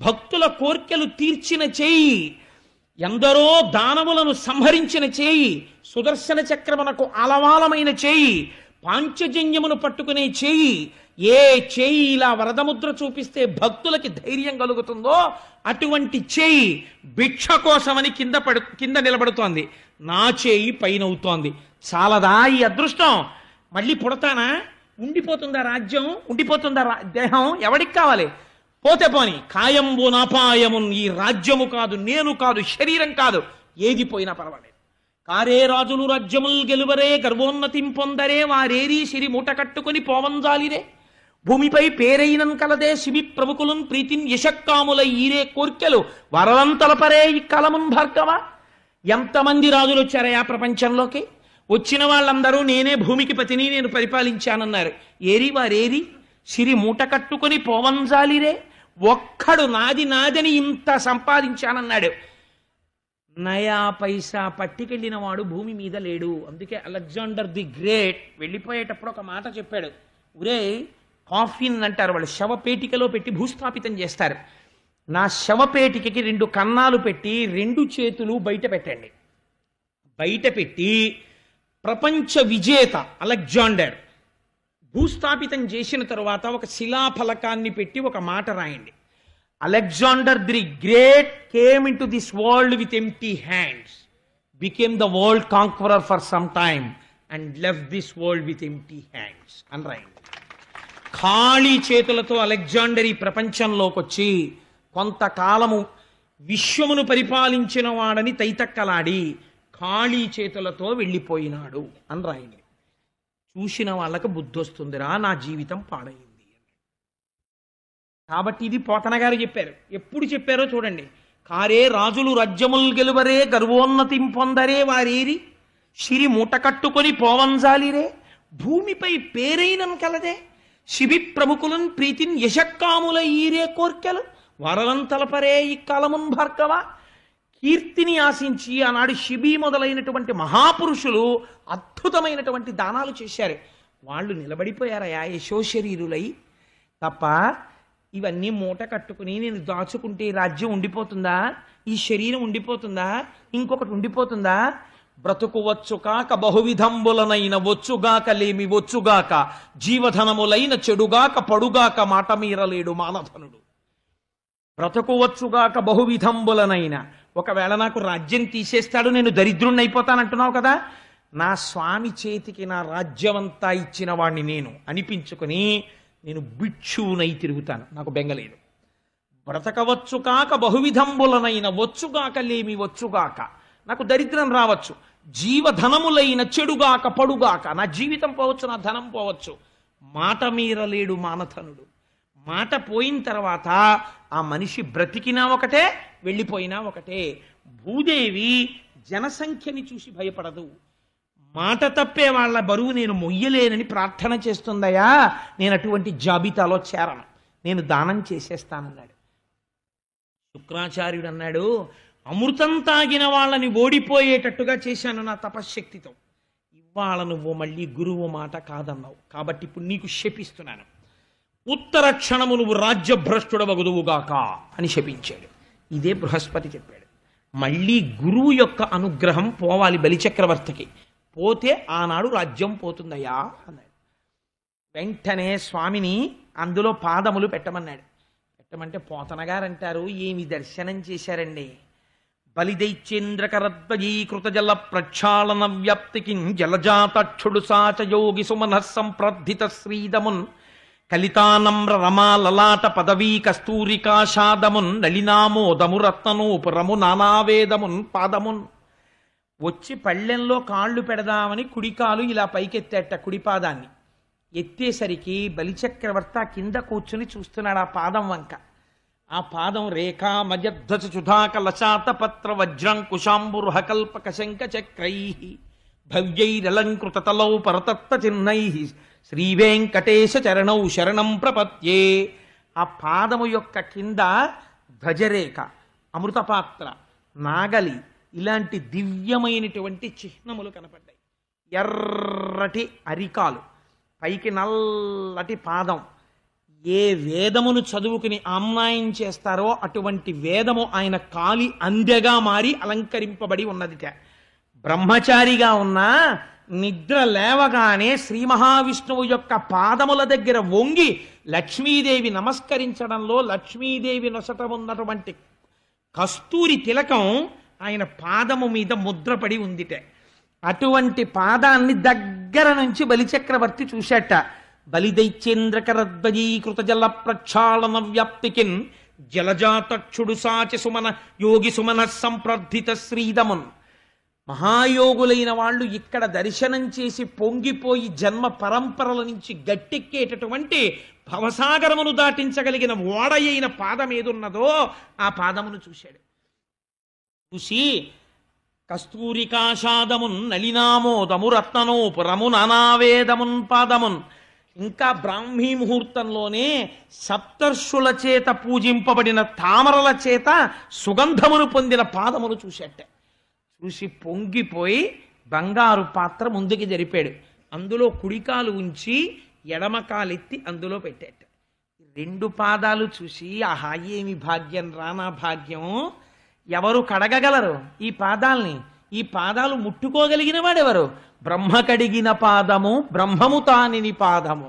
భక్తుల కోర్కెలు తీర్చిన చెయ్యి, ఎందరో దానవులను సంహరించిన చేయి, సుదర్శన చక్రమునకు అలవాలమైన చేయి, పాంచజన్యమును పట్టుకునే చేయి. ఏ చేయి ఇలా వరదముద్ర చూపిస్తే భక్తులకి ధైర్యం కలుగుతుందో అటువంటి చేయి భిక్ష కోసమని కింద నిలబడుతోంది. నా చేయి పైనవుతోంది. చాలదా ఈ అదృష్టం? మళ్ళీ పుడతానా? ఉండిపోతుందా రాజ్యం? ఉండిపోతుందా దేహం? ఎవడికి కావాలి? పోతే పోని కాయంబు నాపాయమున్, ఈ రాజ్యము కాదు, నేను కాదు, శరీరం కాదు, ఏది పోయినా పర్వాలేదు. కారే రాజులు రాజ్యముల్ గెలువరే గర్వోన్నతిం పొందరే వారేరి సిరి మూట కట్టుకుని పోవంజాలిరే భూమిపై పేరైనం కలదే శిబి ప్రముఖులున్ ప్రీతిన్ యశక్కాముల ఈరే కోర్కెలు వరలంతలపరే ఈ కలమున్ భార్గవ. ఎంతమంది రాజులు వచ్చారయా ప్రపంచంలోకి? వచ్చిన వాళ్ళందరూ నేనే భూమికి పతిని, నేను పరిపాలించానన్నారు. ఏరి వారేరి సిరి మూట కట్టుకుని పోవంజాలిరే. ఒక్కడు నాది నాదని ఇంత సంపాదించానన్నాడు. నయా పైసా పట్టికెళ్ళిన వాడు భూమి మీద లేడు. అందుకే అలెగ్జాండర్ ది గ్రేట్ వెళ్ళిపోయేటప్పుడు ఒక మాట చెప్పాడు. ఒరే, కాఫిన్ అంటారు వాళ్ళు, శవపేటికలో పెట్టి భూస్థాపితం చేస్తారు. నా శవపేటికకి 2 కన్నాలు పెట్టి 2 చేతులు బయట పెట్టండి. బయట పెట్టి ప్రపంచ విజేత అలెగ్జాండర్ భూస్థాపితం చేసిన తరువాత ఒక శిలాఫలకాన్ని పెట్టి ఒక మాట రాయండి. Alexander the great came in to this world with empty hands, became the world conqueror for some time and left this world with empty hands అని రాయండి. ఖాళీ చేతులతో అలెగ్జాండర్ ఈ ప్రపంచంలోకి వచ్చి కొంతకాలము విశ్వమును పరిపాలించిన వాడని తైతక్కలాడి ఖాళీ చేతులతో వెళ్ళిపోయినాడు అని రాయండి. చూసిన వాళ్ళకి బుద్ధి వస్తుందిరా, నా జీవితం పాడైంది. కాబట్టి ఇది పోతన గారు చెప్పారు. ఎప్పుడు చెప్పారో చూడండి. కారే రాజులు రాజ్యముల్ గెలువరే గర్వోన్నతిం పొందరే వారేరి సిరి మూట కట్టుకొని పోవంజాలిరే భూమిపై పేరైనం కలదే శిబి ప్రముఖులను ప్రీతిన్ యశక్కాముల ఈరే కోర్కెలు వరలంతలపరే ఈ కలమున్ భార్గవ. కీర్తిని ఆశించి ఆనాడు శిబి మొదలైనటువంటి మహాపురుషులు అద్భుతమైనటువంటి దానాలు చేశారు. వాళ్ళు నిలబడిపోయారయా యశోశరీరులై. తప్ప ఇవన్నీ మూట కట్టుకుని నేను దాచుకుంటే రాజ్యం ఉండిపోతుందా? ఈ శరీరం ఉండిపోతుందా? ఇంకొకటి ఉండిపోతుందా? బ్రతుకు వచ్చుగాక బహువిధంబులనైన వచ్చుగాక లేమి వచ్చుగాక జీవధనములైన చెడుగాక పడుగాక మాట మీరలేడు మానధనుడు. బ్రతుకు వచ్చుగాక బహువిధంబులనైన, ఒకవేళ నాకు రాజ్యం తీసేస్తాడు, నేను దరిద్రుణ్ణి అయిపోతానంటున్నావు కదా, నా స్వామి చేతికి నా రాజ్యమంతా ఇచ్చిన వాడిని నేను అనిపించుకుని నేను భిక్షువునై తిరుగుతాను, నాకు బెంగలేదు. బ్రతకవచ్చు కాక బహువిధంబులనైన వచ్చుగాక లేమి వచ్చుగాక, నాకు దరిద్రం రావచ్చు, జీవధనములైన చెడుగాక పడుగాక, నా జీవితం పోవచ్చు, నా ధనం పోవచ్చు, మాట మీరలేడు మానధనుడు. మాట పోయిన తర్వాత ఆ మనిషి బ్రతికినా ఒకటే, వెళ్ళిపోయినా ఒకటే. భూదేవి జనసంఖ్యని చూసి భయపడదు. మాట తప్పే వాళ్ళ బరువు నేను మొయ్యలేనని ప్రార్థన చేస్తుందయా. నేను అటువంటి జాబితాలో చేరను, నేను దానం చేసేస్తానన్నాడు. శుక్రాచార్యుడు అన్నాడు, అమృతం తాగిన వాళ్ళని ఓడిపోయేటట్టుగా చేశాను నా తపశ్శక్తితో. ఇవాళ నువ్వు మళ్ళీ గురువు మాట కాదన్నావు, కాబట్టి ఇప్పుడు నీకు శపిస్తున్నాను. ఉత్తర క్షణము నువ్వు రాజ్యభ్రష్టుడవగుదువుగాక అని శపించాడు. ఇదే బృహస్పతి చెప్పాడు. మళ్ళీ గురువు యొక్క అనుగ్రహం పోవాలి బలిచక్రవర్తికి, పోతే ఆనాడు రాజ్యం పోతుందయ్యా అన్నాడు. వెంటనే స్వామిని అందులో పాదములు పెట్టమన్నాడు. పెట్టమంటే పోతనగారంటారు, ఏమి దర్శనం చేశారండి. బలిదైత్యేంద్రకరద్వయీకృత జల ప్రక్షాళన వ్యాప్తికి జలజాతక్షుడు సాచ యోగి సుమన సంప్రద్ధిత శ్రీదమున్ కలితానమ్ర రమా లలాట పదవీ కస్తూరికాషాదమున్ నళినామోదము రత్ననూపురము నానావేదమున్ పాదమున్. వచ్చి పళ్ళెంలో కాళ్ళు పెడదామని కుడికాలు ఇలా పైకెత్తేట, కుడిపాదాన్ని ఎత్తేసరికి బలిచక్రవర్తి ఆ కింద కూర్చుని చూస్తున్నాడు ఆ పాదం వంక. ఆ పాదం రేఖా మజధ్వజ సుధాకలశాత పత్ర వజ్రంకుశాంబురుహ కల్పక శంఖ చక్రై భవ్యైరలంకృత తలౌ పరతత్వ చిహ్నై శ్రీవేంకటేశ చరణౌ శరణం ప్రపత్యే. ఆ పాదము యొక్క కింద ధ్వజరేఖ, అమృతపాత్ర, నాగలి ఇలాంటి దివ్యమైనటువంటి చిహ్నములు కనపడ్డాయి. ఎర్రటి అరికాలు, పైకి నల్లటి పాదం. ఏ వేదమును చదువుకుని ఆమ్నాయం చేస్తారో అటువంటి వేదము ఆయన కాలి అందెగా మారి అలంకరింపబడి ఉన్నదిట. బ్రహ్మచారిగా ఉన్న నిద్ర లేవగానే శ్రీ మహావిష్ణువు యొక్క పాదముల దగ్గర వంగి లక్ష్మీదేవి నమస్కరించడంలో లక్ష్మీదేవి నొసట ఉన్నటువంటి కస్తూరి తిలకం ఆయన పాదము మీద ముద్రపడి ఉందిట. అటువంటి పాదాన్ని దగ్గర నుంచి బలిచక్రవర్తి చూశాట. బలిదైత్యేంద్రకరద్వయీకృత జల ప్రక్షాళన వ్యాప్తికిన్ జలజాతక్షుడు సాచి సుమన యోగి సుమన సంప్రద్ధిత శ్రీదమున్. మహాయోగులైన వాళ్ళు ఇక్కడ దర్శనం చేసి పొంగిపోయి జన్మ పరంపరల నుంచి గట్టెక్కేటటువంటి భవసాగరమును దాటించగలిగిన ఓడయైన పాదం ఏదున్నదో ఆ పాదమును చూశాడు. చూసి కస్తూరికాషాదమున్ నళినామోదము రత్ననోపురము నానావేదమున్ పాదమున్. ఇంకా బ్రాహ్మీ ముహూర్తంలోనే సప్తర్షుల చేత పూజింపబడిన తామరల చేత సుగంధమును పొందిన పాదమును చూశాట. చూసి పొంగిపోయి బంగారు పాత్ర ముందుకి జరిపాడు. అందులో కుడికాలు ఉంచి ఎడమకాలెత్తి అందులో పెట్టాట. రెండు పాదాలు చూసి ఆహా ఏమి భాగ్యం రానా భాగ్యం, ఎవరు కడగగలరు ఈ పాదాల్ని? ఈ పాదాలు ముట్టుకోగలిగిన వాడెవరు? బ్రహ్మ కడిగిన పాదము, బ్రహ్మము తానిని పాదము.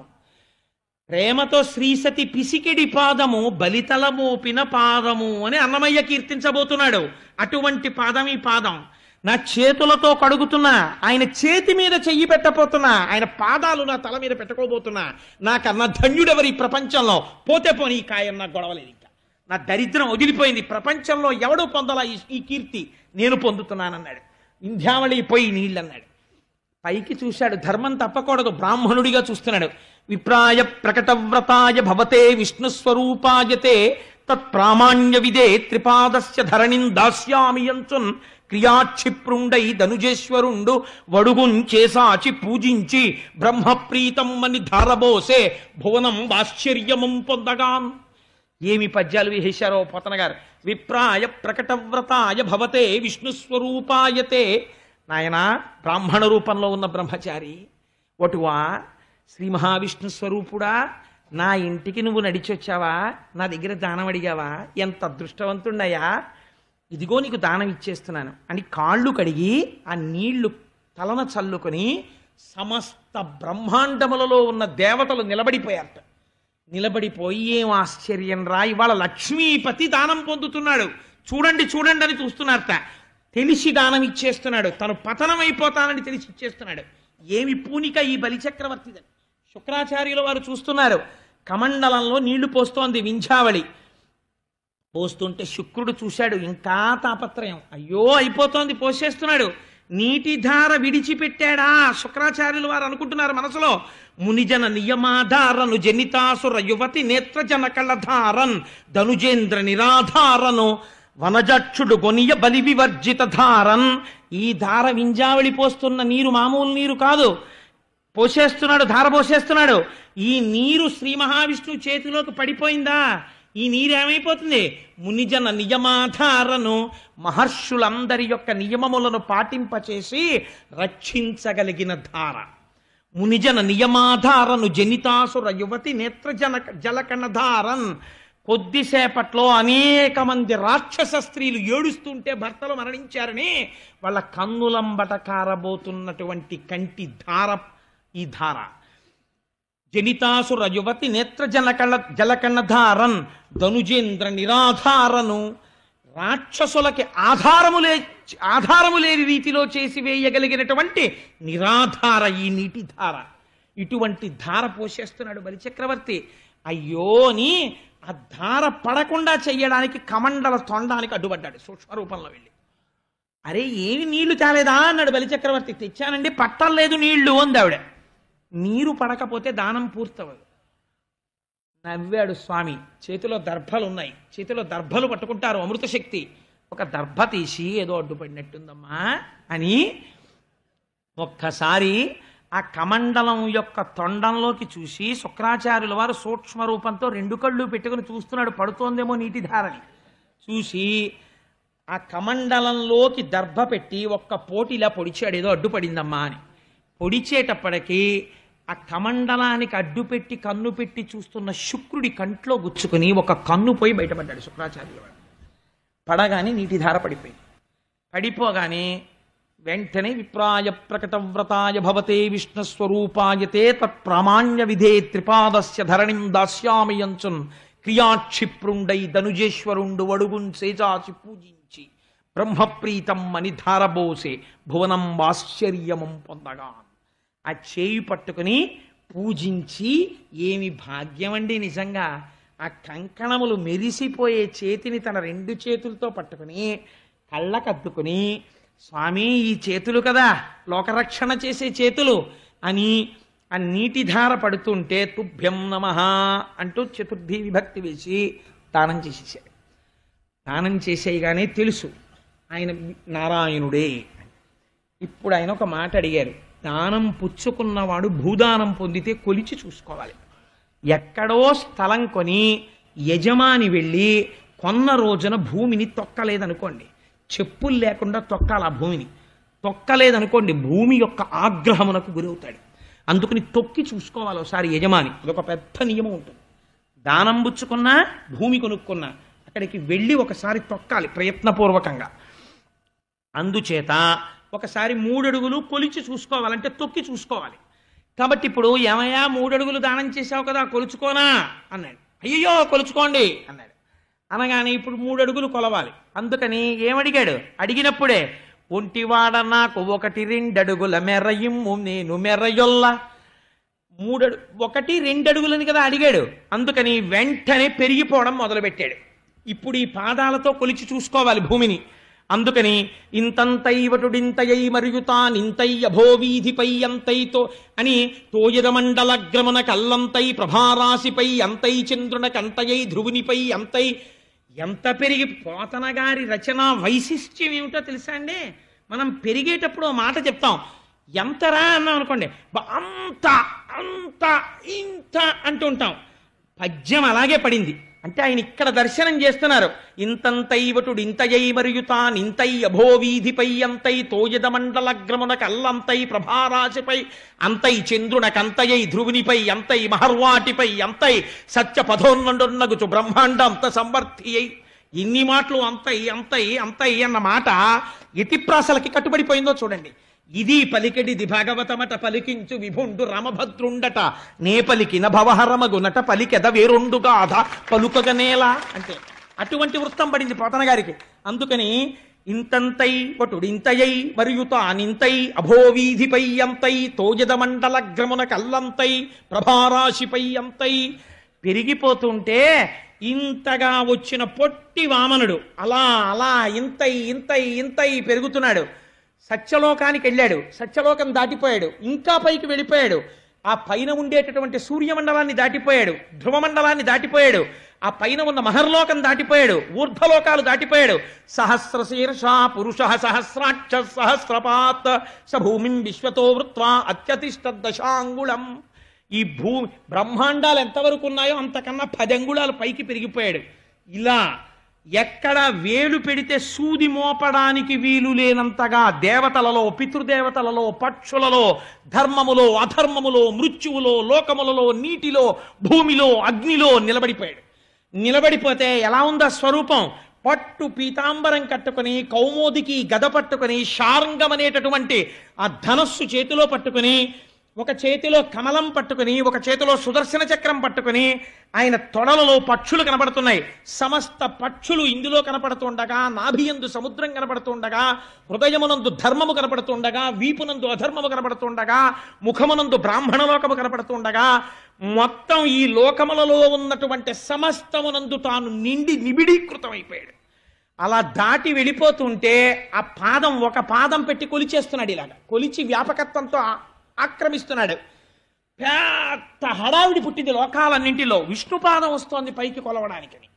ప్రేమతో శ్రీసతి పిసికిడి పాదము, బలితల మోపిన పాదము అని అన్నమయ్య కీర్తించబోతున్నాడు. అటువంటి పాదం ఈ పాదం. నా చేతులతో కడుగుతున్నా, ఆయన చేతి మీద చెయ్యి పెట్టబోతున్నా, ఆయన పాదాలు నా తల మీద పెట్టుకోబోతున్నా. నాకన్నా ధన్యుడెవరి ప్రపంచంలో? పోతే పోనీ ఈ కాయం నాకు గొడవలేదు, ఇంకా నా దరిద్రం వదిలిపోయింది, ప్రపంచంలో ఎవడూ పొందలా ఈ కీర్తి, నేను పొందుతున్నానన్నాడు. వింధ్యావళి పోయి నీళ్ళన్నాడు. పైకి చూశాడు, ధర్మం తప్పకూడదు, బ్రాహ్మణుడిగా చూస్తున్నాడు. విప్రాయ ప్రకటవ్రతాయ భవతే విష్ణుస్వరూపాయతే తత్ప్రామాణ్య విదే త్రిపాదస్య ధరణిం దాస్యామి యంచున్ క్రియాక్షిప్రుండై ధనుజేశ్వరుండు వడుగున్ చేసాచి పూజించి బ్రహ్మప్రీతం అని ధారబోసే భువనం ఆశ్చర్యమం పొందగాన్. ఏమి పద్యాలు వేశారో పోతన గారు. విప్రాయ ప్రకటవ్రతాయ భవతే విష్ణుస్వరూపాయతే. నాయనా, బ్రాహ్మణ రూపంలో ఉన్న బ్రహ్మచారి ఒటువా, శ్రీ మహావిష్ణు స్వరూపుడా, నా ఇంటికి నువ్వు నడిచొచ్చావా? నా దగ్గర దానం అడిగావా? ఎంత అదృష్టవంతుడయ్యా, ఇదిగో నీకు దానం ఇచ్చేస్తున్నాను అని కాళ్ళు కడిగి ఆ నీళ్లు తలన చల్లుకొని సమస్త బ్రహ్మాండములలో ఉన్న దేవతలు నిలబడిపోయారట. నిలబడిపోయి ఏం ఆశ్చర్యం రా, ఇవాళ లక్ష్మీపతి దానం పొందుతున్నాడు, చూడండి చూడండి అని చూస్తున్నారట. తెలిసి దానం ఇచ్చేస్తున్నాడు, తను పతనమైపోతానని తెలిసి ఇచ్చేస్తున్నాడు. ఏమి పూనిక ఈ బలిచక్రవర్తిదని శుక్రాచార్యుల వారు చూస్తున్నారు. కమండలంలో నీళ్లు పోస్తోంది వింధ్యావళి. పోస్తుంటే శుక్రుడు చూశాడు, ఇంకా తాపత్రయం, అయ్యో అయిపోతోంది, పోసేస్తున్నాడు. నీటి ధార విడిచిపెట్టాడా శుక్రాచార్యులు వారు అనుకుంటున్నారు మనసులో. మునిజన నియమాధారను జనితాసుర యువతి నేత్రజన కళధారన్ ధనుజేంద్ర నిరాధారను వనజక్షుడు గొనియ బలి వివర్జిత ధారన్. ఈ ధార వింజావళి పోస్తున్న నీరు మామూలు నీరు కాదు, పోసేస్తున్నాడు, ధార పోసేస్తున్నాడు. ఈ నీరు శ్రీ మహావిష్ణువు చేతిలోకి పడిపోయిందా, ఈ నీరు ఏమైపోతుంది? మునిజన నియమాధారను, మహర్షులందరి యొక్క నియమములను పాటింపచేసి రక్షించగలిగిన ధార. మునిజన నియమాధారను జనితాసుర యువతి నేత్రజన జలకణధారన్. కొద్దిసేపట్లో అనేక మంది రాక్షస స్త్రీలు ఏడుస్తుంటే భర్తలు మరణించారని వాళ్ళ కన్నులంబట కారబోతున్నటువంటి కంటి ధార ఈ ధార. జనితాసుర యువతి నేత్ర జలకణధారన్ ధనుజేంద్ర నిరాధారను. రాక్షసులకి ఆధారము లేని రీతిలో చేసి వేయగలిగినటువంటి నిరాధార ఈ నీటి ధార. ఇటువంటి ధార పోషేస్తున్నాడు బలిచక్రవర్తి. అయ్యోని ఆ ధార పడకుండా చెయ్యడానికి కమండల తొండానికి అడ్డుపడ్డాడు సూక్ష్మరూపంలో వెళ్ళి. అరే ఏమి నీళ్లు తేలేదా అన్నాడు బలిచక్రవర్తి. తెచ్చానండి, పట్టలేదు నీళ్లు అంది ఆవిడ. నీరు పడకపోతే దానం పూర్తవదు. నవ్వాడు స్వామి. చేతిలో దర్భలు ఉన్నాయి, చేతిలో దర్భలు పట్టుకుంటారు అమృత శక్తి. ఒక దర్భ తీసి ఏదో అడ్డుపడినట్టుందమ్మా అని ఒక్కసారి ఆ కమండలం యొక్క తొండంలోకి చూసి శుక్రాచార్యుల వారు సూక్ష్మ రూపంతో 2 కళ్ళు పెట్టుకుని చూస్తున్నాడు, పడుతోందేమో నీటి ధారని చూసి ఆ కమండలంలోకి దర్భ పెట్టి ఒక్క పోటీలా పొడిచాడు, ఏదో అడ్డుపడిందమ్మా అని. పొడిచేటప్పటికీ ఆ కమండలానికి అడ్డుపెట్టి కన్ను పెట్టి చూస్తున్న శుక్రుడి కంట్లో గుచ్చుకుని ఒక కన్ను పోయి బయటపడ్డాడు శుక్రాచార్యుల వాడు. పడగానే నీటి ధార పడిపోయింది. పడిపోగానే వెంటనే విప్రాయ ప్రకటవ్రతాయ భవతే విష్ణుస్వరూపాయతే తత్ప్రామాణ్య విధే త్రిపాదస్య ధరణిం దాస్యామయంచున్ క్రియాక్షిప్రుండై ధనుజేశ్వరుండు వడుగున్ సేజాచి పూజించి బ్రహ్మప్రీతం అని ధారబోసే భువనం ఆశ్చర్యమం పొందగా. ఆ చేయి పట్టుకుని పూజించి, ఏమి భాగ్యం అండి నిజంగా. ఆ కంకణములు మెరిసిపోయే చేతిని తన 2 చేతులతో పట్టుకుని కళ్ళకద్దుకుని, స్వామి ఈ చేతులు కదా లోకరక్షణ చేసే చేతులు అని ఆ నీటి ధార పడుతుంటే తుభ్యం నమః అంటూ చతుర్థి విభక్తి వేసి దానం చేసేసాడు. దానం చేసేయగానే తెలుసు ఆయన నారాయణుడే. ఇప్పుడు ఆయన ఒక మాట అడిగారు. దానం పుచ్చుకున్నవాడు భూదానం పొందితే కొలిచి చూసుకోవాలి. ఎక్కడో స్థలం కొని యజమాని వెళ్ళి కొన్న రోజున భూమిని తొక్కలేదనుకోండి, చెప్పులు లేకుండా తొక్కాలి. ఆ భూమిని తొక్కలేదనుకోండి భూమి యొక్క ఆగ్రహమునకు గురవుతాడు. అందుకని తొక్కి చూసుకోవాలి ఒకసారి యజమాని. అదొక పెద్ద నియమం ఉంటుంది. దానం పుచ్చుకున్నా భూమి కొనుక్కున్నా అక్కడికి వెళ్ళి ఒకసారి తొక్కాలి ప్రయత్నపూర్వకంగా. అందుచేత ఒకసారి 3 అడుగులు కొలిచి చూసుకోవాలంటే తొక్కి చూసుకోవాలి. కాబట్టి ఇప్పుడు ఏమయ్యా 3 అడుగులు దానం చేశావు కదా కొలుచుకోనా అన్నాడు. అయ్యో కొలుచుకోండి అన్నాడు. అనగానే ఇప్పుడు 3 అడుగులు కొలవాలి. అందుకని ఏమడిగాడు? అడిగినప్పుడే ఒంటివాడ నాకు 1-2 అడుగుల మెర్రయిమ్ము నేను మెర్రయొల్ల. 1-2 అడుగులని కదా అడిగాడు. అందుకని వెంటనే పెరిగిపోవడం మొదలుపెట్టాడు. ఇప్పుడు ఈ పాదాలతో కొలిచి చూసుకోవాలి భూమిని. అందుకని ఇంతంతైవటుడింతయై మరియు తానింతయ్య భోవీధిపై అంతైతో అని తోయదమండలగ్రమున కల్లంతై ప్రభారాశిపై అంతై చంద్రునకంతయై ధ్రువునిపై అంతై. ఎంత పెరిగి పోతన గారి రచన వైశిష్ట్యం ఏమిటో తెలుసా అండి? మనం పెరిగేటప్పుడు మాట చెప్తాం, ఎంతరా అన్నాం అనుకోండి, అంత అంత ఇంత అంటుంటాం. పద్యం అలాగే పడింది. అంటే ఆయన ఇక్కడ దర్శనం చేస్తున్నారు. ఇంతంతైవటుడు ఇంతయై మరియు తానింతై అభోవీధిపై అంతై తోయదమండలగ్రమున కల్లంతై ప్రభారాశిపై అంతై చంద్రునకంతయై ధ్రువునిపై అంతై మహర్వాటిపై అంతై సత్య పథోన్నగుచు బ్రహ్మాండ అంత సంవర్తి అయి. ఇన్ని మాటలు అంతై అంతై అంతై అన్న మాట యతిప్రాసలకి కట్టుబడిపోయిందో చూడండి. ఇది పలికెడిది భాగవతమట పలికించు విభుండు రమభద్రుండట నే పలికిన భవహరమగునట పలికెద వేరొండుగాధ పలుకగనేలా అంటే అటువంటి వృత్తం పడింది పోతన గారికి. అందుకని ఇంతంతై వటుడింతయై మరియు తానింతై అభోవీధిపై అంతై తోజదమండలగ్రమున కల్లంతై ప్రభారాశిపై అంతై. పెరిగిపోతుంటే ఇంతగా వచ్చిన పొట్టి వామనుడు అలా అలా ఇంతై ఇంతై ఇంతై పెరుగుతున్నాడు. సత్యలోకానికి వెళ్ళాడు, సత్యలోకం దాటిపోయాడు, ఇంకా పైకి వెళ్ళిపోయాడు. ఆ పైన ఉండేటటువంటి సూర్యమండలాన్ని దాటిపోయాడు, ధ్రువమండలాన్ని దాటిపోయాడు, ఆ పైన ఉన్న మహర్లోకం దాటిపోయాడు, ఊర్ధ్వలోకాలు దాటిపోయాడు. సహస్రశీర్ష పురుష సహస్రాక్ష సహస్రపాత్ స భూమిం విశ్వతో వృత్వా అత్యతిష్ట దశాంగుళం. ఈ భూమి బ్రహ్మాండాలు ఎంతవరకు ఉన్నాయో అంతకన్నా 10 అంగుళాలు పైకి పెరిగిపోయాడు. ఇలా ఎక్కడ వేలు పెడితే సూది మోపడానికి వీలు లేనంతగా దేవతలలో, పితృదేవతలలో, పక్షులలో, ధర్మములో, అధర్మములో, మృత్యువులో, లోకములలో, నీటిలో, భూమిలో, అగ్నిలో నిలబడిపోయాడు. నిలబడిపోతే ఎలా ఉందా స్వరూపం? పట్టు పీతాంబరం కట్టుకుని, కౌమోదికి గద పట్టుకుని, శార్ంగం అనేటటువంటి ఆ ధనస్సు చేతిలో పట్టుకుని, ఒక చేతిలో కమలం పట్టుకుని, ఒక చేతిలో సుదర్శన చక్రం పట్టుకుని, ఆయన తొడలలో పక్షులు కనపడుతున్నాయి. సమస్త పక్షులు ఇందులో కనపడుతుండగా, నాభియందు సముద్రం కనపడుతుండగా, హృదయమునందు ధర్మము కనపడుతుండగా, వీపునందు అధర్మము కనపడుతుండగా, ముఖమునందు బ్రాహ్మణలోకము కనపడుతుండగా, మొత్తం ఈ లోకములలో ఉన్నటువంటి సమస్తమునందు తాను నిండి నిబిడీకృతమైపోయాడు. అలా దాటి వెళ్ళిపోతుంటే ఆ పాదం, ఒక పాదం పెట్టి కొలిచేస్తున్నాడు. ఇలాగా కొలిచి వ్యాపకత్వంతో ఆక్రమిస్తున్నాడు. పెద్ద హడావిడి పుట్టింది లోకాలన్నింటిలో. విష్ణుపాదం వస్తోంది పైకి కొలవడానికని.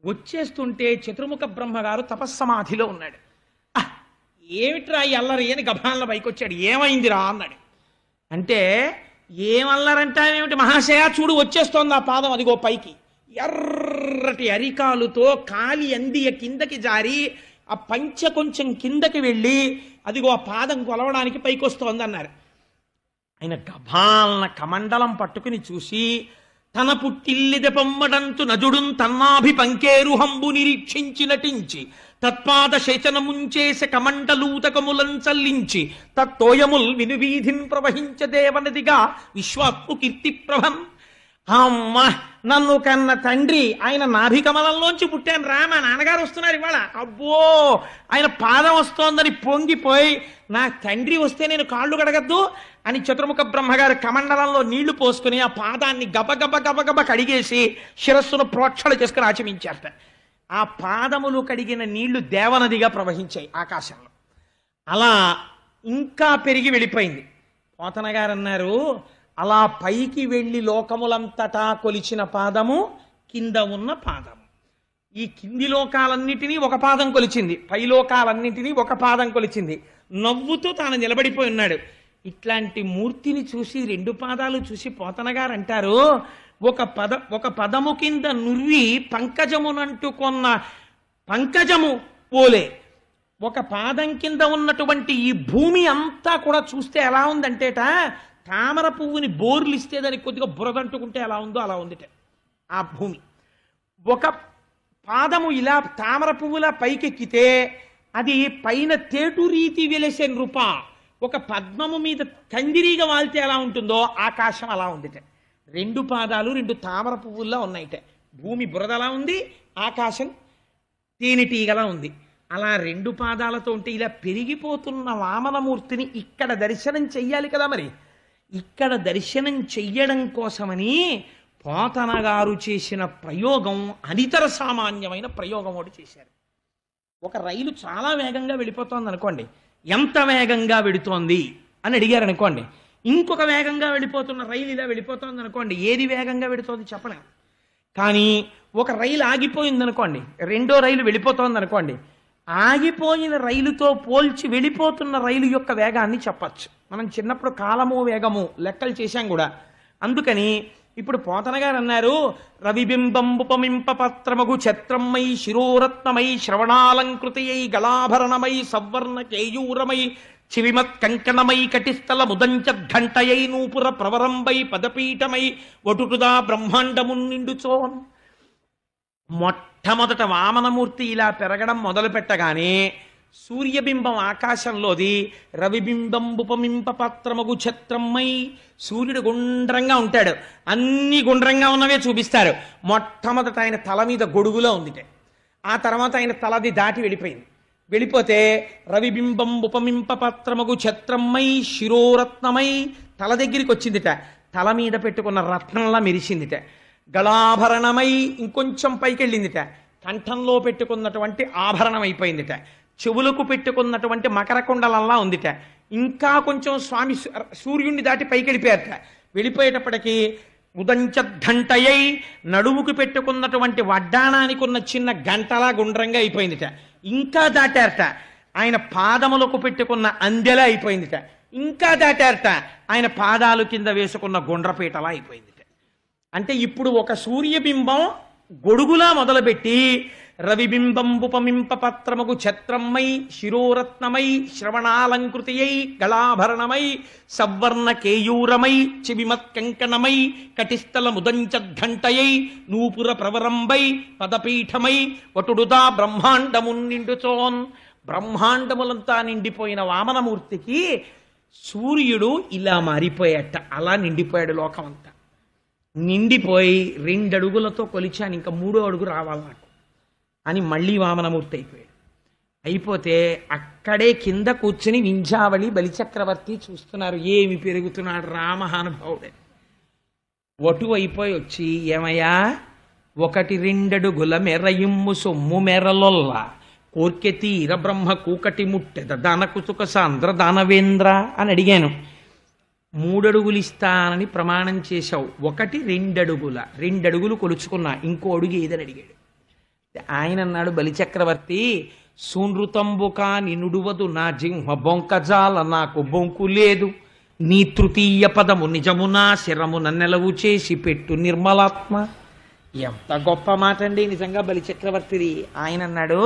వచ్చేస్తుంటే చతుర్ముఖ బ్రహ్మగారు తపస్సమాధిలో ఉన్నాడు. ఏమిట్రా ఈ అల్లరి అని గభాల పైకి వచ్చాడు. ఏమైందిరా అన్నాడు. అంటే ఏమల్లరంటావేమిటి మహాశయ, చూడు వచ్చేస్తోంది ఆ పాదం, అదిగో పైకి. ఎర్రటి అరికాలుతో కాలి అందియ కిందకి జారి ఆ పంచ కొంచెం కిందకి వెళ్ళి అదిగో ఆ పాదం కొలవడానికి పైకి వస్తోంది అన్నారు. ఆయన గభాలన కమండలం పట్టుకుని చూసి, తన పుట్టిల్లిద పొమ్మడంతు నజుడున్ తన్నాభి పంకేరుహంబు నిరీక్షించి నటించి తత్పాద శేచనముంచేస కమండలూతకములం చల్లించి తత్తోయముల్ వినువీధిన్ ప్రవహించ దేవనదిగా విశ్వాత్ము కీర్తి ప్రభం. అమ్మ, నన్ను కన్న తండ్రి ఆయన నాభి కమలంలోంచి పుట్టాను రా, మా నాన్నగారు వస్తున్నారు ఇవాళ, అబ్బో ఆయన పాదం వస్తోందని పొంగిపోయి, నా తండ్రి వస్తే నేను కాళ్ళు కడగద్దు అని చతుర్ముఖ బ్రహ్మగారు కమండలంలో నీళ్లు పోసుకుని ఆ పాదాన్ని గబగబ గబగబ కడిగేసి శిరస్సును ప్రోక్షణ చేసుకుని ఆచమించారట. ఆ పాదములు కడిగిన నీళ్లు దేవనదిగా ప్రవహించాయి ఆకాశంలో. అలా ఇంకా పెరిగి వెళ్ళిపోయింది. పోతన గారు అన్నారు, అలా పైకి వెళ్ళి లోకములంతటా కొలిచిన పాదము కింద ఉన్న పాదము. ఈ కింది లోకాలన్నిటినీ ఒక పాదం కొలిచింది, పై లోకాలన్నింటినీ ఒక పాదం కొలిచింది. నవ్వుతూ తాను నిలబడిపోయి ఉన్నాడు. ఇట్లాంటి మూర్తిని చూసి, 2 పాదాలు చూసి పోతన గారు అంటారు, ఒక పదము కింద నుర్వి పంకజమునంటుకొన్న పంకజము పోలే. ఒక పాదం కింద ఉన్నటువంటి ఈ భూమి అంతా కూడా చూస్తే ఎలా ఉందంటేట, తామర పువ్వుని బోర్లు ఇస్తే దానికి కొద్దిగా బురదంటుకుంటే ఎలా ఉందో అలా ఉందిట ఆ భూమి. ఒక పాదము ఇలా తామర పువ్వులా పైకెక్కితే అది పైన తేటు రీతి వెలిసే నృప. ఒక పద్మము మీద కందిరీగా వాళ్తే ఎలా ఉంటుందో ఆకాశం అలా ఉందిట. 2 పాదాలు 2 తామర పువ్వుల్లా ఉన్నాయిట. భూమి బురదలా ఉంది, ఆకాశం తేనెటీగలా ఉంది. అలా 2 పాదాలతో ఉంటే ఇలా పెరిగిపోతున్న వామనమూర్తిని ఇక్కడ దర్శనం చెయ్యాలి కదా. మరి ఇక్కడ దర్శనం చెయ్యడం కోసమని పోతన గారు చేసిన ప్రయోగం అనితర సామాన్యమైన ప్రయోగం ఒకటి చేశారు. ఒక రైలు చాలా వేగంగా వెళ్ళిపోతోంది అనుకోండి, ఎంత వేగంగా వెళుతోంది అని అడిగారు అనుకోండి. ఇంకొక వేగంగా వెళ్ళిపోతున్న రైలు ఇలా వెళ్ళిపోతోంది అనుకోండి, ఏది వేగంగా వెళుతోంది చెప్పలేం. కానీ ఒక రైలు ఆగిపోయింది అనుకోండి, 2వ రైలు వెళ్ళిపోతోంది అనుకోండి, ఆగిపోయిన రైలుతో పోల్చి వెళ్ళిపోతున్న రైలు యొక్క వేగాన్ని చెప్పచ్చు. మనం చిన్నప్పుడు కాలము వేగము లెక్కలు చేశాం కూడా. అందుకని ఇప్పుడు పోతన గారు అన్నారు, రవిబింబంబుపమింప పత్రమగు ఛత్రమై శిరోరత్నమై శ్రవణాలంకృతయై గళాభరణమై సవర్ణ కేయూరమై చివిమత్ కంకణమై కటిస్థల ముదంచఘంటయై నూపుర ప్రవరంబై పదపీఠమై వటుటుదా బ్రహ్మాండమున్ నిండుచోన్. మొట్టమొదట వామనమూర్తి ఇలా పెరగడం మొదలు పెట్టగానే సూర్యబింబం ఆకాశంలోది రవిబింబంబుపమింప పత్రమగు ఛత్రమై. సూర్యుడు గుండ్రంగా ఉంటాడు, అన్ని గుండ్రంగా ఉన్నవే చూపిస్తారు. మొట్టమొదట ఆయన తల మీద గొడుగులో ఉందిటే, ఆ తర్వాత ఆయన తలది దాటి వెళ్ళిపోయింది. వెళ్ళిపోతే రవిబింబం ఉపమింప పత్రమగు ఛత్రమై శిరోరత్నమై తల దగ్గరికి వచ్చిందిట. తల మీద పెట్టుకున్న రత్నంలా మెరిసిందిట. గళాభరణమై ఇంకొంచెం పైకి వెళ్ళిందిట. కంఠంలో పెట్టుకున్నటువంటి ఆభరణం అయిపోయిందిట. చెవులకు పెట్టుకున్నటువంటి మకర కుండలల్లా ఉందిట. ఇంకా కొంచెం స్వామి సూర్యుడిని దాటి పైకి వెళ్ళిపోయారట. వెళ్ళిపోయేటప్పటికీ ఉదంచద్ఘంటయ్యై నడుముకు పెట్టుకున్నటువంటి వడ్డాణానికి ఉన్న చిన్న గంటలా గుండ్రంగా అయిపోయిందిట. ఇంకా దాటారట. ఆయన పాదములకు పెట్టుకున్న అందెలా అయిపోయిందిట. ఇంకా దాటారట. ఆయన పాదాలు కింద వేసుకున్న గుండ్రపీటలా అయిపోయిందిట. అంటే ఇప్పుడు ఒక సూర్యబింబం గొడుగులా మొదలుపెట్టి రవిబింబంబుపమింప పత్రముగు ఛత్రమ్మై శిరోరత్నమై శ్రవణాలంకృతియై గళాభరణమై సవర్ణ కేయూరమై చివిమత్ కంకణమై కటిస్థల ముదంచద్ఘంటయై నూపుర ప్రవరంబై పదపీఠమై వటుడుదా బ్రహ్మాండమున్ నిండుచోన్. బ్రహ్మాండములంతా నిండిపోయిన వామనమూర్తికి సూర్యుడు ఇలా మారిపోయాట. అలా నిండిపోయాడు లోకమంతా. నిండిపోయి 2 అడుగులతో కొలిచాను, ఇంకా 3వ అడుగు రావాలి నాకు అని మళ్ళీ వామనమూర్తి అయిపోయాడు. అయిపోతే అక్కడే కింద కూర్చుని వింధ్యావళి బలిచక్రవర్తి చూస్తున్నారు, ఏమి పెరుగుతున్నాడు రామహానుభావుడే. వటు అయిపోయి వచ్చి, ఏమయ్యా 1-2 అడుగుల మెరయిమ్ము సొమ్ము మెరలొల్ల కోర్కె తీర బ్రహ్మ కూకటి ముట్టెద దానకుతుక సాంద్ర దానవేంద్ర అని అడిగాను. 3 అడుగులు ఇస్తానని ప్రమాణం చేశావు, 1-2 అడుగుల 2 అడుగులు కొలుచుకున్నా, ఇంకో అడుగు ఏదని అడిగాడు. ఆయన అన్నాడు, బలిచక్రవర్తి సూనృతంబుకా నినుడువదు నా జింహ బొంకజాల నాకు బొంకు లేదు, నీ తృతీయ పదము నిజమునా శిరమున నెలవు చేసి పెట్టు నిర్మలాత్మ. ఎంత గొప్ప మాట అండి నిజంగా బలిచక్రవర్తిది. ఆయన అన్నాడు,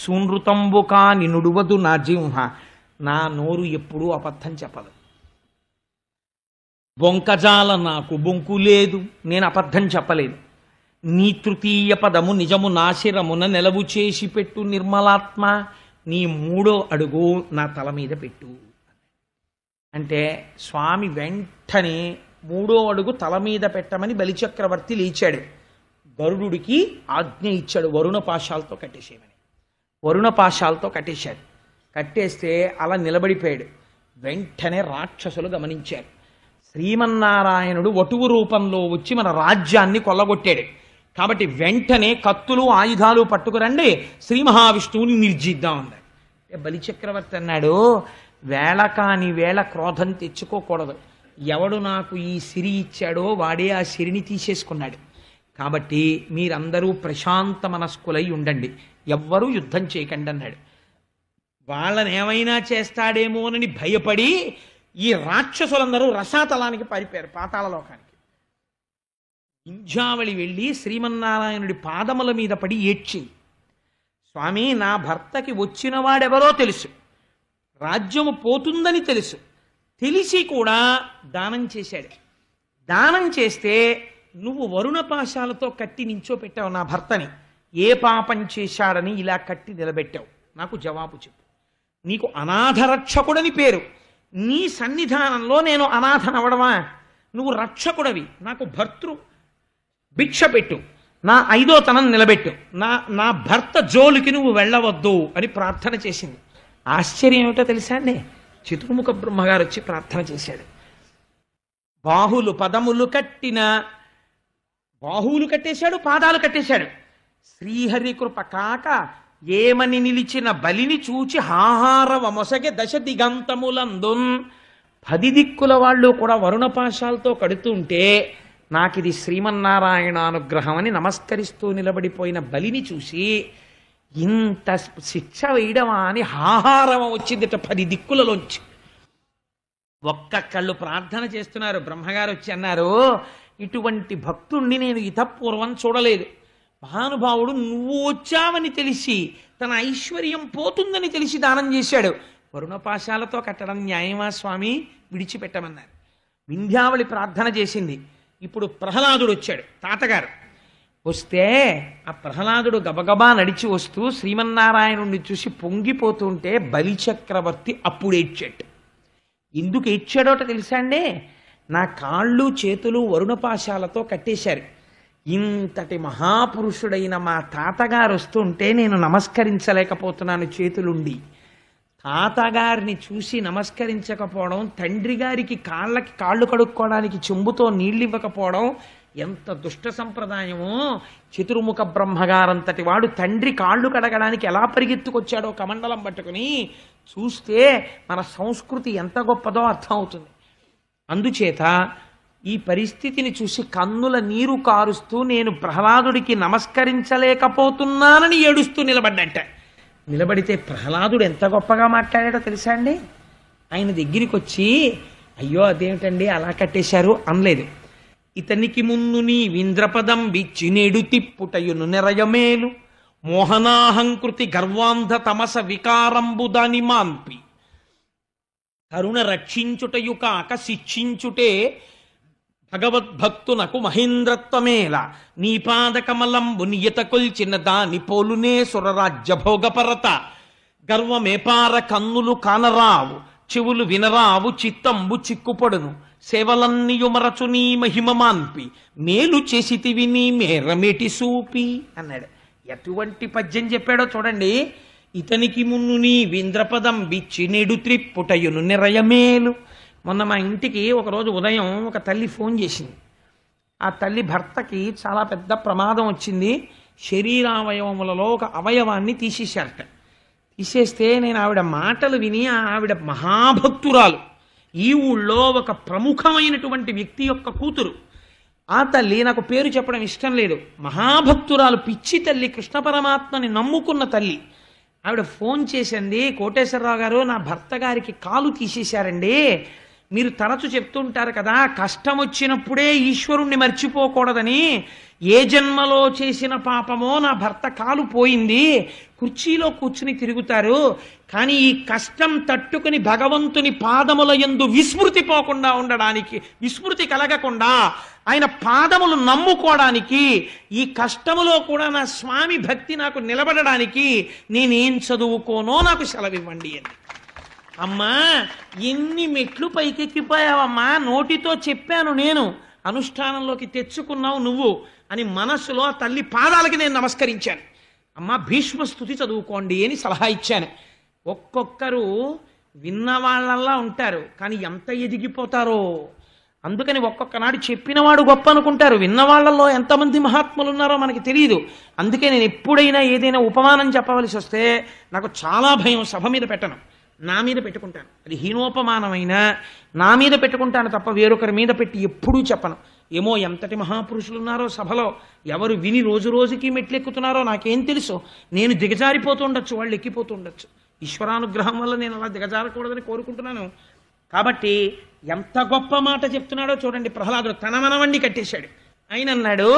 సూనృతంబుకా నినుడువదు నా జింహ, నా నోరు ఎప్పుడూ అబద్ధం చెప్పదు. బొంకజాల నాకు బొంకు లేదు, నేను అబద్ధం చెప్పలేదు. నీ తృతీయ పదము నిజము నాశిరమున నెలవు చేసి పెట్టు నిర్మలాత్మ, నీ 3వ అడుగు నా తల మీద పెట్టు అంటే స్వామి వెంటనే 3వ అడుగు తల మీద పెట్టమని బలిచక్రవర్తి లేచాడు. గరుడుడికి ఆజ్ఞ ఇచ్చాడు, వరుణ పాశాలతో కట్టేసేయమని. వరుణ పాశాలతో కట్టేశాడు. కట్టేస్తే అలా నిలబడిపోయాడు. వెంటనే రాక్షసులు గమనించారు. శ్రీమన్నారాయణుడు వటువు రూపంలో వచ్చి మన రాజ్యాన్ని కొల్లగొట్టాడు. కాబట్టి వెంటనే కత్తులు ఆయుధాలు పట్టుకురండి, శ్రీ మహావిష్ణువుని నిర్జిద్దాం అన్నాడు. బలిచక్రవర్తి అన్నాడు, వేళ కాని వేళ క్రోధం తెచ్చుకోకూడదు. ఎవడు నాకు ఈ సిరి ఇచ్చాడో వాడే ఆ సిరిని తీసేసుకున్నాడు. కాబట్టి మీరందరూ ప్రశాంత మనస్కులై ఉండండి, ఎవ్వరూ యుద్ధం చేయకండి అన్నాడు. వాళ్ళని ఏమైనా చేస్తాడేమోనని భయపడి ఈ రాక్షసులందరూ రసాతలానికి పారిపోయారు, పాతాళలోకానికి. వింధ్యావళి వెళ్ళి శ్రీమన్నారాయణుడి పాదముల మీద పడి ఏడ్చింది. స్వామి, నా భర్తకి వచ్చిన వాడెవరో తెలుసు, రాజ్యము పోతుందని తెలుసు, తెలిసి కూడా దానం చేశాడు. దానం చేస్తే నువ్వు వరుణ పాశాలతో కట్టి నించోపెట్టావు నా భర్తని. ఏ పాపం చేశాడని ఇలా కట్టి నిలబెట్టావు? నాకు జవాబు చెప్పు. నీకు అనాథరక్షకుడని పేరు, నీ సన్నిధానంలో నేను అనాథనవడమా? నువ్వు రక్షకుడవి, నాకు భర్తృ భిక్ష పెట్టు, నా 5వ తనం నిలబెట్టు, నా భర్త జోలికి నువ్వు వెళ్ళవద్దు అని ప్రార్థన చేసింది. ఆశ్చర్యం ఏమిటో తెలుసా అండి? చతుర్ముఖ బ్రహ్మగారు వచ్చి ప్రార్థన చేశాడు. బాహులు పదములు కట్టిన, బాహువులు కట్టేశాడు, పాదాలు కట్టేశాడు. శ్రీహరి కృప కాక ఏమని నిలిచిన బలిని చూచి హాహారవ మొసగే దశ దిగంతములందున్. 10 దిక్కుల వాళ్ళు కూడా వరుణపాశాలతో కడుతుంటే నాకిది శ్రీమన్నారాయణ అనుగ్రహం అని నమస్కరిస్తూ నిలబడిపోయిన బలిని చూసి ఇంత శిక్ష వేయడమా అని హాహారవ వచ్చిందిట 10 దిక్కులలోంచి. ఒక్కళ్ళు ప్రార్థన చేస్తున్నారు. బ్రహ్మగారు వచ్చి అన్నారు, ఇటువంటి భక్తుణ్ణి నేను ఇతపూర్వం చూడలేదు. మహానుభావుడు నువ్వు వచ్చావని తెలిసి, తన ఐశ్వర్యం పోతుందని తెలిసి దానం చేశాడు. వరుణపాశాలతో కట్టడం న్యాయమా స్వామి? విడిచిపెట్టమన్నారు. వింధ్యావళి ప్రార్థన చేసింది. ఇప్పుడు ప్రహ్లాదుడు వచ్చాడు, తాతగారు. వస్తే ఆ ప్రహ్లాదుడు గబగబా నడిచి వస్తూ శ్రీమన్నారాయణుడిని చూసి పొంగిపోతుంటే బలిచక్రవర్తి అప్పుడు ఏడ్చాడు. ఎందుకు ఏడ్చాడోట తెలుసా అండి? నా కాళ్ళు చేతులు వరుణపాశాలతో కట్టేశారు. ఇంతటి మహాపురుషుడైన మా తాతగారు వస్తుంటే నేను నమస్కరించలేకపోతున్నాను చేతులుండి. తాతగారిని చూసి నమస్కరించకపోవడం, తండ్రి గారికి కాళ్ళు కడుక్కోవడానికి చెంబుతో నీళ్ళు ఇవ్వకపోవడం ఎంత దుష్ట సంప్రదాయమో! చతుర్ముఖ బ్రహ్మగారంతటి వాడు తండ్రి కాళ్ళు కడగడానికి ఎలా పరిగెత్తుకొచ్చాడో కమండలం పట్టుకుని చూస్తే మన సంస్కృతి ఎంత గొప్పదో అర్థం అవుతుంది. అందుచేత ఈ పరిస్థితిని చూసి కన్నుల నీరు కారుస్తూ నేను ప్రహ్లాదుడికి నమస్కరించలేకపోతున్నానని ఏడుస్తూ నిలబడ్డంట. నిలబడితే ప్రహ్లాదుడు ఎంత గొప్పగా మాట్లాడాడో తెలుసా అండి? ఆయన దగ్గరికి వచ్చి, అయ్యో అదేమిటండి అలా కట్టేశారు అనలేదు. ఇతనికి మున్ను నీ వింద్రపదం బిచ్చినేడు తిప్పుటయును నెరయమేలు మోహనాహంకృతి గర్వాంధ తమస వికారంబుదాని మాంపి కరుణ రక్షించుటయు కాక శిక్షించుటే భగవద్భక్తునకు మహేంద్రత్వమేల నీపాదకమలంబు నియత కొల్చిన దాని పోలునే సురరాజ్య భోగపరత గర్వమేపార కన్నులు కానరావు చెవులు వినరావు చిత్తంబు చిక్కుపడును సేవలన్నీయుమరచు నీ మహిమ మాన్పి మేలు చేసితివి నీ మేరమేటి సూపి అన్నాడు. ఎటువంటి పద్యం చెప్పాడో చూడండి. ఇతనికి మున్ను నీ వింద్రపదం బిచ్చి నెడు త్రిప్పుటయును నిరయమేలు. మొన్న మా ఇంటికి ఒకరోజు ఉదయం ఒక తల్లి ఫోన్ చేసింది. ఆ తల్లి భర్తకి చాలా పెద్ద ప్రమాదం వచ్చింది. శరీరావయవములలో ఒక అవయవాన్ని తీసేశారట. తీసేస్తే నేను ఆవిడ మాటలు విని, ఆవిడ మహాభక్తురాలు, ఈ ఊళ్ళో ఒక ప్రముఖమైనటువంటి వ్యక్తి యొక్క కూతురు. ఆ తల్లి నాకు పేరు చెప్పడం ఇష్టం లేదు, మహాభక్తురాలు, పిచ్చి తల్లి, కృష్ణ పరమాత్మని నమ్ముకున్న తల్లి. ఆవిడ ఫోన్ చేసింది, కోటేశ్వరరావు గారు నా భర్త గారికి కాలు తీసేశారండి. మీరు తరచు చెప్తుంటారు కదా కష్టం వచ్చినప్పుడే ఈశ్వరుణ్ణి మర్చిపోకూడదని. ఏ జన్మలో చేసిన పాపమో నా భర్త కాలు పోయింది, కుర్చీలో కూర్చుని తిరుగుతారు, కానీ ఈ కష్టం తట్టుకుని భగవంతుని పాదముల యందు విస్మృతి పోకుండా ఉండడానికి, విస్మృతి కలగకుండా ఆయన పాదములు నమ్ముకోవడానికి, ఈ కష్టములో కూడా నా స్వామి భక్తి నాకు నిలబడడానికి నేనేం చదువుకోనో నాకు సెలవివ్వండి అని. అమ్మా ఎన్ని మెట్లు పైకెక్కిపోయావమ్మా, నోటితో చెప్పాను నేను, అనుష్ఠానంలోకి తెచ్చుకున్నావు నువ్వు అని మనస్సులో ఆ తల్లి పాదాలకి నేను నమస్కరించాను. అమ్మ భీష్మస్తుతి చదువుకోండి అని సలహా ఇచ్చాను. ఒక్కొక్కరు విన్నవాళ్ళల్లా ఉంటారు, కానీ ఎంత ఎదిగిపోతారో. అందుకని ఒక్కొక్క నాడు చెప్పినవాడు గొప్ప అనుకుంటారు, విన్నవాళ్లలో ఎంతమంది మహాత్ములు ఉన్నారో మనకి తెలియదు. అందుకే నేను ఎప్పుడైనా ఏదైనా ఉపమానం చెప్పవలసి వస్తే నాకు చాలా భయం. సభ మీద పెట్టను, నా మీద పెట్టుకుంటాను. అది హీనోపమానమైనా నా మీద పెట్టుకుంటాను తప్ప వేరొకరి మీద పెట్టి ఎప్పుడూ చెప్పను. ఏమో ఎంతటి మహాపురుషులు ఉన్నారో సభలో, ఎవరు విని రోజు రోజుకి మెట్లెక్కుతున్నారో నాకేం తెలుసు. నేను దిగజారిపోతూ ఉండొచ్చు, వాళ్ళు ఎక్కిపోతూ ఉండొచ్చు. ఈశ్వరానుగ్రహం వల్ల నేను అలా దిగజారకూడదని కోరుకుంటున్నాను. కాబట్టి ఎంత గొప్ప మాట చెప్తున్నాడో చూడండి. ప్రహ్లాదుడు తన మనవణ్ణి కట్టేశాడు. ఆయన అన్నాడు,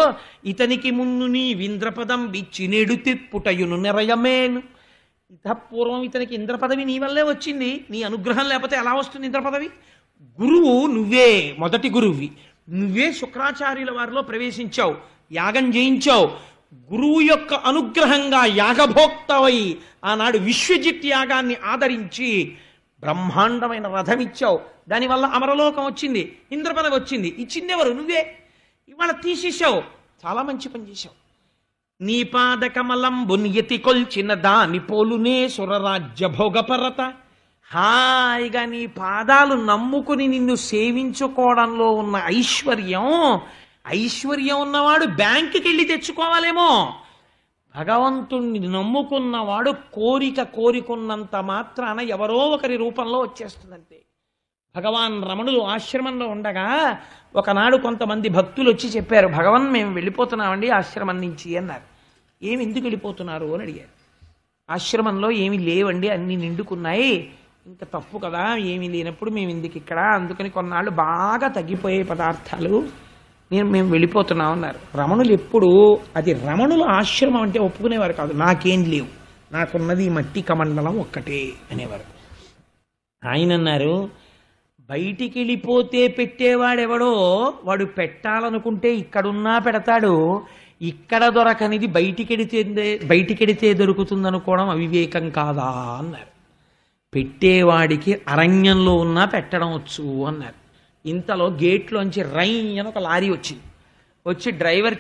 ఇతనికి మున్ను నీ వింద్రపదం బిచ్చి నెడు తిప్పుటయును నెరయమేను. పూర్వం ఇతనికి ఇంద్ర పదవి నీ వల్లే వచ్చింది, నీ అనుగ్రహం లేకపోతే ఎలా వస్తుంది ఇంద్ర పదవి? గురువు నువ్వే, మొదటి గురువువి నువ్వే. శుక్రాచార్యుల వారిలో ప్రవేశించావు, యాగం చేయించావు. గురువు యొక్క అనుగ్రహంగా యాగభోక్తవై ఆనాడు విశ్వజిత్ యాగాన్ని ఆదరించి బ్రహ్మాండమైన రథం ఇచ్చావు. దానివల్ల అమరలోకం వచ్చింది, ఇంద్ర పదవి వచ్చింది. ఇచ్చిందెవరు? నువ్వే. ఇవాళ తీసేశావు. చాలా మంచి పని చేశావు. నీ పాదకమలంబు నియతి కొల్చిన దాని పోలునే సురరాజ్య భోగపరత. హాయిగా నీ పాదాలు నమ్ముకుని నిన్ను సేవించుకోవడంలో ఉన్న ఐశ్వర్యం, ఐశ్వర్యం ఉన్నవాడు బ్యాంకుకి వెళ్ళి తెచ్చుకోవాలేమో. భగవంతుణ్ణి నమ్ముకున్నవాడు కోరికున్నంత మాత్రాన ఎవరో ఒకరి రూపంలో వచ్చేస్తుందంతే. భగవాన్ రమణులు ఆశ్రమంలో ఉండగా ఒకనాడు కొంతమంది భక్తులు వచ్చి చెప్పారు, భగవాన్ మేము వెళ్ళిపోతున్నామండి ఆశ్రమం నుంచి అన్నారు. ఏమి ఎందుకు వెళ్ళిపోతున్నారు అని అడిగారు. ఆశ్రమంలో ఏమి లేవండి, అన్నీ నిండుకున్నాయి, ఇంకా తప్పు కదా, ఏమీ లేనప్పుడు మేము ఎందుకు ఇక్కడ, అందుకని కొన్నాళ్ళు బాగా తగ్గిపోయే పదార్థాలు మేము వెళ్ళిపోతున్నాం అన్నారు. రమణులు ఎప్పుడు అది రమణుల ఆశ్రమం అంటే ఒప్పుకునేవారు కాదు. నాకేం లేవు, నాకున్నది మట్టి కమండలం ఒక్కటే అనేవారు. ఆయన అన్నారు, బయటికి వెళ్ళిపోతే పెట్టేవాడెవడో వాడు పెట్టాలనుకుంటే ఇక్కడున్నా పెడతాడు, ఇక్కడ దొరకనిది బయటికెడితే దొరుకుతుందనుకోవడం అవివేకం కాదా అన్నారు. పెట్టేవాడికి అరణ్యంలో ఉన్నా పెట్టడం వచ్చు అన్నారు. ఇంతలో గేట్లోంచి రై అని ఒక లారీ వచ్చింది. వచ్చి డ్రైవర్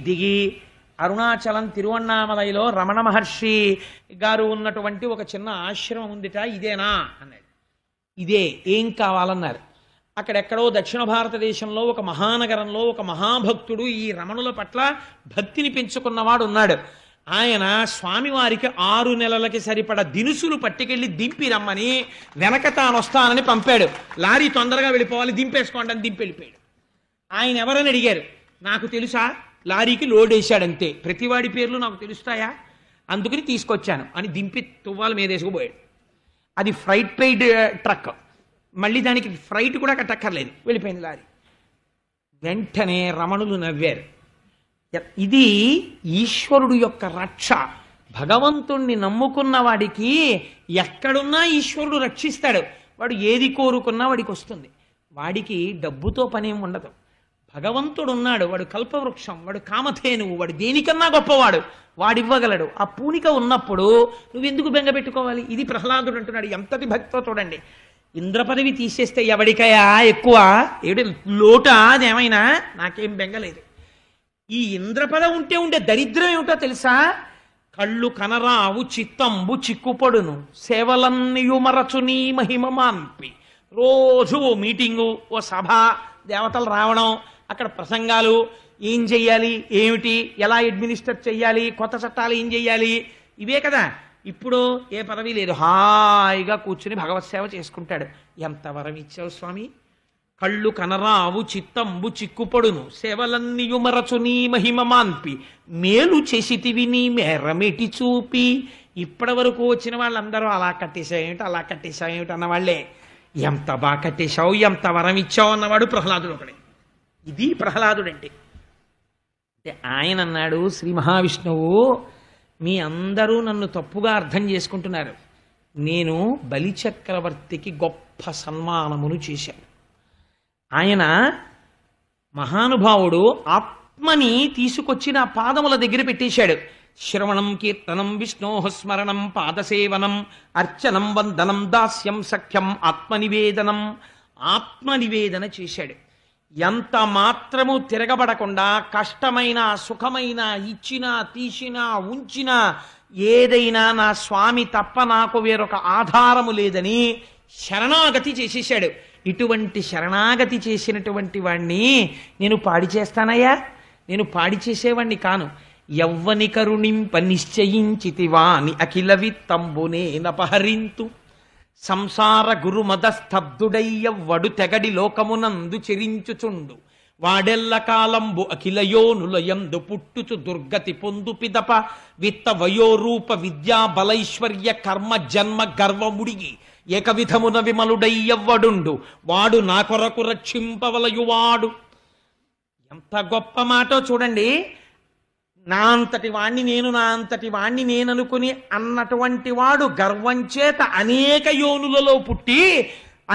దిగి అరుణాచలం తిరువన్నామలైలో రమణ మహర్షి గారు ఉన్నటువంటి ఒక చిన్న ఆశ్రమం ఉందిట, ఇదేనా అన్నాడు. ఇదే, ఏం కావాలన్నారు. అక్కడెక్కడో దక్షిణ భారతదేశంలో ఒక మహానగరంలో ఒక మహాభక్తుడు ఈ రమణుల పట్ల భక్తిని పెంచుకున్నవాడు ఉన్నాడు. ఆయన స్వామివారికి 6 నెలలకి సరిపడ దినుసులు పట్టుకెళ్ళి దింపి రమ్మని వెనక తాను వస్తానని పంపాడు. లారీ తొందరగా వెళ్ళిపోవాలి, దింపేసుకోండి అని దింపి వెళ్ళిపోయాడు. ఆయన ఎవరని అడిగారు. నాకు తెలుసా, లారీకి లోడ్ వేశాడంతే, ప్రతివాడి పేర్లు నాకు తెలుస్తాయా, అందుకని తీసుకొచ్చాను అని దింపి తువ్వాల మీద వేసుకుపోయాడు. అది ఫ్రైట్ పెయిడ్ ట్రక్, మళ్ళీ దానికి ఫ్రైట్ కూడా కట్టక్కర్లేదు, వెళ్ళిపోయింది లారీ. వెంటనే రమణులు నవ్వారు. ఇది ఈశ్వరుడు యొక్క రక్ష. భగవంతుణ్ణి నమ్ముకున్న వాడికి ఎక్కడున్నా ఈశ్వరుడు రక్షిస్తాడు. వాడు ఏది కోరుకున్నా వాడికి వస్తుంది. వాడికి డబ్బుతో పనేం ఉండదు. భగవంతుడు ఉన్నాడు, వాడు కల్పవృక్షం, వాడు కామధేనువు, వాడు దేనికన్నా గొప్పవాడు, వాడివ్వగలడు. ఆ పూనిక ఉన్నప్పుడు నువ్వెందుకు బెంగ పెట్టుకోవాలి? ఇది ప్రహ్లాదుడు అంటున్నాడు. ఎంతటి భక్తితో చూడండి. ఇంద్రపదవి తీసేస్తే ఎవడికయా ఎక్కువ, ఏడు లోటా అదేమైనా, నాకేం బెంగలేదు. ఈ ఇంద్రపద ఉంటే దరిద్రం ఏమిటో తెలుసా? కళ్ళు కనరావు చిత్తంబు చిక్కుపడును సేవలన్నయుమరచు నీ మహిమ మాన్పి. రోజు ఓ మీటింగు, ఓ సభ, దేవతలు రావడం, అక్కడ ప్రసంగాలు, ఏం చెయ్యాలి, ఏమిటి, ఎలా అడ్మినిస్టర్ చెయ్యాలి, కొత్త చట్టాలు ఏం చెయ్యాలి, ఇవే కదా. ఇప్పుడు ఏ పదవి లేదు, హాయిగా కూర్చుని భగవత్ సేవ చేసుకుంటాడు. ఎంత వరం ఇచ్చావు స్వామి. కళ్ళు కనరావు చిత్తంబు చిక్కుపడును సేవలన్నయుమరచు నీ మహిమ మాన్పి. మేలు చేసితివి నీ మేరమెటి చూపి. ఇప్పటి వరకు వచ్చిన వాళ్ళందరూ అలా కట్టేశావేమిటి, అలా కట్టేశావేమిటి అన్నవాళ్లే. ఎంత బాగా కట్టేశావు, ఎంత వరం ఇచ్చావు అన్నవాడు ప్రహ్లాదుడు ఒకడే. ఇది ప్రహ్లాదుడంటే. ఆయన అన్నాడు, శ్రీ మహావిష్ణువు, మీ అందరూ నన్ను తప్పుగా అర్థం చేసుకుంటున్నారు. నేను బలిచక్రవర్తికి గొప్ప సన్మానమును చేశాను. ఆయన మహానుభావుడు ఆత్మని తీసుకొచ్చి నా పాదముల దగ్గర పెట్టేశాడు. శ్రవణం కీర్తనం విష్ణోః స్మరణం పాదసేవనం అర్చనం వందనం దాస్యం సఖ్యం ఆత్మనివేదనం. ఆత్మనివేదన చేశాడు. ఎంత మాత్రము తిరగబడకుండా కష్టమైన సుఖమైన ఇచ్చినా తీసినా ఉంచినా ఏదైనా నా స్వామి తప్ప నాకు వేరొక ఆధారము లేదని శరణాగతి చేసేశాడు. ఇటువంటి శరణాగతి చేసినటువంటి వాణ్ణి నేను పాడి చేస్తానయ్యా? నేను పాడి చేసేవాణ్ణి కాను. యవ్వని కరుణింప నిశ్చయించితివాని అఖిల విత్తంబునే నపహరింతు. సంసార గురుమదస్తబ్దుడయ్యవ్వడు తెగడి లోకమునందు చెరించుచుండు. వాడెల్ల కాలంబు అఖిలయోనులయందు పుట్టుచు దుర్గతి పొందు పిదప. విత్త వయోరూప విద్యా బలైశ్వర్య కర్మ జన్మ గర్వముడిగి ఏకవిధమున విమలుడయ్యవ్వడుండు. వాడు నా కొరకు రక్షింపవలయువాడు. ఎంత గొప్ప మాటో చూడండి. నా అంతటి వాణ్ణి నేను, నా అంతటి వాణ్ణి నేననుకుని అన్నటువంటి వాడు గర్వం చేత అనేక యోనులలో పుట్టి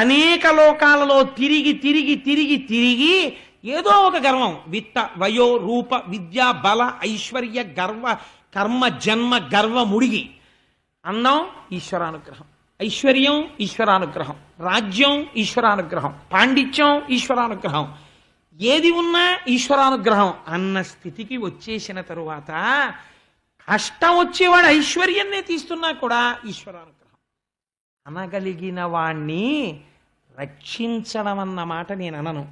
అనేక లోకాలలో తిరిగి తిరిగి తిరిగి తిరిగి ఏదో ఒక గర్వం, విత్త వయో రూప విద్యా బల ఐశ్వర్య గర్వ కర్మ జన్మ గర్వముడిగి. అన్నం ఈశ్వరానుగ్రహం, ఐశ్వర్యం ఈశ్వరానుగ్రహం, రాజ్యం ఈశ్వరానుగ్రహం, పాండిత్యం ఈశ్వరానుగ్రహం, ఏది ఉన్నా ఈశ్వరానుగ్రహం అన్న స్థితికి వచ్చేసిన తరువాత కష్టం వచ్చేవాడు ఐశ్వర్యాన్నే తీస్తున్నా కూడా ఈశ్వరానుగ్రహం. అనగలిగిన వాణ్ణి రక్షించడం అన్న మాట నేను అనను.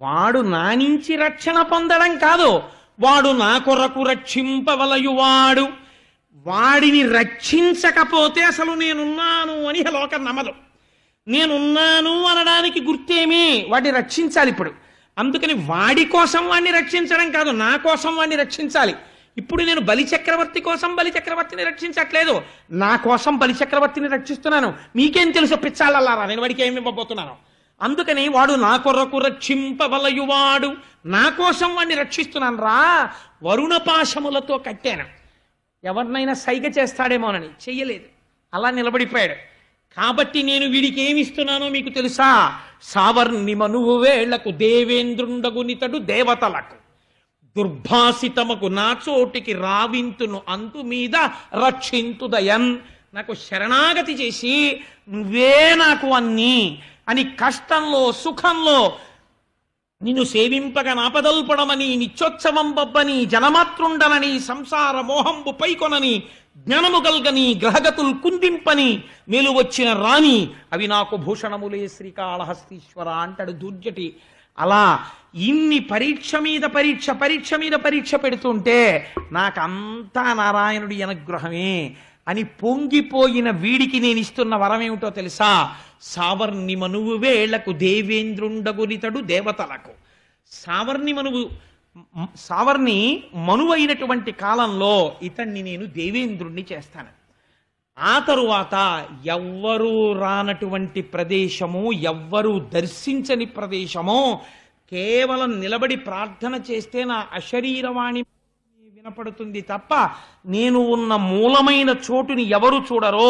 వాడు నా నుంచి రక్షణ పొందడం కాదు, వాడు నా కొరకు రక్షింపవలయువాడు. వాడిని రక్షించకపోతే అసలు నేనున్నాను అని లోకం నమ్మదు. నేనున్నాను అనడానికి గుర్తేమి? వాడిని రక్షించాలి. ఇప్పుడు అందుకని వాడి కోసం వాడిని రక్షించడం కాదు, నా కోసం వాడిని రక్షించాలి. ఇప్పుడు నేను బలిచక్రవర్తి కోసం బలిచక్రవర్తిని రక్షించట్లేదు, నా కోసం బలిచక్రవర్తిని రక్షిస్తున్నాను. మీకేం తెలుసు పిచ్చాలల్లారా నేను వాడికి ఏమి ఇవ్వబోతున్నాను? అందుకని వాడు నా కొరకు రక్షింపవలయువాడు, నా కోసం వాడిని రక్షిస్తున్నాను రా. వరుణపాశములతో కట్టాను. ఎవరినైనా సైగ చేస్తాడేమోనని చెయ్యలేదు, అలా నిలబడిపోయాడు. కాబట్టి నేను వీడికి ఏమిస్తున్నానో మీకు తెలుసా? సావర్ణిమనువు వేళ్లకు దేవేంద్రుండగునితడు దేవతలకు దుర్భాసితమకు నా చోటికి రావింతును అంతు మీద రక్షింతుదయన్. నాకు శరణాగతి చేసి నువ్వే నాకు అన్నీ అని కష్టంలో సుఖంలో నిన్ను సేవింపగ నాపదల్పడమని నిత్యోత్సవం బబ్బని జనమాతృండనని సంసార మోహంబు పైకొనని జ్ఞానము గల్గని గ్రహగతుల్ కుందింపని మేలు వచ్చిన రాణి అవి నాకు భూషణములే శ్రీకాళహస్తీశ్వర అంటాడు దూర్జటి. అలా ఇన్ని పరీక్ష మీద పరీక్ష పరీక్ష మీద పరీక్ష పెడుతుంటే నాకంతా నారాయణుడి అనుగ్రహమే అని పొంగిపోయిన వీడికి నేను ఇస్తున్న వరం ఏమిటో తెలుసా? సావర్ణి మనువు వేళకు దేవేంద్రుండగునితడు దేవతలకు. సావర్ణి మనువైనటువంటి కాలంలో ఇతన్ని నేను దేవేంద్రుణ్ణి చేస్తాను. ఆ తరువాత ఎవ్వరూ రానటువంటి ప్రదేశము, ఎవ్వరూ దర్శించని ప్రదేశము, కేవలం నిలబడి ప్రార్థన చేస్తే నా అశరీరవాణి వినపడుతుంది తప్ప నేను ఉన్న మూలమైన చోటుని ఎవరు చూడరో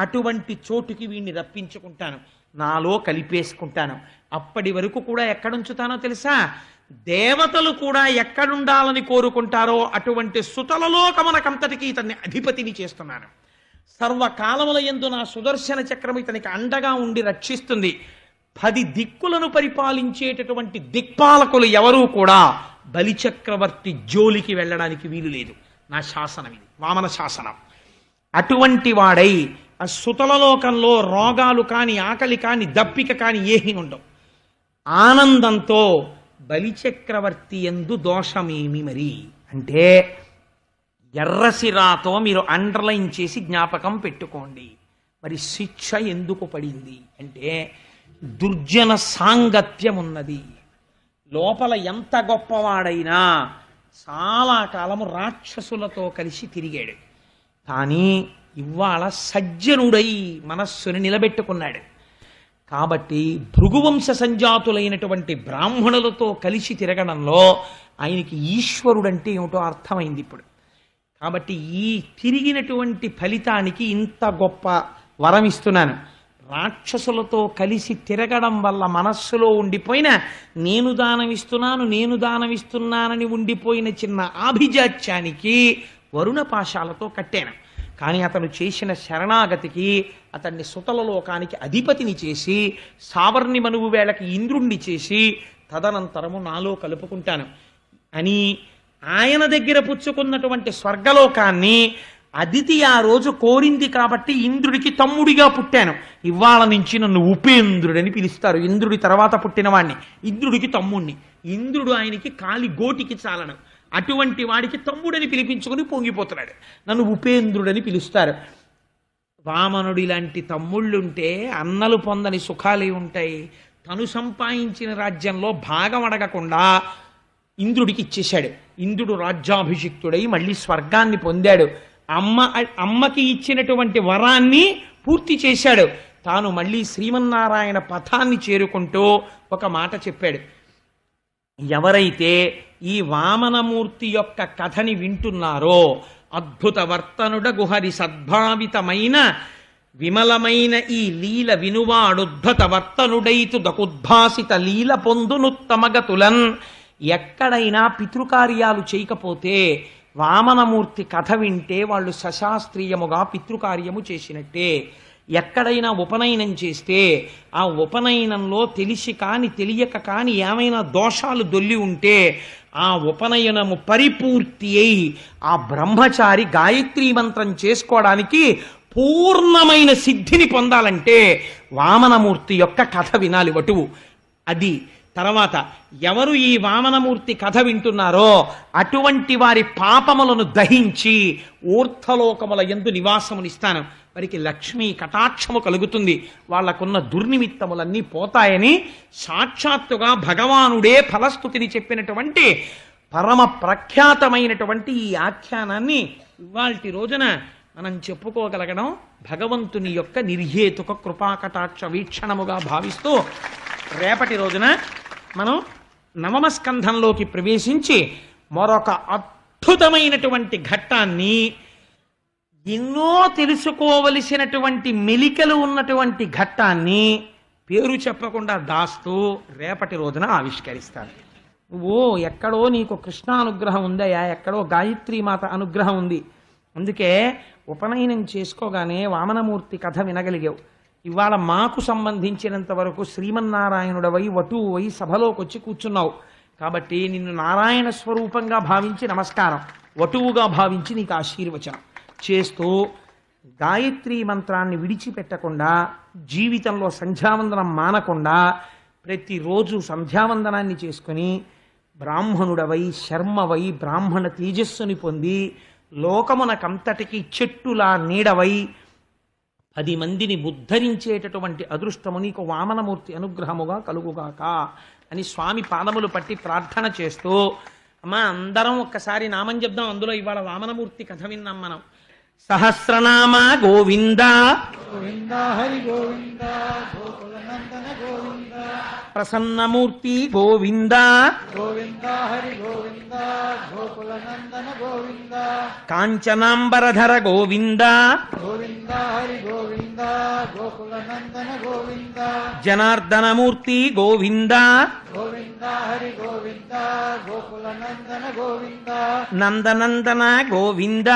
అటువంటి చోటుకి వీడిని రప్పించుకుంటాను, నాలో కలిపేసుకుంటాను. అప్పటి వరకు కూడా ఎక్కడుంచుతానో తెలుసా? దేవతలు కూడా ఎక్కడుండాలని కోరుకుంటారో అటువంటి సుతలలోకమునకంతటికి ఇతన్ని అధిపతిని చేస్తున్నాను. సర్వకాలముల యందు నా సుదర్శన చక్రం ఇతనికి అండగా ఉండి రక్షిస్తుంది. 10 దిక్కులను పరిపాలించేటటువంటి దిక్పాలకులు ఎవరూ కూడా బలిచక్రవర్తి జోలికి వెళ్ళడానికి వీలు లేదు. నా శాసనం ఇది, వామన శాసనం. అటువంటి వాడై ఆ సుతలలోకంలో రోగాలు కాని, ఆకలి కాని, దప్పిక కాని ఏమీ ఉండవు. ఆనందంతో బలిచక్రవర్తి యందు దోషమేమి మరి అంటే ఎర్రసిరాతో మీరు అండర్లైన్ చేసి జ్ఞాపకం పెట్టుకోండి. మరి శిక్ష ఎందుకు పడింది అంటే దుర్జన సాంగత్యం ఉన్నది. లోపల ఎంత గొప్పవాడైనా చాలా కాలము రాక్షసులతో కలిసి తిరిగాడు. కానీ ఇవాళ సజ్జనుడై మనస్సుని నిలబెట్టుకున్నాడు. కాబట్టి భృగువంశ సంజాతులైనటువంటి బ్రాహ్మణులతో కలిసి తిరగడంలో ఆయనకి ఈశ్వరుడంటే ఏమిటో అర్థమైంది ఇప్పుడు. కాబట్టి ఈ తిరిగినటువంటి ఫలితానికి ఇంత గొప్ప వరం ఇస్తున్నాను. రాక్షసులతో కలిసి తిరగడం వల్ల మనస్సులో ఉండిపోయిన నేను దానమిస్తున్నానని ఉండిపోయిన చిన్న ఆభిజాత్యానికి వరుణ పాశాలతో కట్టాను. కానీ అతను చేసిన శరణాగతికి అతన్ని సుతలలోకానికి అధిపతిని చేసి సావర్ణి మనువు వేళకి ఇంద్రుణ్ణి చేసి తదనంతరము నాలో కలుపుకుంటాను అని ఆయన దగ్గర పుచ్చుకున్నటువంటి స్వర్గలోకాన్ని అదితి ఆ రోజు కోరింది కాబట్టి ఇంద్రుడికి తమ్ముడిగా పుట్టాను. ఇవాళ నుంచి నన్ను ఉపేంద్రుడని పిలుస్తారు. ఇంద్రుడి తర్వాత పుట్టినవాణ్ణి, ఇంద్రుడికి తమ్ముణ్ణి. ఇంద్రుడు ఆయనకి కాలి గోటికి చాలను, అటువంటి వాడికి తమ్ముడని పిలిపించుకుని పొంగిపోతున్నాడు. నన్ను ఉపేంద్రుడని పిలుస్తారు. వామనుడి లాంటి తమ్ముళ్ళుంటే అన్నలు పొందని సుఖాలే ఉంటాయి. తను సంపాదించిన రాజ్యంలో భాగం అడగకుండా ఇంద్రుడికి ఇచ్చేశాడు. ఇంద్రుడు రాజ్యాభిషిక్తుడై మళ్ళీ స్వర్గాన్ని పొందాడు. అమ్మకి ఇచ్చినటువంటి వరాన్ని పూర్తి చేశాడు. తాను మళ్ళీ శ్రీమన్నారాయణ పథాన్ని చేరుకుంటూ ఒక మాట చెప్పాడు. ఎవరైతే ఈ వామనమూర్తి యొక్క కథని వింటున్నారో అద్భుత వర్తనుడ గుహరి సద్భావితమైన విమలమైన ఈ లీల వినువాడుద్భుత వర్తనుడైతు దకుద్భాసిత లీల పొందునుత్తమగతులన్. ఎక్కడైనా పితృకార్యాలు చేయకపోతే వామనమూర్తి కథ వింటే వాళ్ళు సశాస్త్రీయముగా పితృకార్యము చేసినట్టే. ఎక్కడైనా ఉపనయనం చేస్తే ఆ ఉపనయనంలో తెలిసి కాని తెలియక కాని ఏమైనా దోషాలు దొల్లి ఉంటే ఆ ఉపనయనము పరిపూర్తి అయి ఆ బ్రహ్మచారి గాయత్రీ మంత్రం చేసుకోవడానికి పూర్ణమైన సిద్ధిని పొందాలంటే వామనమూర్తి యొక్క కథ వినాలి వటువు. అది తర్వాత ఎవరు ఈ వామనమూర్తి కథ వింటున్నారో అటువంటి వారి పాపములను దహించి ఊర్ధ్వలోకముల యందు నివాసమునిస్తాను. వారికి లక్ష్మీ కటాక్షము కలుగుతుంది. వాళ్లకున్న దుర్నిమిత్తములన్నీ పోతాయని సాక్షాత్తుగా భగవానుడే ఫలస్థుతిని చెప్పినటువంటి పరమ ప్రఖ్యాతమైనటువంటి ఈ ఆఖ్యానాన్ని ఇవాల్టి రోజున మనం చెప్పుకోగలగడం భగవంతుని యొక్క నిర్హేతుక కృపాకటాక్ష వీక్షణముగా భావిస్తూ రేపటి రోజున మనం నవమ స్కంధంలోకి ప్రవేశించి మరొక అద్భుతమైనటువంటి ఘట్టాన్ని, ఎన్నో తెలుసుకోవలసినటువంటి మెలికలు ఉన్నటువంటి ఘట్టాన్ని పేరు చెప్పకుండా దాస్తూ రేపటి రోజున ఆవిష్కరిస్తాను. నువ్వు ఎక్కడో నీకు కృష్ణానుగ్రహం ఉందయా, ఎక్కడో గాయత్రీమాత అనుగ్రహం ఉంది. అందుకే ఉపనయనం చేసుకోగానే వామనమూర్తి కథ వినగలిగావు. ఇవాళ మాకు సంబంధించినంత వరకు శ్రీమన్నారాయణుడవై వటువై సభలోకి వచ్చి కూర్చున్నావు కాబట్టి నిన్ను నారాయణ స్వరూపంగా భావించి నమస్కారం, వటువుగా భావించి నీకు ఆశీర్వచనం చేస్తూ గాయత్రీ మంత్రాన్ని విడిచిపెట్టకుండా, జీవితంలో సంధ్యావందనం మానకుండా ప్రతిరోజు సంధ్యావందనాన్ని చేసుకుని బ్రాహ్మణుడవై శర్మవై బ్రాహ్మణ తేజస్సుని పొంది లోకమునకంతటికి చెట్టులా నీడవై 10 మందిని ఉద్ధరించేటటువంటి అదృష్టము నీకు వామనమూర్తి అనుగ్రహముగా కలుగుగాక అని స్వామి పాదములు పట్టి ప్రార్థన చేస్తూ, అమ్మా అందరం ఒక్కసారి నామం చెప్దాం. అందులో ఇవాళ వామనమూర్తి కథ విన్నాం మనం. సహస్రనామ గోవింద గోవింద హరి గోవింద గోకులనందన గోవింద ప్రసన్నమూర్తి గోవింద గోవింద హరి గోవింద గోకులనందన గోవింద కాంచనాంబరధర గోవింద గోవింద హరి గోవింద గోకులనందన గోవింద జనార్దనమూర్తి గోవింద గోవింద హరి గోవింద గోకులనందన గోవింద నందనందన గోవింద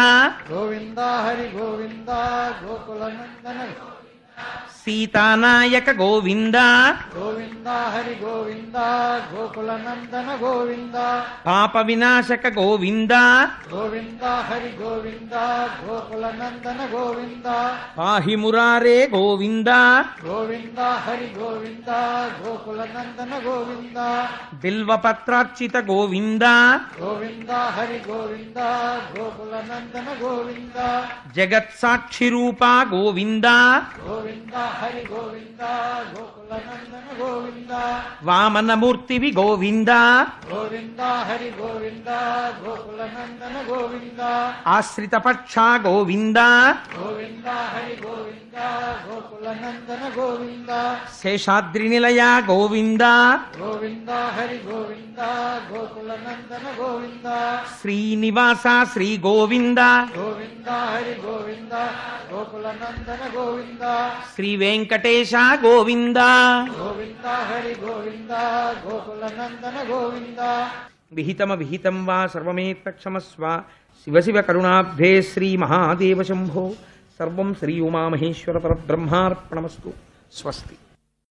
గోవింద హరి గోవింద గోకులనందన సీతానాయక గోవింద గోవింద హరి గోవింద గోకులనందన గోవింద పాప వినాశక గోవింద గోవింద హరి గోవింద గోకులనందన గోవింద పాహి మురారే గోవింద గోవింద హరి గోవింద గోకులనందన గోవింద బిల్వపత్రార్చిత గోవింద గోవింద హరి గోవింద గోకులనందన గోవింద జగత్సాక్షి రూప గోవింద గోవింద హరి గోవింద గోకులనందన గోవింద వామనమూర్తివి గోవింద గోవింద హరి గోవింద గోకులనందన గోవింద ఆశ్రిత పక్ష గోవింద గోవింద హరి గోవింద గోకులనందన గోవింద శేషాద్రి నిలయ గోవింద గోవింద హరి గోవింద గోకులనందన గోవింద శ్రీనివాస శ్రీ గోవింద గోవింద హరి గోవింద గోకులనందన గోవింద శ్రీ వెంకటేశ గోవింద గోవింద హరి గోవింద గోకులనందన గోవింద విహితమ విహితం వా సర్వమేత్తక్షమస్వ శివ శివ కరుణాబ్ధే శ్రీ మహాదేవ శంభో సర్వం శ్రీ ఉమామహేశ్వర పరబ్రహ్మార్పణమస్తు. స్వస్తి.